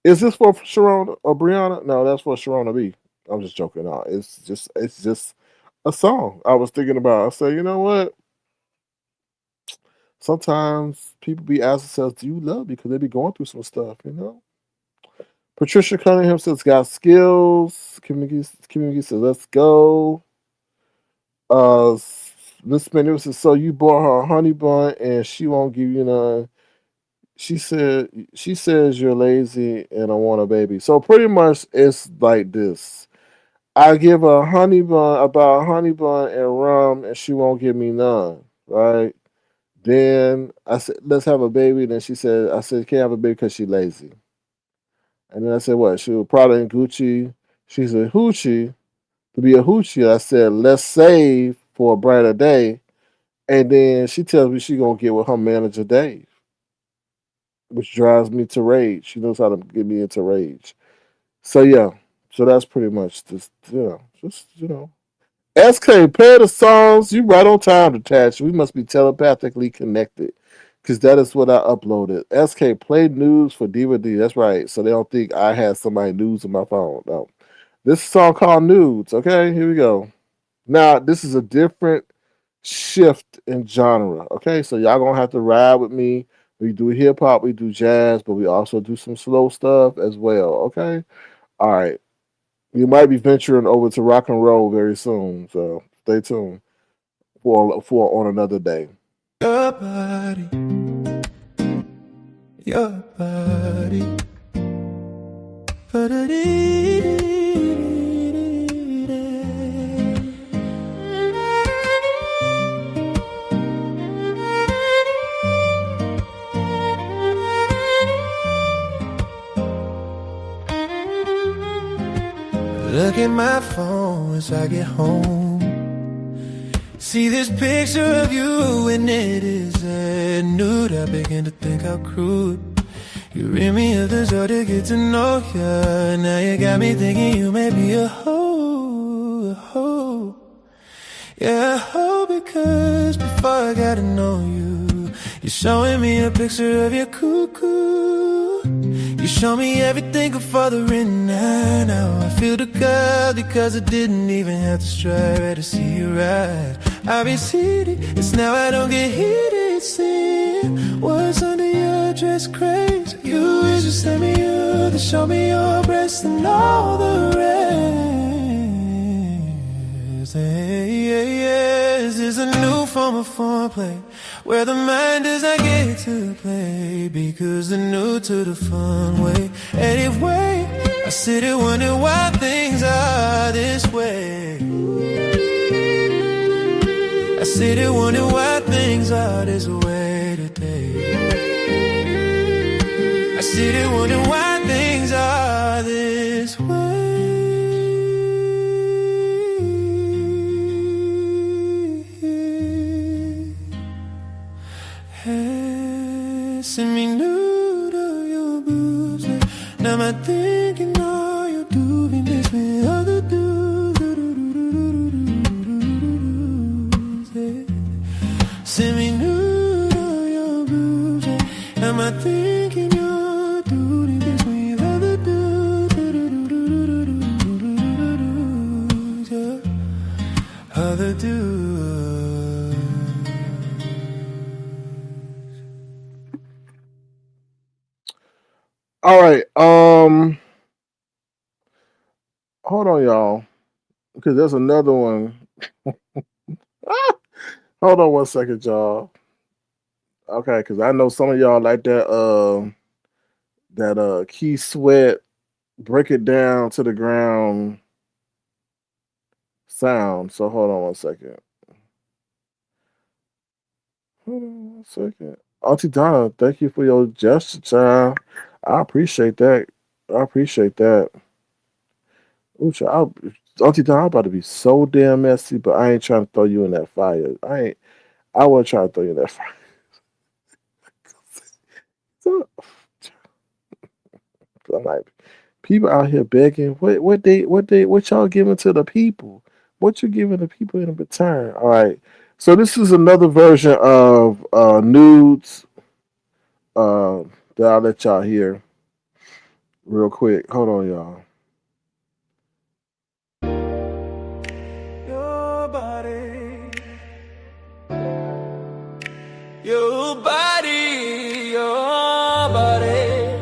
Is this for Sharona or Brianna? No, that's for Sharona B. I'm just joking. No, it's just a song I was thinking about. I said, you know what? Sometimes people be asking themselves, do you love me? Because they be going through some stuff, you know? Patricia Cunningham says, got skills. Kim McGee says, let's go. Miss Manuel says, so you bought her a honey bun and she won't give you none. She says you're lazy and I want a baby. So pretty much it's like this. I give her about a honey bun and rum and she won't give me none, right? Then I said, let's have a baby. Then I said, can't have a baby because she's lazy. And then I said, what? She was Prada and Gucci. She said, hoochie. To be a hoochie, I said, let's save for a brighter day. And then she tells me she going to get with her manager, Dave, which drives me to rage. She knows how to get me into rage. So, yeah. So that's pretty much SK, play the songs. You right on time, detached. We must be telepathically connected. Because that is what I uploaded. SK, play news for DVD. That's right. So they don't think I had somebody news on my phone. No. This song called Nudes. Okay, here we go. Now, this is a different shift in genre. Okay, so y'all gonna have to ride with me. We do hip hop, we do jazz, but we also do some slow stuff as well. Okay, all right. You might be venturing over to rock and roll very soon, so stay tuned for on another day. Your body, your body. Look at my phone as I get home. See this picture of you and it is a nude. I begin to think how crude. You rid me of the joy to get to know ya. Now you got me thinking you may be a hoe, a hoe. Yeah, a hoe because before I got to know you, you're showing me a picture of your cuckoo. You show me everything before the written. Now I feel the girl because I didn't even have to strive to see you right. I receded, it's now I don't get heated. See what's under your dress crazy. You is just let me you to show me your breasts and all the rest. This is a new form of foreplay where the mind does not get to play because they're new to the fun way. Anyway, I sit and wonder why things are this way. I sit and wonder why things are this way today. I sit and wonder why things are this way. Hey, send me nude of your boobs. Now my thinking all you do be mix with other dudes. Send me nude of your boobs. Now my thinking your duty mix with other dudes. Other dudes. All right. Hold on, y'all, because there's another one. Hold on one second, y'all. Okay, because I know some of y'all like that Key Sweat, break it down to the ground sound. So hold on one second. Hold on one second. Auntie Donna, thank you for your gesture, child. I appreciate that. I appreciate that. Ooh, child, Auntie Donna, I'm about to be so damn messy, but I ain't trying to throw you in that fire. I wasn't trying to throw you in that fire. So, I'm like, people out here begging. What y'all giving to the people? What you giving the people in return? All right. So this is another version of nudes that I'll let y'all hear real quick. Hold on, y'all. Your body, your body, your body,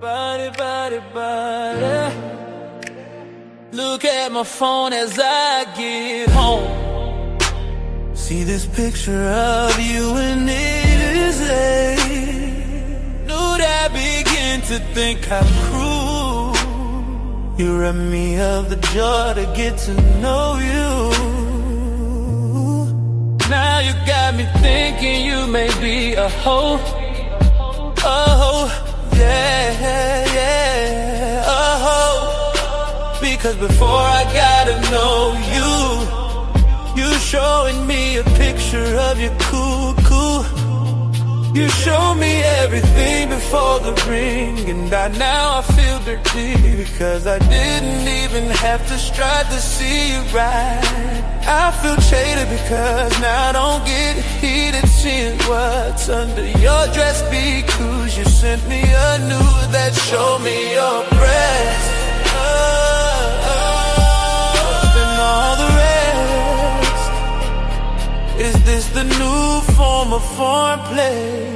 body, body, body. Look at my phone as I get home. See this picture of you and it is a nude. I begin to think how cruel. You rob me of the joy to get to know you. Now you got me thinking you may be a hoe. Oh, yeah, yeah, a hoe. Because before I got to know you showing me a picture of your cuckoo. You showed me everything before the ring, and now I feel dirty because I didn't even have to strive to see you right. I feel cheated because now I don't get heated seeing what's under your dress because you sent me a nude that showed me your breast. And all the rest. Is this the new form of foreplay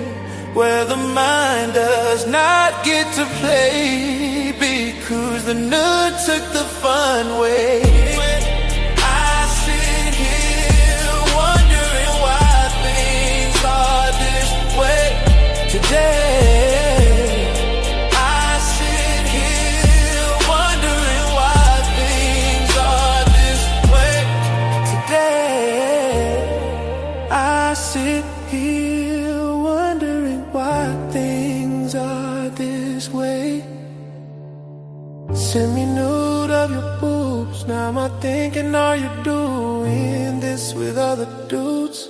where the mind does not get to play because the nude took the fun away? I sit here wondering why things are this way today. I sit here wondering why things are this way today. I sit here wondering why things are this way. Send me nude of your boobs. Now I'm thinking, are you doing this with other dudes?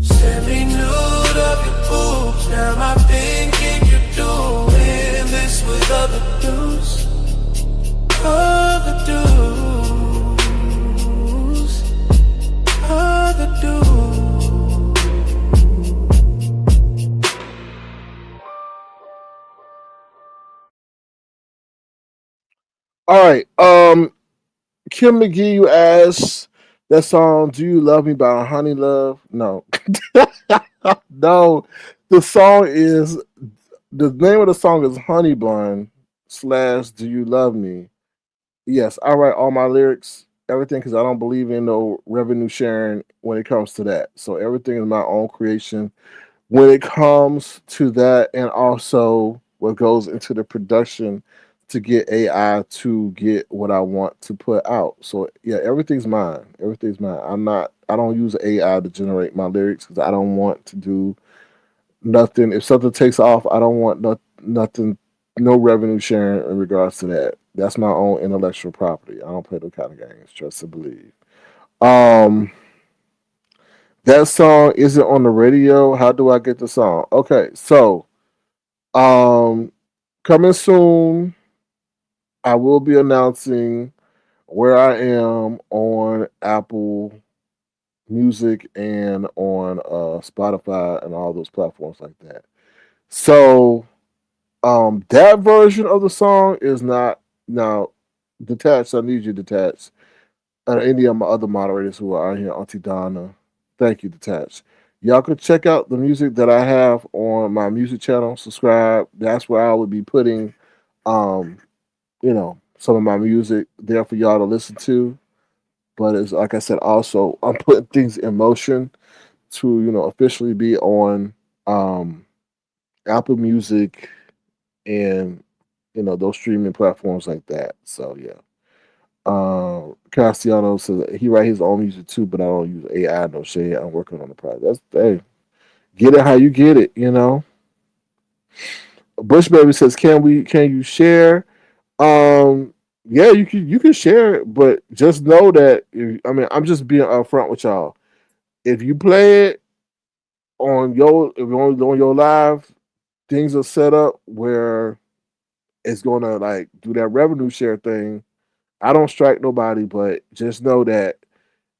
Send me nude of your boobs. Now I'm thinking you're doing this with other dudes. Other dudes. Other dudes. All right. Kim McGee, you asked that song "Do You Love Me" by Honey Love. No, no. The song is the name of the song is Honey Bun slash Do You Love Me. Yes, I write all my lyrics, everything, because I don't believe in no revenue sharing when it comes to that. So everything is my own creation when it comes to that, and also what goes into the production to get AI to get what I want to put out. So yeah, everything's mine. Everything's mine. I don't use AI to generate my lyrics because I don't want to do nothing. If something takes off, I don't want nothing, no revenue sharing in regards to that. That's my own intellectual property. I don't play those kind of games. Trust and believe. Um, that song isn't on the radio. How do I get the song? Okay, so um, coming soon, I will be announcing where I am on Apple Music and on Spotify and all those platforms like that. So that version of the song is not now detached. I need you detached. Any of my other moderators who are out here, Auntie Donna, thank you, detached. Y'all can check out the music that I have on my music channel. Subscribe. That's where I would be putting, um, some of my music there for y'all to listen to. But it's like I said, also I'm putting things in motion to officially be on um, Apple Music and those streaming platforms like that. So yeah. Castiano says he write his own music too, but I don't use AI. No shade. I'm working on the project. That's hey, get it how you get it. Bush Baby says, Can you share? Um, yeah, you can share it, but just know that I'm just being upfront with y'all. If you play it on your live, things are set up where it's gonna like do that revenue share thing. I don't strike nobody, but just know that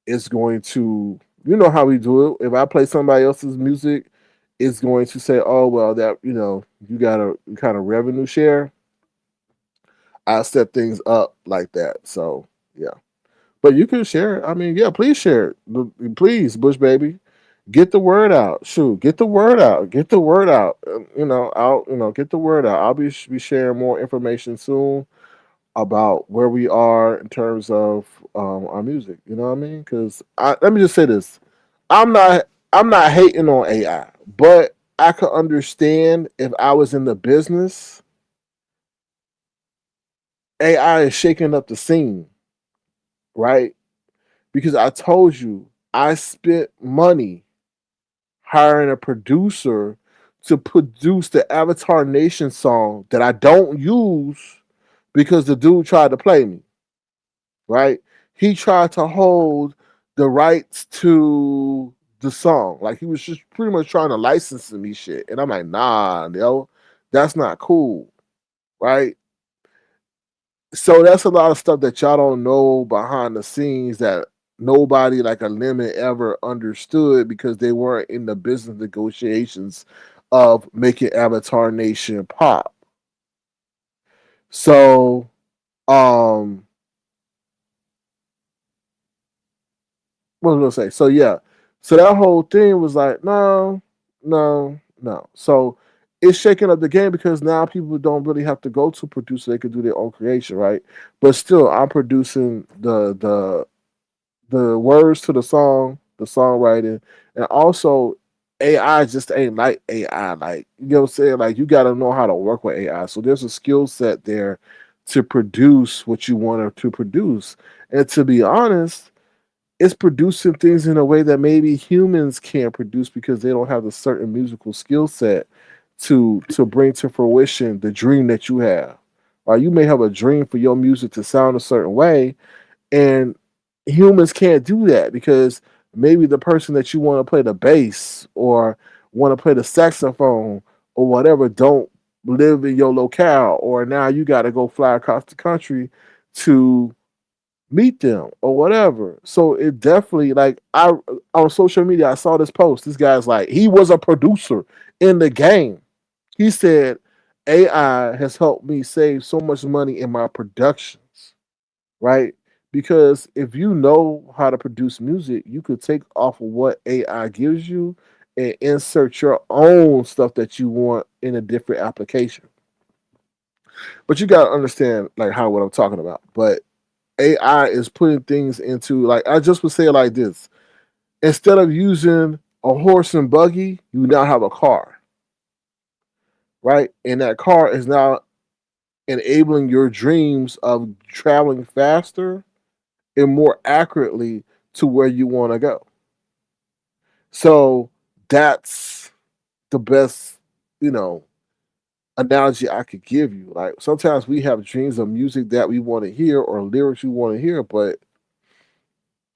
it's going to, how we do it. If I play somebody else's music, it's going to say, oh, well, that, you got to kind of revenue share. I set things up like that. So, yeah. But you can share it. I mean, yeah, please share it. Please, Bush Baby. Get the word out. Shoot, get the word out. Get the word out. Get the word out. I'll be sharing more information soon about where we are in terms of our music. You know what I mean? Because let me just say this: I'm not hating on AI, but I could understand if I was in the business. AI is shaking up the scene, right? Because I told you I spent money hiring a producer to produce the Avatar Nation song that I don't use because the dude tried to play me. Right? He tried to hold the rights to the song. Like he was just pretty much trying to license me shit. And I'm like, nah, yo, that's not cool. Right? So that's a lot of stuff that y'all don't know behind the scenes that nobody like a limit ever understood because they weren't in the business negotiations of making Avatar Nation pop. So um what was I gonna say? So yeah. So that whole thing was like, no, no, no. So it's shaking up the game because now people don't really have to go to producer; they can do their own creation, right? But still, I'm producing the words to the song, the songwriting, and also AI just ain't like AI. Like you know what I'm saying? Like you got to know how to work with AI. So there's a skill set there to produce what you want to produce. And to be honest, it's producing things in a way that maybe humans can't produce because they don't have the certain musical skill set to bring to fruition the dream that you have. Or you may have a dream for your music to sound a certain way, and humans can't do that because maybe the person that you want to play the bass or want to play the saxophone or whatever don't live in your locale, or now you got to go fly across the country to meet them or whatever. So it definitely like I on social media I saw this post. This guy's like he was a producer in the game. He said AI has helped me save so much money in my productions, right? Because if you know how to produce music, you could take off of what AI gives you and insert your own stuff that you want in a different application. But you gotta understand like how what I'm talking about. But AI is putting things into like I just would say it like this. Instead of using a horse and buggy, you now have a car, right? And that car is now enabling your dreams of traveling faster and more accurately to where you want to go. So that's the best, you know, analogy I could give you. Like sometimes we have dreams of music that we want to hear or lyrics we want to hear, but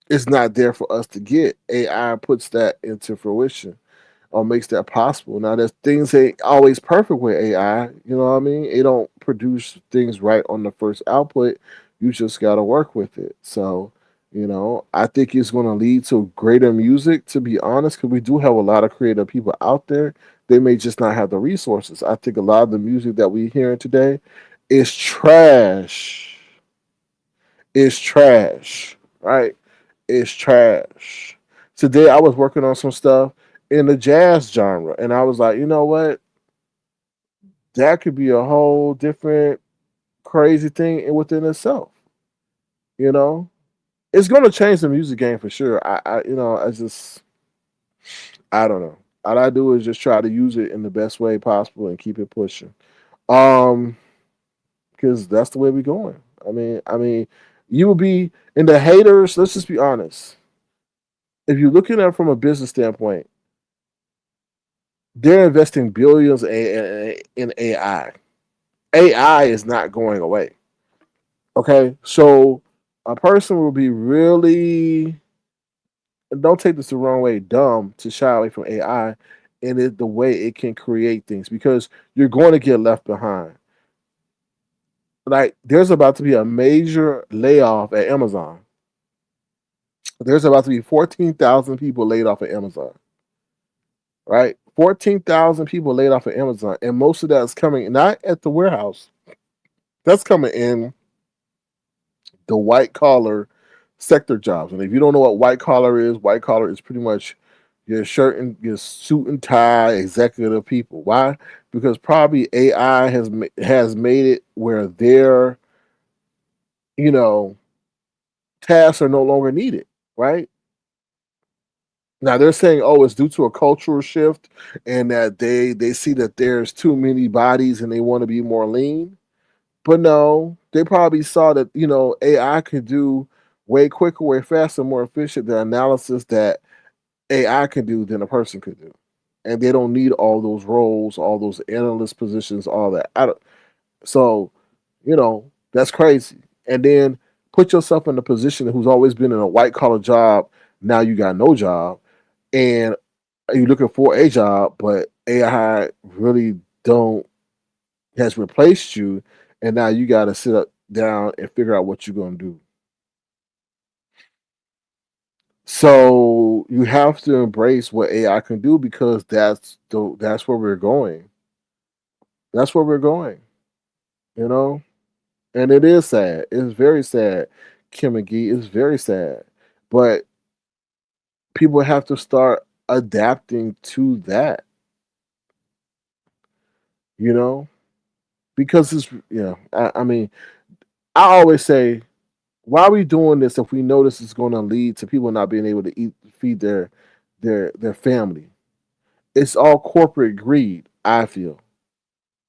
it's not there for us to get. AI puts that into fruition or makes that possible. Now, there's things ain't always perfect with AI. You know what I mean? It don't produce things right on the first output. You just got to work with it. So, I think it's going to lead to greater music. To be honest, because we do have a lot of creative people out there. They may just not have the resources. I think a lot of the music that we hearing today is trash. Is trash, right? Is trash. Today I was working on some stuff in the jazz genre, and I was like, you know what? That could be a whole different crazy thing within itself. You know, it's going to change the music game for sure. I don't know. All I do is just try to use it in the best way possible and keep it pushing. Um, because that's the way we're going. I mean, you will be in the haters. Let's just be honest. If you're looking at it from a business standpoint, they're investing billions in AI. AI is not going away. Okay, so a person will be really, and don't take this the wrong way, dumb to shy away from AI and the way it can create things because you're going to get left behind. Like there's about to be a major layoff at Amazon. There's about to be 14,000 people laid off at Amazon. Right, 14,000 people laid off at Amazon, and most of that is coming not at the warehouse. That's coming in the white collar sector jobs. And if you don't know what white collar is pretty much your shirt and your suit and tie executive people. Why? Because probably AI has made it where their you know tasks are no longer needed. Right now, they're saying, "Oh, it's due to a cultural shift, and that they see that there's too many bodies and they want to be more lean." But no, they probably saw that AI could do way quicker, way faster, more efficient the analysis that AI can do than a person could do, and they don't need all those roles, all those analyst positions, all that. So, that's crazy. And then put yourself in a position who's always been in a white collar job. Now you got no job. and you're looking for a job, but AI really don't has replaced you, and now you got to sit up down and figure out what you're going to do. So you have to embrace what AI can do because that's where we're going. That's where we're going. You know, and it is sad. It's very sad, Kim McGee. It's very sad, but people have to start adapting to that. You know, because it's I mean, I always say, why are we doing this if we know this is going to lead to people not being able to feed their family? It's all corporate greed, I feel,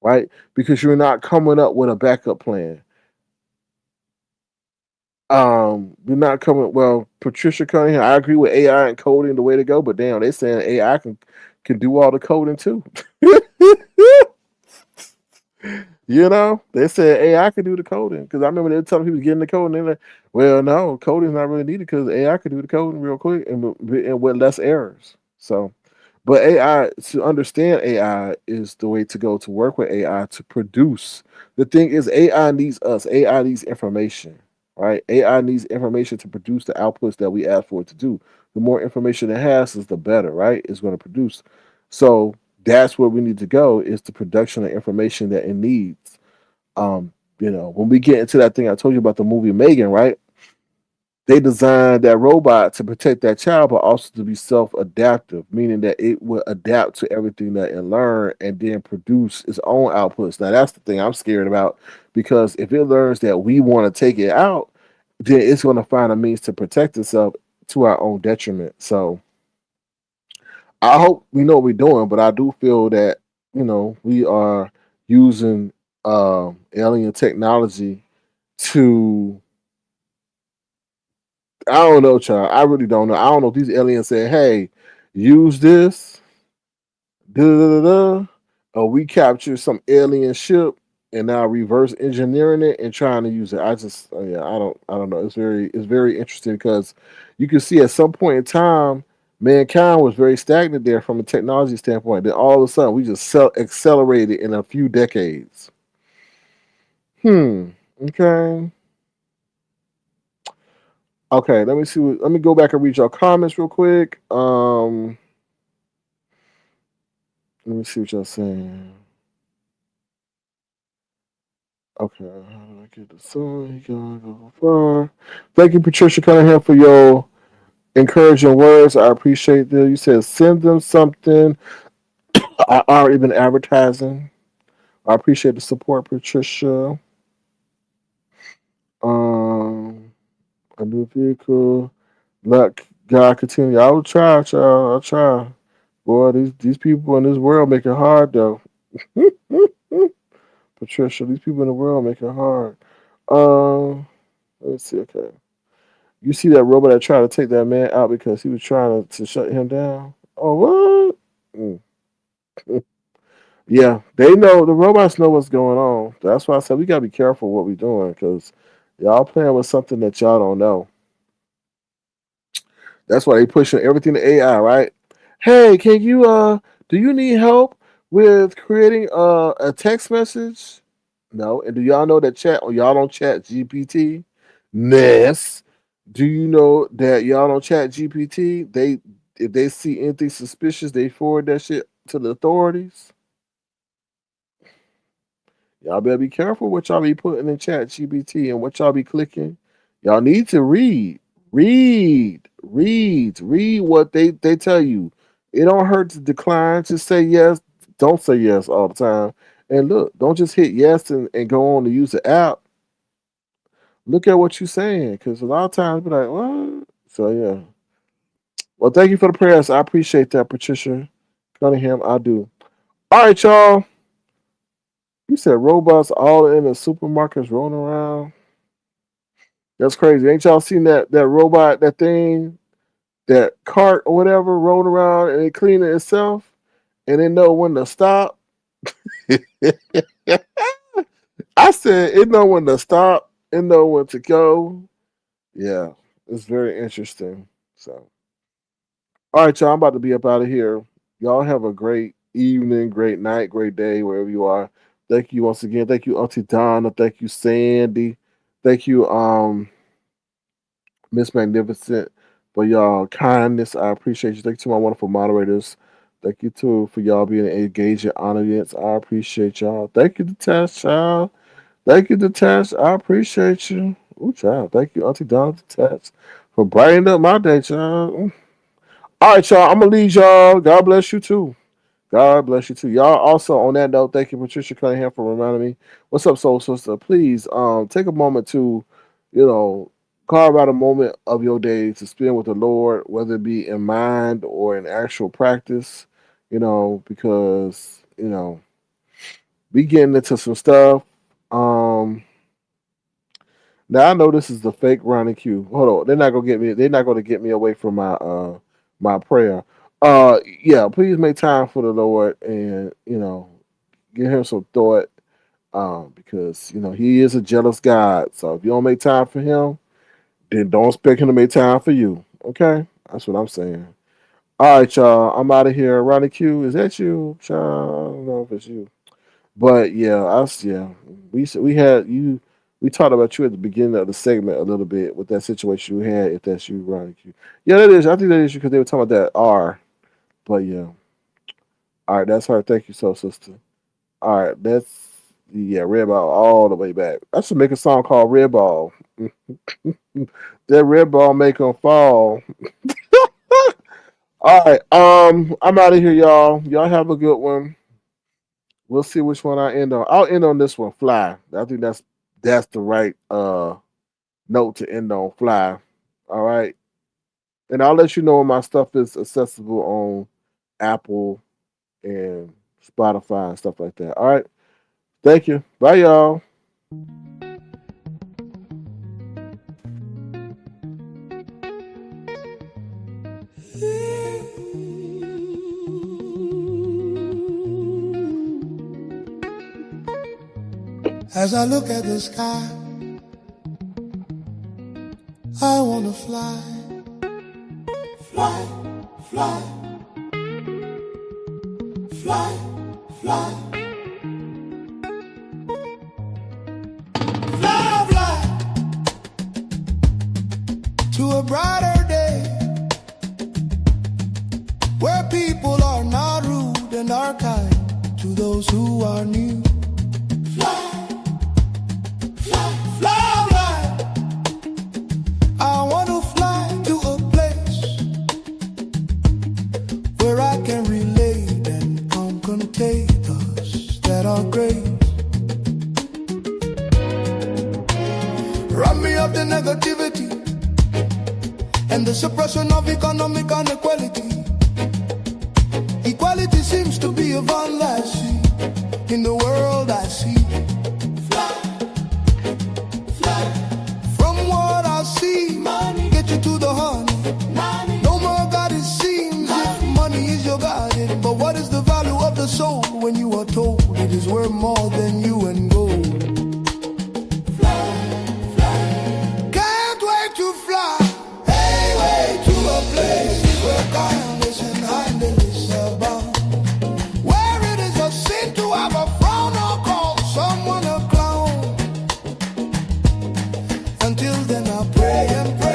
right? Because you're not coming up with a backup plan. You're not coming. Well, Patricia Cunningham, I agree with AI and coding the way to go, but damn, they saying AI can do all the coding too. They said AI can do the coding because I remember they were telling people getting the coding. They're like, well, no, coding's not really needed because AI can do the coding real quick and with less errors. So, but AI, to understand AI is the way to go to work with AI to produce. The thing is, AI needs us. AI needs information, right? AI needs information to produce the outputs that we ask for it to do. The more information it has, is the better, right? It's going to produce. So that's where we need to go is the production of information that it needs. When we get into that thing I told you about the movie Megan, right? They designed that robot to protect that child, but also to be self-adaptive, meaning that it will adapt to everything that it learned and then produce its own outputs. Now that's the thing I'm scared about because if it learns that we want to take it out, then it's going to find a means to protect itself to our own detriment. So I hope we know what we're doing, but I do feel that we are using alien technology to. I don't know, child. I really don't know. I don't know if these aliens say, "Hey, use this," da da da da, or we capture some alien ship and now reverse engineering it and trying to use it. Yeah, I don't know. It's very interesting because you can see at some point in time, mankind was very stagnant there from a technology standpoint. Then all of a sudden, we just accelerated in a few decades. Okay. Okay. Let me see. Let me go back and read your comments real quick. Let me see what y'all saying. Okay, how did I get the song? You gotta go far. Thank you, Patricia Cunningham, for your encouraging words. I appreciate that. You said send them something. I already been advertising. I appreciate the support, Patricia. Um, a new vehicle. Let God continue. I will try, child. I'll try. Boy, these people in this world make it hard though. Patricia, these people in the world make it hard. Um, let's see. Okay. You see that robot that tried to take that man out because he was trying to shut him down? Oh, what? Mm. Yeah, they know. The robots know what's going on. That's why I said we gotta be careful what we're doing because y'all playing with something that y'all don't know. That's why they pushing everything to AI, right? Hey, can you do you need help with creating a text message? No. And do y'all know that chat or y'all don't chat GPT? Ness. Do you know that y'all don't chat GPT? They if they see anything suspicious, they forward that shit to the authorities. Y'all better be careful what y'all be putting in chat GPT and what y'all be clicking. Y'all need to read what they tell you. It don't hurt to decline. Just say yes. Don't say yes all the time. And look, don't just hit yes and go on to use the app. Look at what you're saying, because a lot of times be like, what? So yeah. Well, thank you for the prayers. I appreciate that, Patricia Cunningham. I do. All right, y'all. You said robots all in the supermarkets rolling around. That's crazy. Ain't y'all seen that robot, that thing, that cart or whatever rolling around and it cleaning itself and it know when to stop? I said it know when to stop, it know when to go. Yeah, it's very interesting. So, All right, y'all. I'm about to be up out of here. Y'all have a great evening, great night, great day, wherever you are. Thank you once again. Thank you, Auntie Donna. Thank you, Sandy. Thank you, Miss Magnificent, for y'all kindness. I appreciate you. Thank you to my wonderful moderators. Thank you too for y'all being an engaging audience. I appreciate y'all. Thank you to Tess, child. Thank you to Tess. I appreciate you. Ooh, child. Thank you, Auntie Donna, to Tess, for brightening up my day, child. All right, y'all. I'm gonna leave y'all. God bless you too. God bless you too. Y'all also on that note, thank you, Patricia Cunningham, for reminding me. What's up, Soul Sister? Please take a moment to, carve out a moment of your day to spend with the Lord, whether it be in mind or in actual practice, because, we getting into some stuff. Um Now I know this is the fake Ronnie Q. Hold on, they're not gonna get me. They're not gonna get me away from my prayer. Yeah, please make time for the Lord and give him some thought. Because he is a jealous God. So if you don't make time for him, then don't expect him to make time for you. Okay, that's what I'm saying. All right, y'all. I'm out of here. Ronnie Q, is that you, child? I don't know if it's you. But yeah, we had you. We talked about you at the beginning of the segment a little bit with that situation you had. If that's you, Ronnie Q. Yeah, that is. I think that is you because they were talking about that R. But yeah, all right, that's her. Thank you, so sister. All right, that's Red Ball all the way back. I should make a song called Red Ball. That red ball make them fall. All right, I'm out of here, y'all. Y'all have a good one. We'll see which one I end on. I'll end on this one, Fly. I think that's the right note to end on, Fly. All right. And I'll let you know when my stuff is accessible on Apple and Spotify and stuff like that. All right. Thank you. Bye, y'all. As I look at the sky, I wanna fly, fly, fly, fly, fly, fly, fly to a brighter day where people are not rude and are kind to those who are new. Fly. I want to fly to a place where I can relate and contemplate those that are great. Run me of the negativity and the suppression of economic inequality. Equality seems to be a fallacy in the world I see. To the honey, no more God it seems if money is your guardian. But what is the value of the soul when you are told it is worth more than you and gold? Fly, fly. Can't wait to fly away to a place where kindness and kindness abound, where it is a sin to have a frown or call someone a clown. Until then I pray and pray.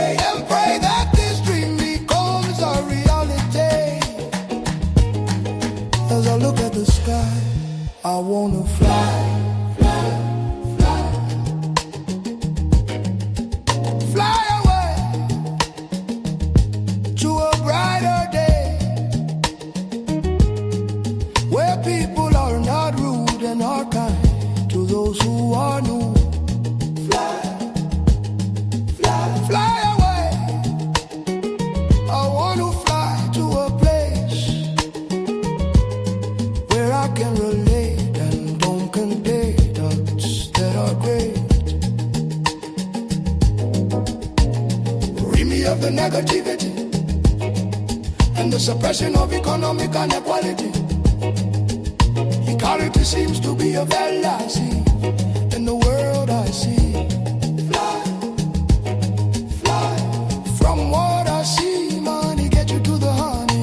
As I look at the sky, I wanna fly, fly, fly, fly away to a brighter day where people are not rude and are kind to those who are new. Fly, fly, fly away. I wanna fly to a place where I can relate and don't convey thoughts that are great. Rid me of the negativity and the suppression of economic inequality. Equality seems to be a fallacy in the world I see. Fly, fly, from what I see, money get you to the honey.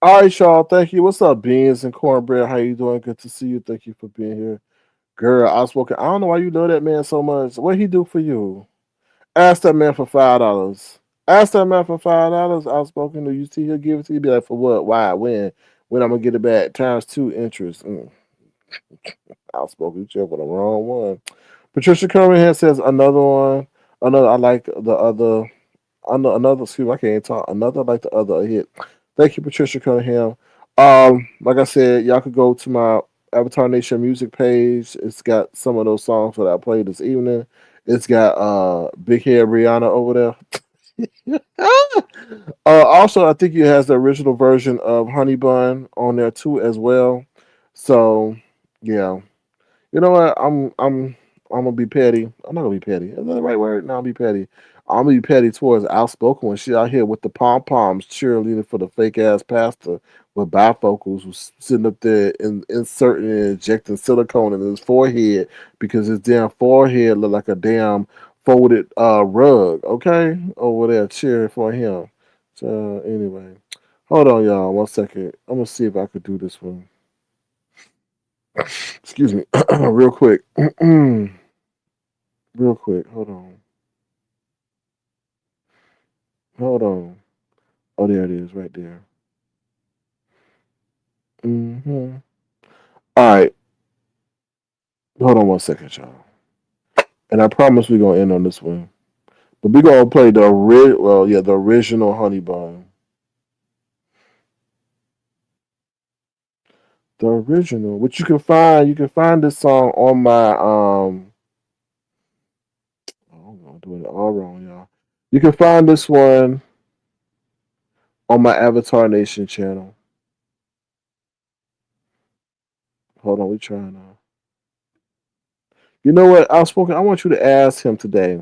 All right, y'all. Thank you. What's up, beans and cornbread? How you doing? Good to see you. Thank you for being here, girl. Outspoken. I don't know why you love that man so much. What he do for you? Ask that man for $5. Ask that man for $5. Outspoken. Do you see he'll give it to you? Be like, for what? Why? When? When I'm gonna get it back? Times two interest. Outspoken. You check for the wrong one. Patricia Cunningham says another one. Another. I like the other. Another. Excuse me. I can't even talk. Another like the other a hit. Thank you, Patricia Cunningham. Like I said, y'all could go to my Avatar Nation music page. It's got some of those songs that I played this evening. It's got Big Head Rihanna over there. Also, I think it has the original version of Honey Bun on there too as well. So yeah, you know what? I'm gonna be petty. I'm not gonna be petty. Is that the right word? No, I'll be petty. I'm gonna be petty towards Outspoken when she out here with the pom poms cheerleading for the fake ass pastor with bifocals who's sitting up there and inserting and injecting silicone in his forehead because his damn forehead look like a damn folded rug. Okay, over there cheering for him. So anyway, hold on, y'all. 1 second. I'm gonna see if I could do this one. Excuse me, real quick. Real quick. Hold on. Hold on. Oh, there it is, right there. All right. Hold on 1 second, y'all. And I promise we're gonna end on this one. But we're gonna play the the original Honey Bun. The original, which you can find this song on my I'm doing it all wrong, y'all. You can find this one on my Avatar Nation channel. Hold on, we trying to. You know what, Outspoken? I want you to ask him today.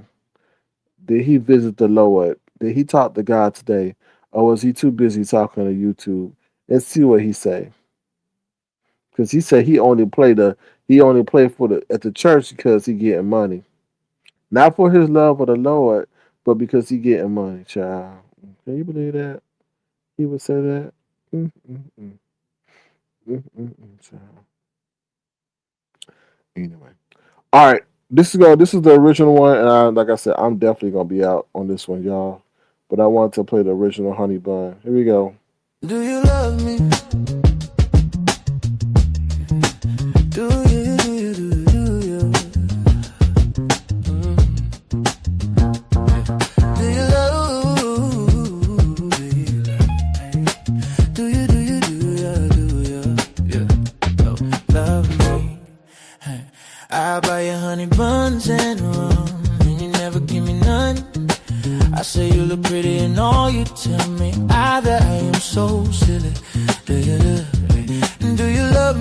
Did he visit the Lord? Did he talk to God today, or was he too busy talking to YouTube? And see what he say. Because he said he only play for the at the church because he getting money, not for his love of the Lord, but because he getting money. Child, can you believe that he would say that? Mm-mm-mm. Mm-mm-mm, child. Anyway. All right, this is the original one, and like I said, I'm definitely gonna be out on this one, y'all. But I wanted to play the original Honey Bun. Here we go. Do you love me? Do you, do you, do you, do you? Do you love me? Do you, do you, do you? Yeah. Oh, love me. Hey. I buy you honey buns and rum, and you never give me none. I say you look pretty and all you tell me that I am so silly. Do you love me? Do you love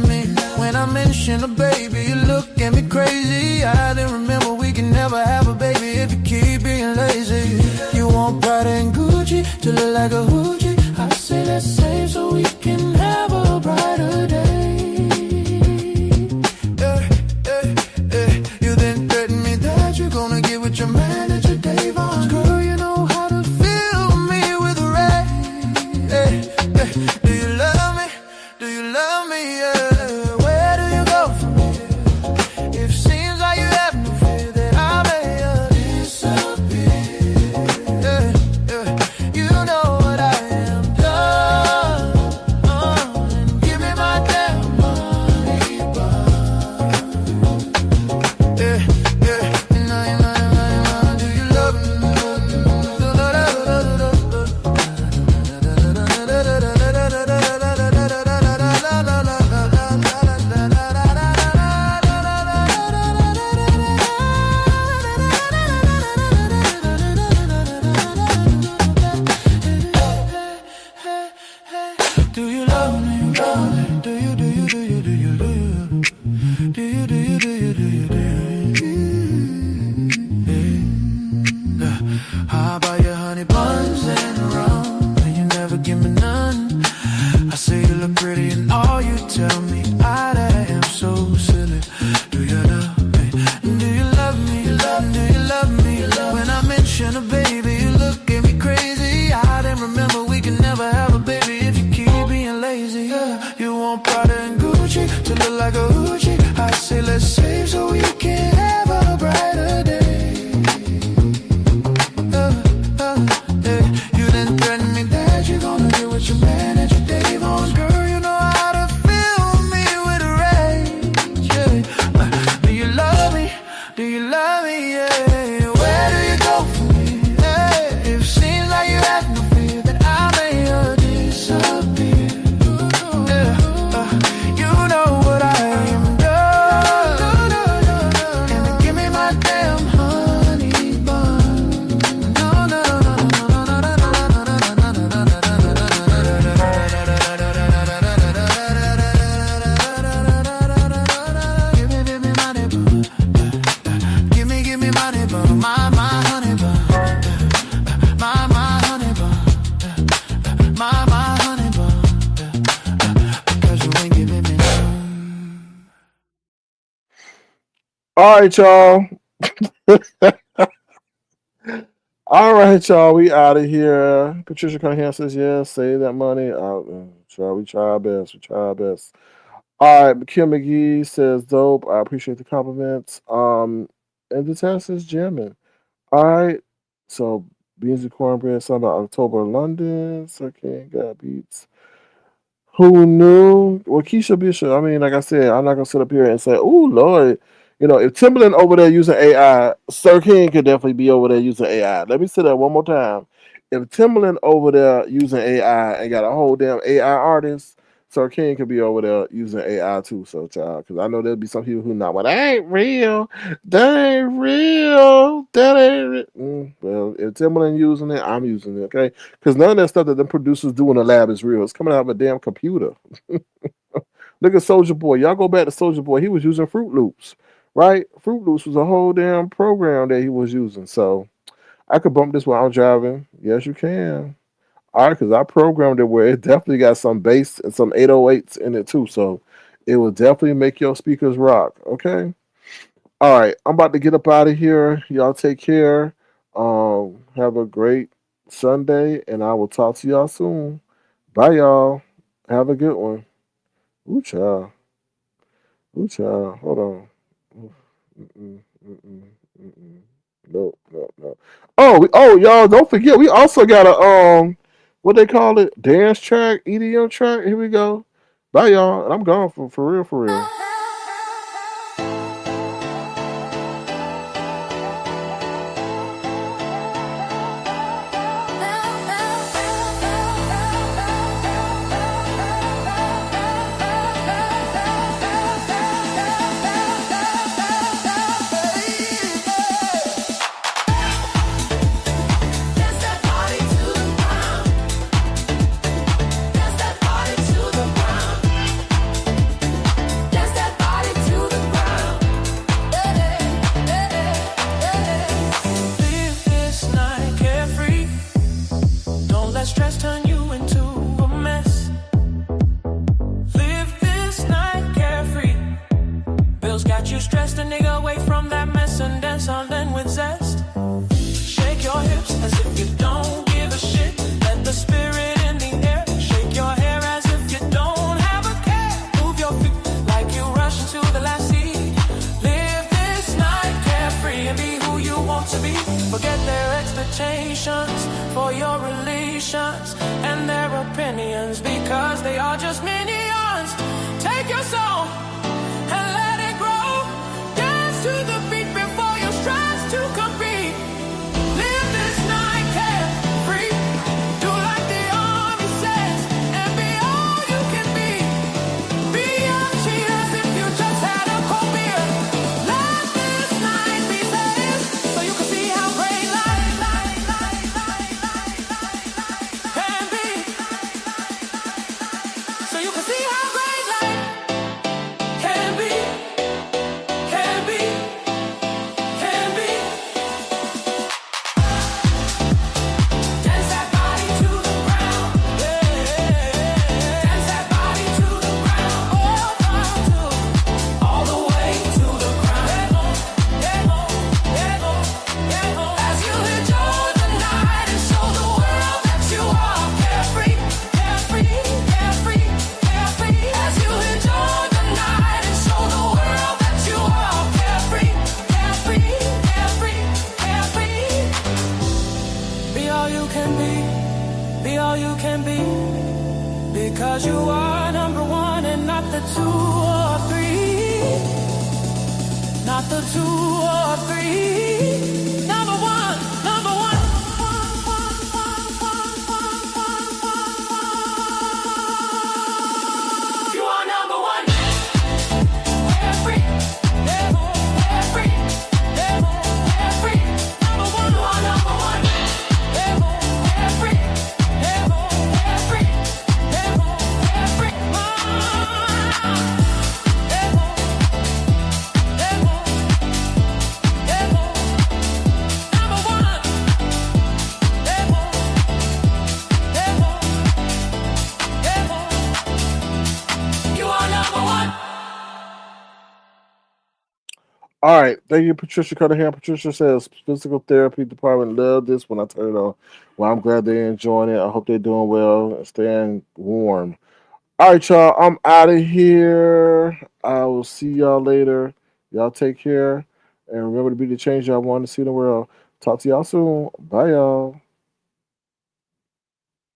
me? When I mention a baby, you look at me crazy. I didn't remember we can never have a baby if you keep being lazy. You want Prada and Gucci to look like a hoochie. I say let's save so we can have a brighter day. You then threaten me that you're gonna get with your manager Dave on. Girl, you know how to fill me with rain. Do you love me? Do you love me? Where do you go from here? If seems like you have no fear that I may disappear. You know what I All right, y'all. All right, y'all. We out of here. Patricia Cunningham says yes. Save that money. We try our best. We try our best. All right, Kim McGee says dope. I appreciate the compliments. And the test is jamming. All right. So beans and cornbread, something about October London. So King got beats. Who knew? Well, Keisha Bishop. I mean, like I said, I'm not gonna sit up here and say, "Oh Lord," if Timberland over there using AI, Sir King could definitely be over there using AI. Let me say that one more time. If Timberland over there using AI and got a whole damn AI artist, Sir King could be over there using AI too. So, child, because I know there'll be some people who not, well, that ain't real. That ain't real. That ain't real. Well, if Timberland using it, I'm using it. Okay. Because none of that stuff that the producers do in the lab is real. It's coming out of a damn computer. Look at Soldier Boy. Y'all go back to Soldier Boy. He was using Fruit Loops, right? Fruit Loops was a whole damn program that he was using. So I could bump this while I'm driving. Yes, you can. All right, because I programmed it where it definitely got some bass and some 808s in it too. So it will definitely make your speakers rock. Okay. All right. I'm about to get up out of here. Y'all take care. Have a great Sunday, and I will talk to y'all soon. Bye, y'all. Have a good one. Ooh, child. Ooh, child. Hold on. Mm-mm, mm-mm, mm-mm. No, no, no. Oh, y'all, don't forget, we also got a what they call it? Dance track, EDM track. Here we go. Bye, y'all. And I'm gone for real, for real. For your relations and their opinions, because they are just minions. Take your soul and let it grow. Dance to the beat before you strive to compete. Live this night carefree. Do like the army says and be all you can be. Be your cheers if you just had a cold beer. Let this night be saved so you can see how great life can be. So you can see how great life can be, can be, can be. Dance that body to the ground. Dance that body to the ground. All the way to the ground. As you enjoy the night and show the world that you are carefree, carefree, carefree, carefree. As you enjoy the night and show the world that you are carefree, carefree, carefree, carefree. Be all you can be all you can be, because you are number one and not the 2 or 3, not the 2 or 3. Number one, number one. You are number one. Carefree, carefree, carefree. Number one, you are number one. Carefree, carefree, carefree. All right. Thank you, Patricia Cunningham. Patricia says physical therapy department love this when I turn it on. Well, I'm glad they're enjoying it. I hope they're doing well and staying warm. All right, y'all. I'm out of here. I will see y'all later. Y'all take care. And remember to be the change y'all want to see in the world. Talk to y'all soon. Bye, y'all.